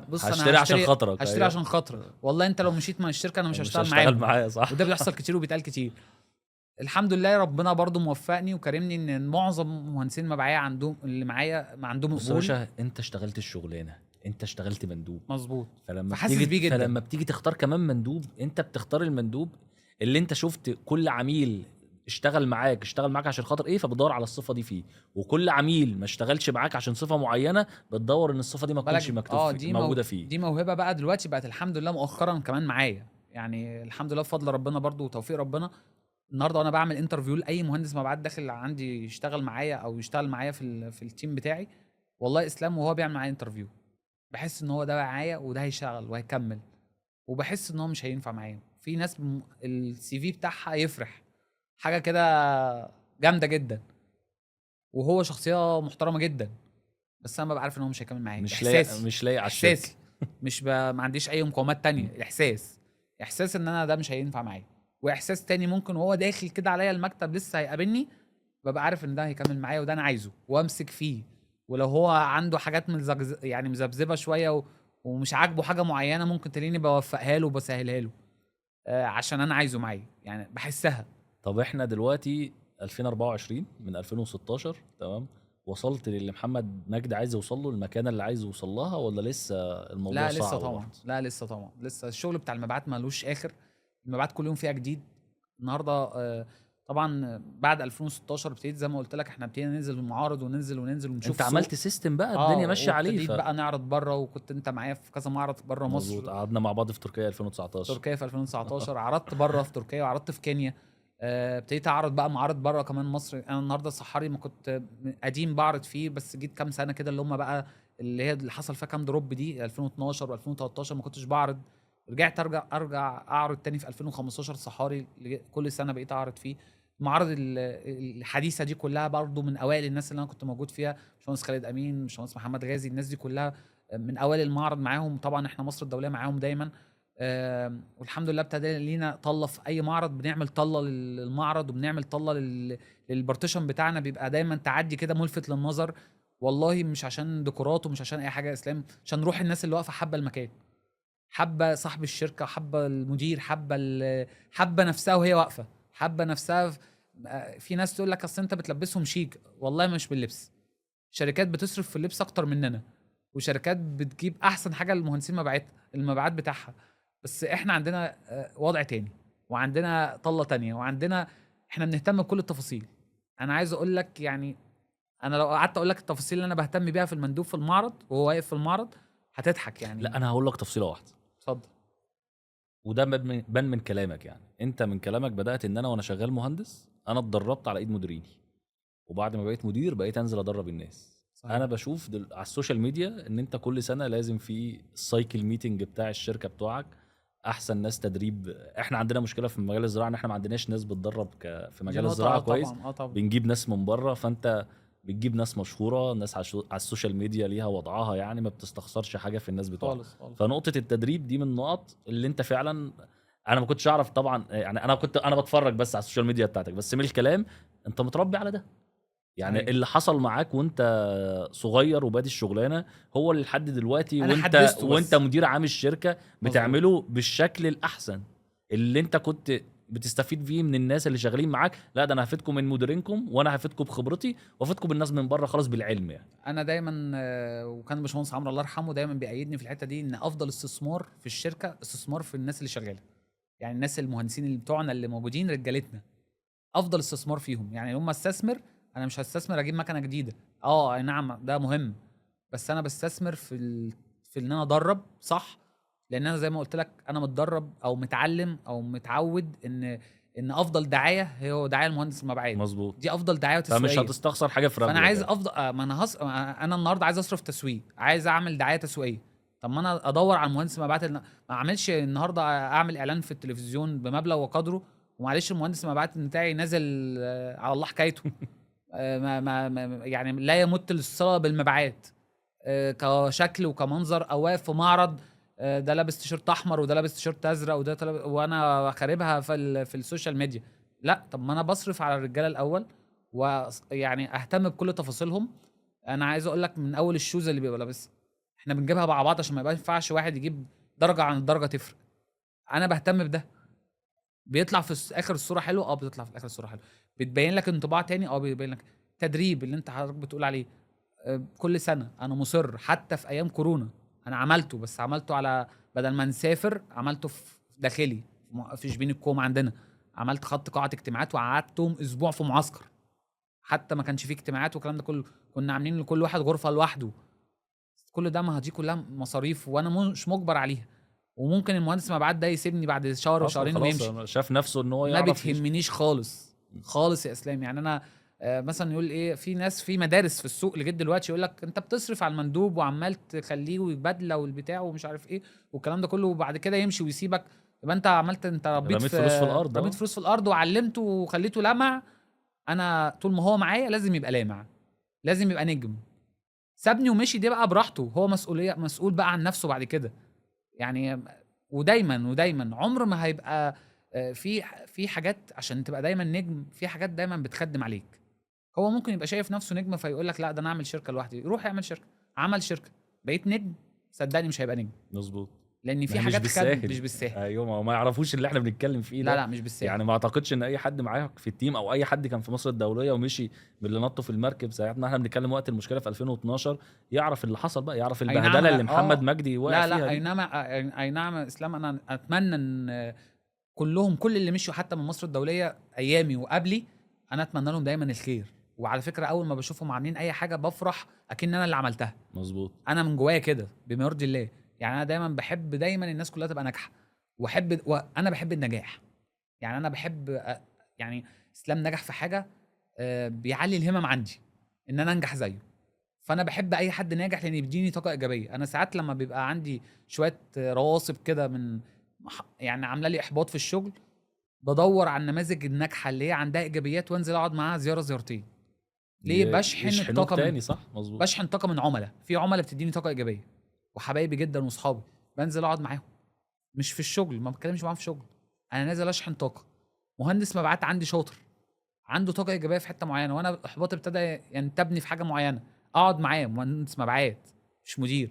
بص انا هشتري عشان خاطرك. هشتري أيوة. عشان خاطرك، والله انت لو مشيت من الشركه انا مش هشتغل هشتغل معاهم. معايا صح. وده بيحصل كتير وبيتقال كتير. الحمد لله ربنا برضو موفقني وكرمني ان معظم مهندسين المبيعات عندهم اللي معايا ما عندهم بص يا قبول. باشا، انت اشتغلت الشغلانه، انت اشتغلت مندوب، مظبوط. فلما فحاسس بتيجي بيه جدا. فلما بتيجي تختار كمان مندوب، انت بتختار المندوب اللي انت شفت كل عميل اشتغل معاك عشان خاطر ايه، فبتدور على الصفه دي فيه. وكل عميل ما اشتغلش معاك عشان صفه معينه بتدور ان الصفه دي ما تكونش مكتوب فيه موجوده فيه. دي موهبه بقى دلوقتي بقت الحمد لله مؤخرا كمان معايا. يعني الحمد لله بفضل ربنا برضو وتوفيق ربنا. النهارده وانا بعمل انترفيو لاي مهندس مبيعات داخل عندي يشتغل معايا او يشتغل معايا في التيم بتاعي، والله اسلام وهو بيعمل معايا انترفيو بحس ان هو ده معايا وده هيشتغل وهيكمل، وبحس ان هو مش هينفع معايا. في ناس السي في بتاعها يفرح، حاجه كده جامده جدا، وهو شخصيه محترمه جدا، بس انا ببقى عارف ان هو مش هيكمل معايا. مش احساسي لاقي على الشركه. احساسي ما عنديش اي مقاومات تانية. احساس ان انا ده مش هينفع معايا. واحساس تاني ممكن وهو داخل كده عليا المكتب لسه هيقابلني، ببقى عارف ان ده هيكمل معايا وده انا عايزه وامسك فيه. ولو هو عنده حاجات يعني مذبذبه شويه ومش عاجبه حاجه معينه، ممكن تلاقيني بوفقها له وبسهلها له عشان انا عايزه معايا، يعني بحسها. طب احنا دلوقتي 2024 من 2016 تمام، وصلت للي محمد مجدي عايز يوصل له، المكانه اللي عايز يوصل لها، ولا لسه الموضوع لا صعب لسه طبعا. برضه؟ لا لسه طبعا. لسه الشغل بتاع المبيعات مالوش اخر. المبيعات كل يوم فيها جديد. النهارده طبعا بعد 2016 ابتديت زي ما قلت لك، احنا ابتدينا ننزل المعارض وننزل ونشوف انت عملت سيستم بقى الدنيا ماشيه عليه. ابتديت بقى نعرض بره، وكنت انت معايا في كذا معرض بره مصر. مظبوط. قعدنا مع بعض في تركيا 2019. تركيا في 2019 عرضت بره في تركيا وعرضت في كينيا. ابتديت اعرض بقى معارض بره كمان مصر. انا النهارده صحاري ما كنت قديم بعرض فيه، بس جيت كام سنه كده اللي هم بقى اللي حصل فيها كام دروب دي 2012 و2013 ما كنتش بعرض. رجعت ارجع اعرض تاني في 2015 صحاري كل سنه بقيت اعرض فيه. المعارض الحديثه دي كلها برضو من اوائل الناس اللي انا كنت موجود فيها، باشمهندس خالد امين، باشمهندس محمد غازي، الناس دي كلها من اوائل المعرض معاهم. طبعا احنا مصر الدوليه معاهم دايما. والحمد لله ابتدى لينا طله في اي معرض، بنعمل طله للمعرض وبنعمل طله للبارتيشن بتاعنا، بيبقى دايما تعدي كده ملفت للنظر، والله مش عشان ديكورات ومش عشان اي حاجه يا اسلام، عشان روح الناس اللي واقفه حابه المكان، حابه صاحب الشركه، حابه المدير، حابه نفسها وهي واقفه، حابه نفسها. في ناس تقول لك اصل انت بتلبسهم شيك، والله مش باللبس، شركات بتصرف في اللبس اكتر مننا، وشركات بتجيب احسن حاجه للمهندسين المبيعات بتاعها، بس احنا عندنا وضع تاني، وعندنا طله تانية، وعندنا احنا بنهتم بكل التفاصيل. انا عايز اقول لك يعني، انا لو قعدت اقول لك التفاصيل اللي انا بهتم بيها في المندوب في المعرض وهو واقف في المعرض هتضحك يعني. لا انا هقول لك تفصيله واحده، اتفضل. وده بان من كلامك، يعني انت من كلامك بدات ان انا وانا شغال مهندس انا اتدربت على ايد مديريني، وبعد ما بقيت مدير بقيت انزل ادرب الناس. صحيح. انا بشوف على السوشيال ميديا ان انت كل سنه لازم في السايكل ميتنج بتاع الشركه بتوعك احسن ناس تدريب. احنا عندنا مشكله في مجال الزراعه ان احنا ما عندناش ناس بتدرب في مجال الزراعه كويس. طبعا. بنجيب ناس من بره، فانت بتجيب ناس مشهوره، ناس على السوشيال ميديا ليها وضعها، يعني ما بتستخسرش حاجه في الناس بتوعها خالص. فنقطه التدريب دي من النقط اللي انت فعلا، انا ما كنتش اعرف طبعا، يعني انا بتفرج بس على السوشيال ميديا بتاعتك، بس من الكلام انت متربي على ده. يعني صحيح. اللي حصل معاك وانت صغير وبادي الشغلانه هو اللي لحد دلوقتي أنا وانت حدثته وانت بس. مدير عام الشركه بتعمله بالشكل الاحسن اللي انت كنت بتستفيد فيه من الناس اللي شغالين معاك. لا ده انا هفيدكم من مديرينكم، وانا هفيدكم بخبرتي، وافيدكم بالناس من بره خلاص بالعلم يعني. انا دايما وكان باشمهندس عمرو الله يرحمه دايما بيأيدني في الحته دي، ان افضل استثمار في الشركه استثمار في الناس اللي شغاله، يعني الناس المهندسين اللي بتوعنا اللي موجودين رجالتنا، افضل استثمار فيهم. يعني يوم ما استثمر، انا مش هستثمر اجيب مكنه جديده، اي نعم ده مهم، بس انا بستثمر في ان انا ادرب صح، لان انا زي ما قلت لك انا متدرب او متعلم او متعود ان افضل دعايه هو دعايه المهندس المبيعات، مظبوط. دي افضل دعايه تسويقيه. فمش هتستخسر حاجه في رجلك فانا عايز يعني. افضل ما انا انا النهارده عايز اصرف تسويق، عايز اعمل دعايه تسويقيه، طب ما انا ادور على المهندس المبيعات ما اعملش النهارده اعمل اعلان في التلفزيون بمبلغ وقدره، ومعلش المهندس المبيعات بتاعي نازل على الله حكايته يعني لا يمت الصله بالمبيعات كشكل وكمنظر، او واقف في معرض ده لابس تيشيرت احمر وده لابس تيشيرت ازرق وانا خاربها في السوشيال ميديا. لا طب ما انا بصرف على الرجاله الاول، ويعني اهتم بكل تفاصيلهم. انا عايز اقول لك من اول الشوز اللي بيبقى لابسها احنا بنجيبها مع بعض، عشان ما ينفعش واحد يجيب درجه عن الدرجه تفرق. انا بهتم بده. بيطلع في اخر الصوره حلو، بتطلع في اخر الصوره حلو، بتبين لك انطباع تاني، بيبين لك تدريب اللي انت حضرتك بتقول عليه. كل سنه انا مصر، حتى في ايام كورونا انا عملته، بس عملته على بدل ما نسافر عملته في داخلي في شبين الكوم عندنا، عملت خط قاعه اجتماعات وقعدتهم اسبوع في معسكر، حتى ما كانش فيه اجتماعات والكلام ده كله، كنا عاملين لكل واحد غرفه لوحده. كل ده ما دي كلها مصاريف وانا مش مجبر عليها، وممكن المهندس مبيعات ده يسيبني بعد شهر وشهرين ويمشي، خلاص شاف نفسه ان هو ما يعرف بتهمنيش خالص خالص يا اسلام. يعني انا مثلا يقول ايه، في ناس في مدارس في السوق لغايه دلوقتي يقول لك انت بتصرف على المندوب وعمال تخليه ويبدله والبتاع ومش عارف ايه والكلام ده كله، وبعد كده يمشي ويسيبك، يبقى انت عملت، انت رميت فلوس في الارض. رميت فلوس في الارض وعلمته وخليته لمع. انا طول ما هو معايا لازم يبقى لامع، لازم يبقى نجم. سابني ومشي دي بقى براحته، هو مسؤول بقى عن نفسه بعد كده يعني. ودايما عمر ما هيبقى في حاجات عشان تبقى دايما نجم، في حاجات دايما بتخدم عليك. هو ممكن يبقى شايف نفسه نجم فيقول لك لا ده انا اعمل شركه لوحدي، روح اعمل شركه، عمل شركه بقيت نجم، صدقني مش هيبقى نجم، مظبوط. لان في مش حاجات بالساهل. مش بالساهل. ايوه ما يعرفوش اللي احنا بنتكلم فيه ده. لا مش بالساهل. يعني ما اعتقدش ان اي حد معاك في التيم او اي حد كان في مصر الدوليه ومشي من اللي نطوا في المركب ساعتنا احنا بنتكلم وقت المشكله في 2012 يعرف اللي حصل بقى، يعرف البهدله اللي محمد مجدي واقع فيها لا دي. اي نعم اسلام، انا اتمنى ان كل اللي مشوا حتى من مصر الدوليه ايامي وقبلي، انا اتمنى لهم دايما الخير. وعلى فكره اول ما بشوفهم عاملين اي حاجه بفرح اكن انا اللي عملتها. مظبوط. انا من جوايا كده بما يرضي الله. يعني انا دايما بحب دايما الناس كلها تبقى ناجحه، وانا بحب النجاح. يعني انا بحب يعني اسلام نجح في حاجه بيعلي الهمم عندي ان انا انجح زيه. فانا بحب اي حد ناجح لان بيديني طاقه ايجابيه. انا ساعات لما بيبقى عندي شويه رواسب كده من يعني عامله لي احباط في الشغل، بدور على النماذج الناجحه اللي هي عندها ايجابيات وانزل اقعد معاها زياره زيارتين. ليه؟ بشحن يشحنوك الطاقه تاني، صح مظبوط. بشحن طاقه من عملاء، في عملاء بتديني طاقه ايجابيه وحبايبي جدا واصحابي، بنزل اقعد معاهم مش في الشغل، ما بتكلمش معاهم في شغل، انا نازل اشحن طاقه. مهندس مبيعات عندي شاطر عنده طاقه ايجابيه في حته معينه، وانا احباطي ابتدى ينتابني في حاجه معينه، اقعد معاه مهندس مبيعات مش مدير.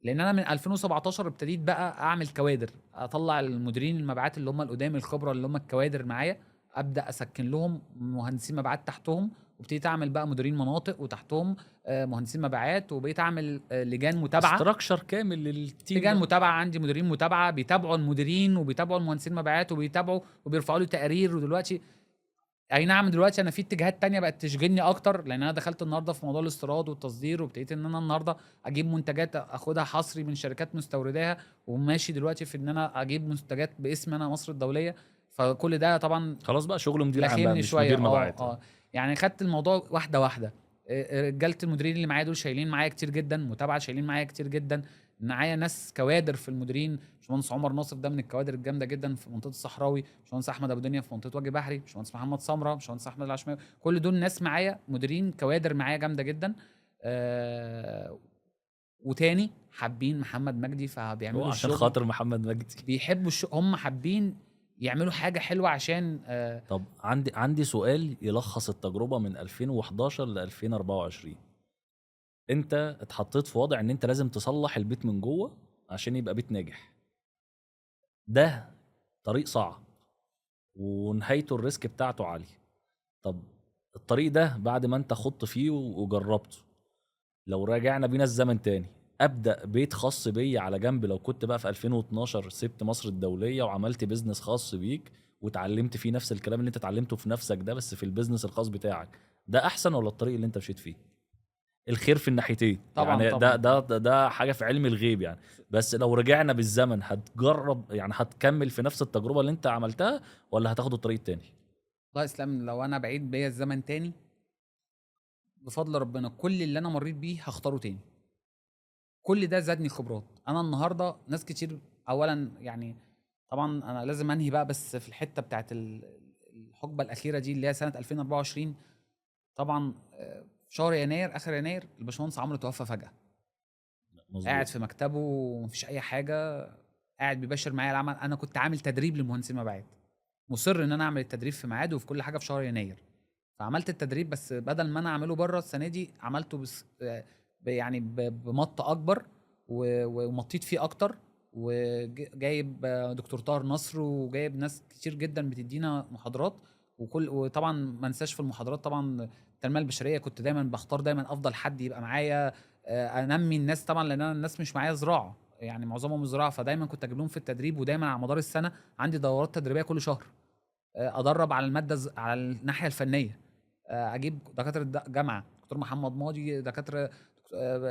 لان انا من 2017 ابتديت بقى اعمل كوادر، اطلع المديرين المبيعات اللي هم القدام الخبره اللي هم الكوادر معايا، ابدا اسكن لهم مهندسين مبيعات تحتهم، وابتديت اعمل بقى مديرين مناطق وتحتهم مهندسين مبيعات، وبقيت اعمل لجان متابعه. استراكشر كامل للتيم لجان بقى. متابعه، عندي مديرين متابعه بيتابعوا المديرين وبيتابعوا المهندسين مبيعات وبيتابعوا وبيرفعوا لي تقارير. ودلوقتي اي نعم دلوقتي انا في اتجاهات تانية بقت تشغلني اكتر، لان انا دخلت النهارده في موضوع الاستيراد والتصدير، وابتديت ان انا النهارده اجيب منتجات اخدها حصري من شركات مستورداها، وماشي دلوقتي في ان انا اجيب منتجات باسم انا مصر الدوليه. فكل ده طبعا خلاص بقى شغل مدير عام بقى، لخمني مش شويه. مدير مبيعات. يعني خدت الموضوع واحده واحده. رجاله المديرين اللي معايا دول شايلين معايا كتير جدا، متابعه شايلين معايا كتير جدا، معايا ناس كوادر في المديرين. باشمهندس عمر ناصر ده من الكوادر الجامده جدا في منطقه الصحراوي، باشمهندس احمد ابو دنيا في منطقه وجه بحري، باشمهندس محمد سمره، باشمهندس احمد العشماوي، كل دول ناس معايا مديرين كوادر معايا جامده جدا. وتاني حابين محمد مجدي فبيعملوا هو عشان الشغل، خاطر محمد مجدي. بيحبوا الشغل، هم حابين يعملوا حاجه حلوه عشان طب عندي سؤال يلخص التجربه من 2011 ل 2024. انت اتحطيت في وضع ان انت لازم تصلح البيت من جوه عشان يبقى بيت ناجح. ده طريق صعب ونهايته الريسك بتاعته عالية. طب الطريق ده بعد ما انت خضت فيه وجربته، لو راجعنا بينا الزمن تاني، ابدا بيت خاص بيا على جنب، لو كنت بقى في 2012 سبت مصر الدوليه وعملت بيزنس خاص بيك وتعلمت فيه نفس الكلام اللي انت اتعلمته في نفسك ده بس في البيزنس الخاص بتاعك، ده احسن ولا الطريق اللي انت مشيت فيه؟ الخير في الناحيتين طبعاً يعني. طبعاً. ده حاجه في علم الغيب يعني. بس لو رجعنا بالزمن هتجرب يعني، هتكمل في نفس التجربه اللي انت عملتها ولا هتاخد الطريق التاني؟ الله يسلم، لو انا بعيد بيا الزمن تاني بفضل ربنا كل اللي انا مريت بيه هختاره تاني. كل ده زادني خبرات. انا النهارده ناس كتير اولا يعني، طبعا انا لازم انهي بقى بس في الحته بتاعت الحقبه الاخيره دي اللي هي سنه 2024. طبعا في شهر يناير اخر يناير الباشمهندس عمرو توفى فجاه، مظبوط. قاعد في مكتبه ومفيش اي حاجه، قاعد بيباشر معايا العمل. انا كنت عامل تدريب للمهندسين مبيعات، مصر ان انا اعمل التدريب في ميعاده وفي كل حاجه في شهر يناير. فعملت التدريب بس بدل ما انا اعمله بره السنه دي عملته بس يعني بمط اكبر ومطيت فيه اكتر، وجايب دكتور طاهر نصر وجايب ناس كتير جدا بتدينا محاضرات. وطبعا ما انساش في المحاضرات طبعا التنميه البشريه، كنت دايما بختار دايما افضل حد يبقى معايا انمي الناس طبعا، لان انا الناس مش معايا زراعه يعني، معظمهم زراعه، فدايما كنت اجيب لهم في التدريب. ودايما على مدار السنه عندي دورات تدريبيه كل شهر، ادرب على الماده على الناحيه الفنيه، اجيب دكاتره جامعه، دكتور محمد ماضي، دكاتره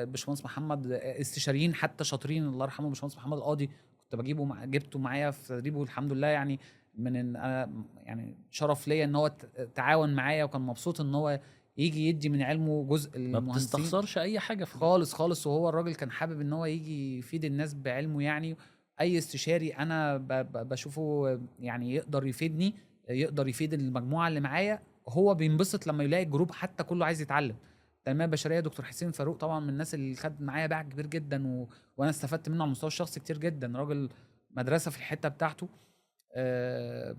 باشمهندس محمد استشاريين حتى شاطرين الله يرحمه، باشمهندس محمد القاضي كنت بجيبه جبته معايا في تدريبه الحمد لله يعني. انا يعني شرف ليا ان هو تعاون معايا وكان مبسوط ان هو يجي يدي من علمه جزء ما للمهندسين. بتستخسرش اي حاجه في خالص خالص، وهو الراجل كان حابب ان هو يجي يفيد الناس بعلمه يعني. اي استشاري انا بشوفه يعني يقدر يفيدني، يقدر يفيد المجموعه اللي معايا، هو بينبسط لما يلاقي الجروب حتى كله عايز يتعلم. التنميه البشريه دكتور حسين فاروق طبعا من الناس اللي خد معايا باع كبير جدا وانا استفدت منه على المستوى الشخصي كتير جدا، راجل مدرسه في الحته بتاعته. آه،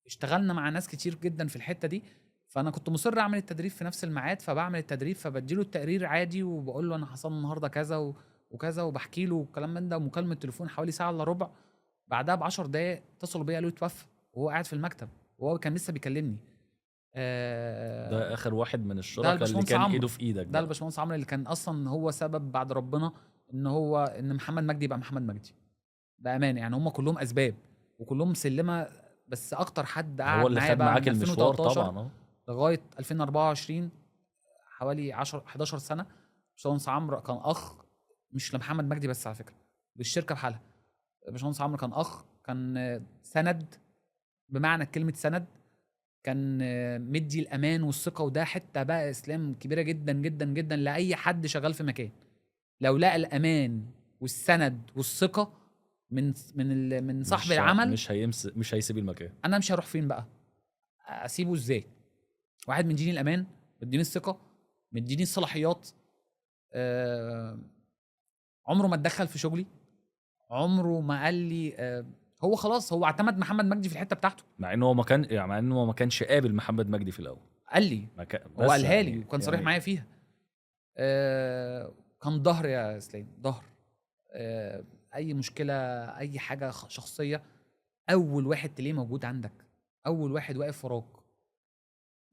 اشتغلنا مع ناس كتير جدا في الحته دي. فانا كنت مصر اعمل التدريب في نفس الميعاد، فبعمل التدريب فبديله التقرير عادي وبقول له انا حصل النهارده كذا وكذا وبحكي له الكلام من ده، ومكالمه تليفون حوالي ساعه الا ربع. بعدها ب10 دقايق اتصلوا بيا قالوا لي توفى وهو قاعد في المكتب وهو كان لسه بيكلمني. ده اخر واحد من ده الشركاء اللي الباشمهندس كان عمرو، ايده في ايدك ده الباشمهندس عمرو اللي كان اصلا هو سبب بعد ربنا ان محمد مجدي يبقى محمد مجدي بامانه يعني. هم كلهم اسباب وكلهم سلمه، بس اكتر حد هو قعد اللي معايا خد بقى معاك من المشوار 2013 طبعا. لغايه 2024 حوالي 11 سنه. باشمهندس عمرو كان اخ مش لمحمد مجدي بس على فكره، للشركه بحالها. باشمهندس عمرو كان اخ، كان سند بمعنى كلمه سند، كان مدي الامان والثقه. وده حته بقى اسلام كبيره جدا جدا جدا لاي حد شغال في مكان، لو لقى الامان والسند والثقه من صاحب مش العمل، مش هيسيب المكان. انا مش هروح فين بقى؟ اسيبه ازاي؟ واحد مديني الامان، مديني الثقه، مديني الصلاحيات، عمره ما اتدخل في شغلي، عمره ما قال لي هو خلاص هو اعتمد محمد مجدي في الحته بتاعته. مع انه هو ما كانش قابل محمد مجدي في الاول. قال لي، هو قالها لي وكان صريح معايا فيها. كان ظهر يا اسلام، ظهر. اي مشكله، اي حاجه شخصيه، اول واحد تلاقيه موجود عندك، اول واحد واقف وراك.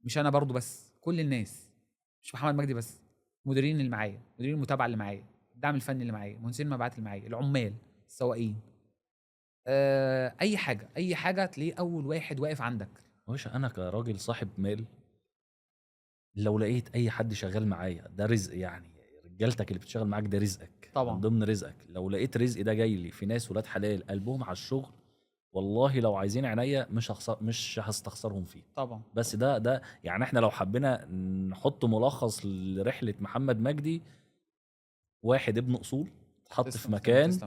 مش انا برضو بس، كل الناس، مش محمد مجدي بس، مديرين اللي معايا، مديرين المتابعه اللي معايا، الدعم الفني اللي معايا، مهندسين المبيعات اللي معايا، العمال، السواقين، اي حاجه تلاقيه اول واحد واقف عندك. مش انا كراجل صاحب مال، لو لقيت اي حد شغال معايا ده رزق، يعني رجالتك اللي بتشتغل معاك ده رزقك طبعا. من ضمن رزقك. لو لقيت رزق ده جاي لي في ناس ولاد حلال قلبهم على الشغل، والله لو عايزين عينيا مش هستخسرهم فيه. طبعا. بس ده يعني احنا لو حبينا نحط ملخص لرحله محمد مجدي، واحد ابن اصول اتحط في مكان،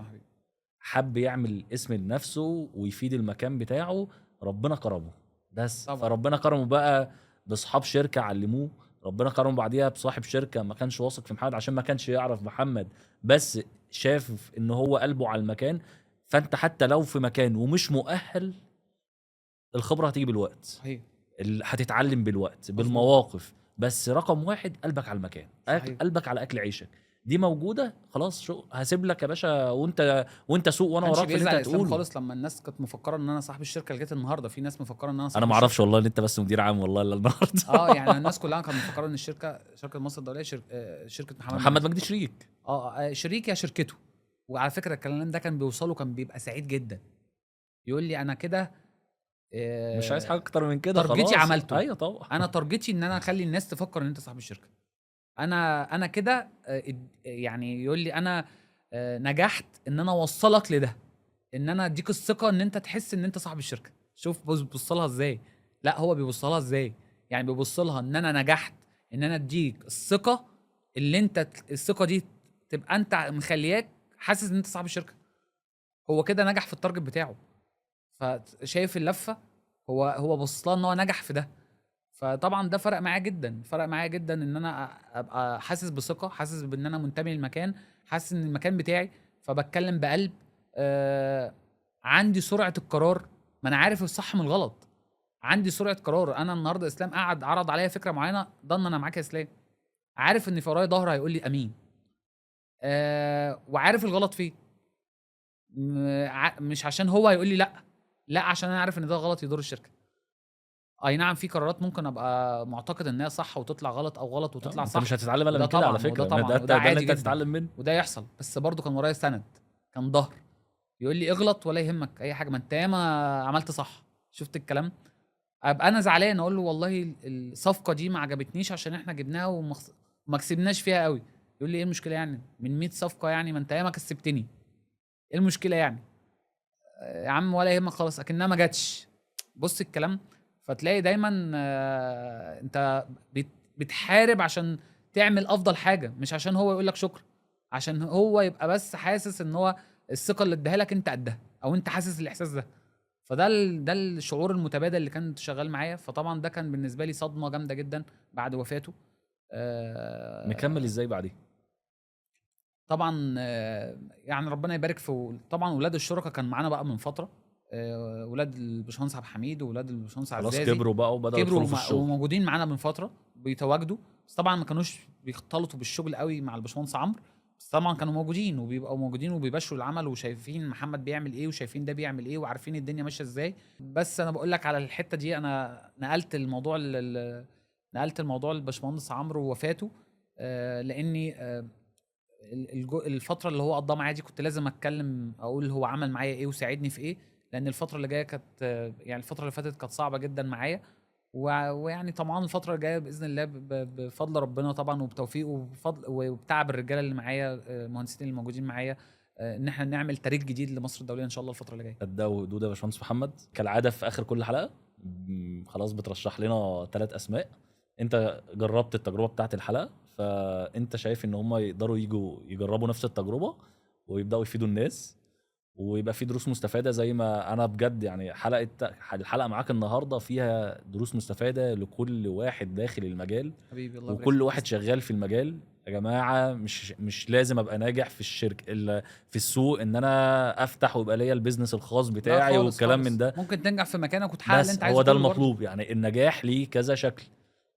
حب يعمل اسم لنفسه ويفيد المكان بتاعه، ربنا كرمه بس طبعا. فربنا كرمه بقى باصحاب شركه علموه، ربنا كرمه بعديها بصاحب شركه ما كانش واثق في محمد عشان ما كانش يعرف محمد، بس شاف ان هو قلبه على المكان. فانت حتى لو في مكان ومش مؤهل، الخبره هتيجي بالوقت، صحيح. هتتعلم بالوقت بالمواقف، بس رقم واحد قلبك على المكان، صحيح. قلبك على اكل عيشك، دي موجوده خلاص. شو هسيب لك يا باشا، وانت سوق وانا وراك في اللي انت هتقوله خالص. لما الناس كانت مفكره ان انا صاحب الشركه لغايه النهارده، في ناس مفكره ان انا صاحب انا ما اعرفش والله ان انت بس مدير عام والله الا النهارده. يعني الناس كلها كانت مفكره ان شركه مصر الدوليه شركه محمد مجدي شريك. شريك يا شركته. وعلى فكره الكلام ده كان بيوصله، كان بيبقى سعيد جدا، يقول لي انا كده مش عايز حاجه اكتر من كده، خلاص تارجتي عملته. ايوه طبعا. انا تارجتي ان انا اخلي الناس تفكر ان انت صاحب الشركه. انا كده يعني يقول لي انا نجحت ان انا اوصلك لده، ان انا اديك الثقه ان انت تحس ان انت صاحب الشركه. شوف بيبص لها ازاي. لا هو بيبص لها ازاي، يعني بيبص لها ان انا نجحت ان انا اديك الثقه، اللي انت الثقه دي تبقى انت مخلياك حاسس ان انت صاحب الشركه. هو كده نجح في التارجت بتاعه. فشايف اللفه، هو بص لها ان هو نجح في ده. فطبعا ده فرق معايا جدا، فرق معايا جدا ان انا ابقى حاسس بثقه، حاسس بان انا منتمي للمكان، حاسس ان المكان بتاعي، فبتكلم بقلب. عندي سرعه القرار، ما انا عارف الصح من الغلط، عندي سرعه قرار. انا النهارده اسلام قعد عرض عليا فكره معينه، ضن انا معاك يا اسلام، عارف ان في ورايا ظهر هيقول لي امين، وعارف الغلط فيه، مش عشان هو هيقول لي لا عشان انا عارف ان ده غلط يضر الشركه. اي نعم في قرارات ممكن ابقى معتقد ان هي صح وتطلع غلط، او غلط وتطلع صح. انت مش هتتعلم الا من كده على فكره، ده اللي انت هتتعلم منه، وده يحصل. بس برضو كان ورايا سند، كان ظهر يقول لي اغلط ولا يهمك اي حاجه، ما انت ياما عملت صح. شفت الكلام؟ ابقى انا زعلان اقول له والله الصفقه دي ما عجبتنيش عشان احنا جبناها وما كسبناش فيها قوي. يقول لي ايه المشكله يعني من 100 صفقه، يعني ما انت ياما كسبتني، ايه المشكله يعني يا عم؟ ولا يهمك خلاص اكنها ما جاتش. بص الكلام. فتلاقي دايما انت بتحارب عشان تعمل افضل حاجه، مش عشان هو يقول لك شكرا، عشان هو يبقى بس حاسس ان هو الثقه اللي اداها لك انت قدها، او انت حاسس الاحساس ده. فده ده الشعور المتبادل اللي كان شغال معايا. فطبعا ده كان بالنسبه لي صدمه جامده جدا بعد وفاته. مكمل ازاي بعديه؟ طبعا يعني ربنا يبارك في طبعا ولاد الشركاء كان معانا بقى من فتره، ولاد الباشمهندس عبد الحميد وولاد الباشمهندس عزازي خلاص كبروا بقى وبداوا يدخلوا في الشغل وموجودين معانا من فتره بيتواجدوا. بس طبعا ما كانوش بيختلطوا بالشغل قوي مع الباشمهندس عمرو، بس طبعا كانوا موجودين وبيبقوا موجودين وبيباشروا العمل وشايفين محمد بيعمل ايه وشايفين ده بيعمل ايه وعارفين الدنيا ماشيه ازاي. بس انا بقول لك على الحته دي، انا نقلت الموضوع للباشمهندس عمرو ووفاته، لاني الفتره اللي هو قضاها معايا دي كنت لازم اتكلم اقول هو عمل معايا ايه وساعدني في ايه، لان الفتره اللي جايه كانت يعني الفتره اللي فاتت كانت صعبه جدا معايا. ويعني طبعا الفتره الجايه باذن الله بفضل ربنا طبعا وبتوفيقه وبتعب الرجاله اللي معايا، المهندسين اللي موجودين معايا، ان احنا نعمل تاريخ جديد لمصر الدوليه ان شاء الله الفتره اللي جايه. ده ودوده يا باشمهندس محمد كالعاده في اخر كل حلقه خلاص بترشح لنا 3 اسماء. انت جربت التجربه بتاعت الحلقه، فانت شايف ان هم يقدروا يجوا يجربوا نفس التجربه ويبداوا يفيدوا الناس، ويبقى في دروس مستفاده زي ما انا بجد يعني الحلقه معاك النهارده فيها دروس مستفاده لكل واحد داخل المجال حبيبي الله يبارك وكل فيك. واحد شغال في المجال. يا جماعه مش لازم ابقى ناجح في الشركه الا في السوق ان انا افتح ويبقى ليا البيزنس الخاص لا بتاعي خالص والكلام خالص. من ده. ممكن تنجح في مكانك وتحقق اللي بس انت عايزه هو ده كله برضه. المطلوب، يعني النجاح ليه كذا شكل،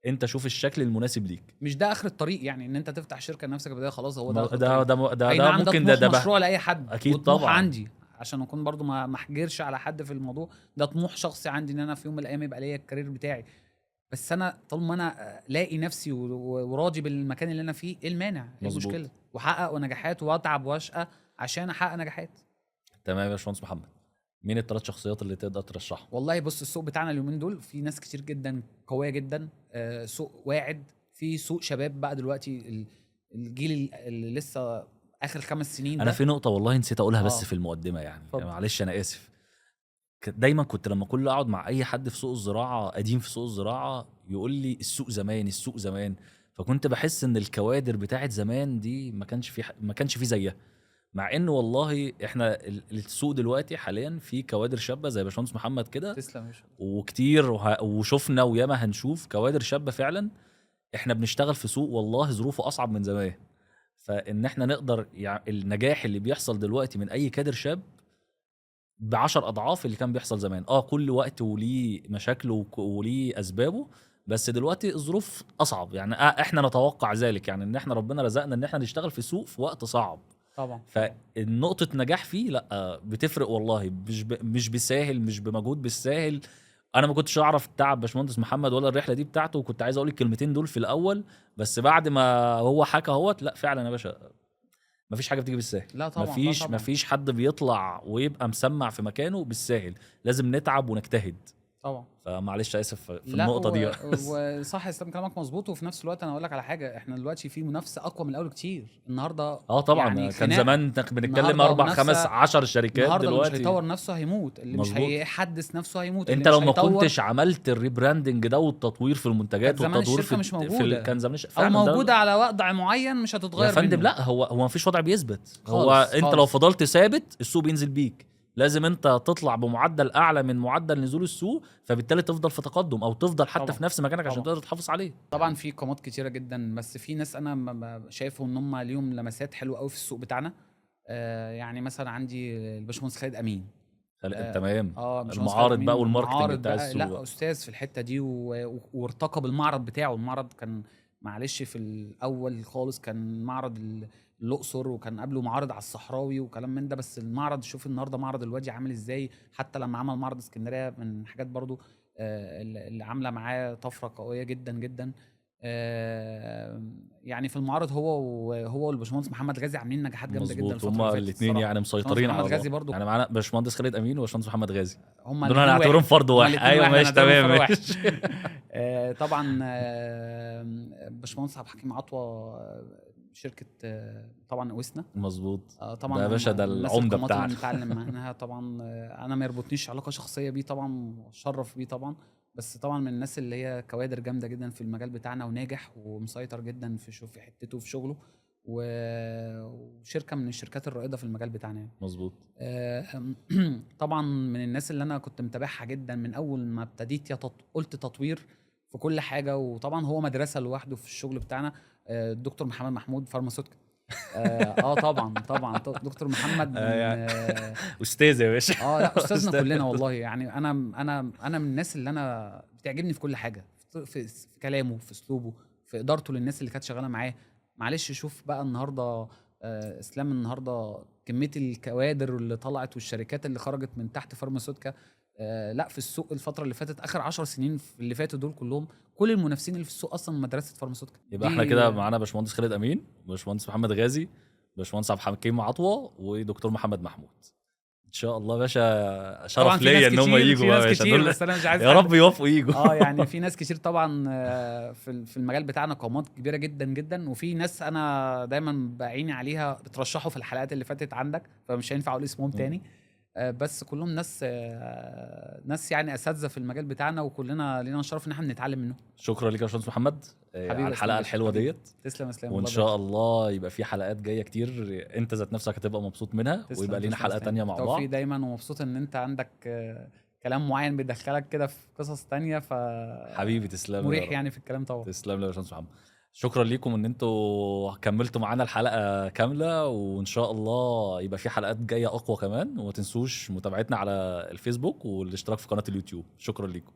انت شوف الشكل المناسب ليك. مش ده اخر الطريق، يعني ان انت تفتح شركه لنفسك بدايه خلاص هو ده اخر ده الطريق. ده ده, اي ده نعم ممكن ده ده طموح مشروع لاي حد، اكيد وطموح طبعا. عندي عشان اكون برضو ما احجرش على حد في الموضوع. ده طموح شخصي عندي ان انا في يوم من الايام يبقى ليا الكارير بتاعي. بس انا طول ما انا لاقي نفسي وراضي بالمكان اللي انا فيه، ايه المانع؟ ايه مظبوط. المشكله؟ واحقق نجاحات واتعب واشقى عشان احقق نجاحات. تمام يا باشمهندس محمد، مين الثلاث شخصيات اللي تقدر ترشحهم؟ والله بص، السوق بتاعنا اليومين دول في ناس كتير جدا قويه جدا، سوق واعد، في سوق شباب بقى دلوقتي، الجيل اللي لسه اخر 5 سنين انا ده. في نقطه والله نسيت اقولها بس آه. في المقدمه يعني اتفضل. معلش انا اسف. دايما كنت لما كل اقعد مع اي حد في سوق الزراعه قديم في سوق الزراعه يقول لي السوق زمان السوق زمان، فكنت بحس ان الكوادر بتاعت زمان دي ما كانش في زيها. مع ان والله احنا السوق دلوقتي حاليا في كوادر شابه زي باشمهندس محمد كده تسلم يا باشا. وكتير وشفنا وياما هنشوف كوادر شابه فعلا. احنا بنشتغل في سوق والله ظروفه اصعب من زمان، فان احنا نقدر يعني النجاح اللي بيحصل دلوقتي من اي كادر شاب ب10 اضعاف اللي كان بيحصل زمان. كل وقت وليه مشاكله وليه اسبابه، بس دلوقتي الظروف اصعب يعني احنا نتوقع ذلك، يعني ان احنا ربنا رزقنا ان احنا نشتغل في سوق في وقت صعب. طبعا. فالنقطة نجاح فيه لا بتفرق والله، مش بالساهل، مش بمجهود بالساهل. انا ما كنتش اعرف تعب باشمهندس محمد ولا الرحلة دي بتاعته، وكنت عايز اقول الكلمتين دول في الاول، بس بعد ما هو حكى اهوت لا فعلا يا باشا مفيش حاجة بتيجي بالساهل. لا طبعا. مفيش حد بيطلع ويبقى مسمع في مكانه بالساهل، لازم نتعب ونجتهد. طبعا. فمعلش اسف في لا النقطة دي وصح يا اسلام، كلامك مظبوط. وفي نفس الوقت انا اقول لك على حاجه، احنا دلوقتي في منافسه اقوى من الاول كتير النهارده. طبعا يعني كان خناقة. زمان بنتكلم النهاردة 4 منافسة- 5 10 شركات النهارده اللي مش دلوقتي. هيطور نفسه هيموت، اللي مش مظبوط. هيحدث نفسه هيموت، انت اللي لو مش ما هيطور. كنتش عملت الريبراندنج ده والتطوير في المنتجات كانت زمان والتطوير الشركة مش موجودة. كان زمان او فعلا ده- موجوده على وضع معين مش يا هتتغير فندم منه. لا هو ما فيش وضع بيثبت. هو خالص، انت خالص. لو فضلت ثابت السوق بينزل بيك، لازم انت تطلع بمعدل اعلى من معدل نزول السوق، فبالتالي تفضل في تقدم او تفضل حتى طبعا. في نفس مكانك عشان طبعا. تقدر تحافظ عليه. طبعا في قامات كتيره جدا، بس في ناس انا شايفهم ان هم ليهم لمسات حلوه قوي في السوق بتاعنا. يعني مثلا عندي الباشمهندس خالد امين. تمام. باشمهندس المعارض خالد أمين بقى والماركتنج معارض بتاع بقى، السوق لا استاذ في الحته دي وارتقى بالمعرض بتاعه. المعرض كان معلش في الاول خالص كان معرض الاقصر، وكان قبله معارض على الصحراوي وكلام من ده. بس المعرض شوف النهارده معرض الوادي عامل ازاي، حتى لما عمل معرض اسكندريه من حاجات برضو اللي عامله معاه طفره قويه جدا جدا. يعني في المعارض هو والباشمهندس محمد غازي عاملين نجاحات جامده جدا مظبوط. الفتره هما اللي فاتت الاثنين الصراحة. يعني مسيطرين على محمد غازي برضو يعني معانا باشمهندس خالد امين وباشمهندس محمد غازي، هما دول الاتنين هنعتبرهم واحد. فرد هما واحد. الاتنين ايوه واحد، ماشي هنعتبرهم تمام فرد ماشي. واحد. طبعا باشمهندس عبد الحكيم عطوه، شركه طبعا اوسنا. مظبوط. طبعا ده يا باشا ده الناس العمده القامات اللي بتاعنا. بنتعلم منها طبعا. انا ما يربطنيش علاقه شخصيه بيه طبعا، واتشرف بيه طبعا، بس طبعا من الناس اللي هي كوادر جامده جدا في المجال بتاعنا، وناجح ومسيطر جدا في حتته وفي شغله، وشركه من الشركات الرائده في المجال بتاعنا يعني. مظبوط. طبعا من الناس اللي انا كنت متابعها جدا من اول ما ابتديت قلت تطوير في كل حاجه، وطبعا هو مدرسه لوحده في الشغل بتاعنا. الدكتور محمد محمود فارماسيوتيكا. طبعا دكتور محمد استاذ يا باشا. لا استاذنا كلنا والله. يعني انا من الناس اللي انا بتعجبني في كل حاجه، في كلامه، في اسلوبه، في ادارته للناس اللي كانت شغاله معاه. معلش شوف بقى النهارده اسلام، النهارده كميه الكوادر اللي طلعت والشركات اللي خرجت من تحت فارماسيوتيكا. لا في السوق الفتره اللي فاتت اخر 10 سنين اللي فاتوا دول كلهم، كل المنافسين اللي في السوق اصلا من مدرسه فارماسيوتيكا. يبقى احنا كده معانا باشمهندس خالد امين، باشمهندس محمد غازي، باشمهندس عبد الحكيم عطوه، ودكتور محمد محمود. ان شاء الله يا باشا شرف ليا ان هم يجوا يا باشا. كتير بس انا مش عايز يا رب يوافقوا يجوا. يعني في ناس كتير طبعا في المجال بتاعنا قامات كبيره جدا جدا، وفي ناس انا دايما بعيني عليها بترشحوا في الحلقات اللي فاتت عندك، فمش هينفع اقول اسمهم تاني. بس كلهم ناس يعني اساتذه في المجال بتاعنا، وكلنا لينا الشرف ان احنا بنتعلم منهم. شكرا ليك يا باشمهندس محمد حبيبي على يا الحلقه اسلام، الحلوه حبيبي. ديت. تسلم يا اسلام، وان والله شاء بجد. الله يبقى في حلقات جايه كتير، انت ذات نفسك هتبقى مبسوط منها، تسلم ويبقى يا لينا باشمهندس حلقه اسلام. تانية مع بعض. بالتوفيق دايما، ومبسوط ان انت عندك كلام معين بيدخلك كده في قصص تانية، حبيبي تسلم يا مريح رب. يعني في الكلام طبعا. تسلم لي يا باشمهندس محمد. شكرا ليكم ان انتوا كملتوا معانا الحلقه كامله، وان شاء الله يبقى في حلقات جايه اقوى كمان. وما تنسوش متابعتنا على الفيسبوك والاشتراك في قناه اليوتيوب. شكرا ليكم.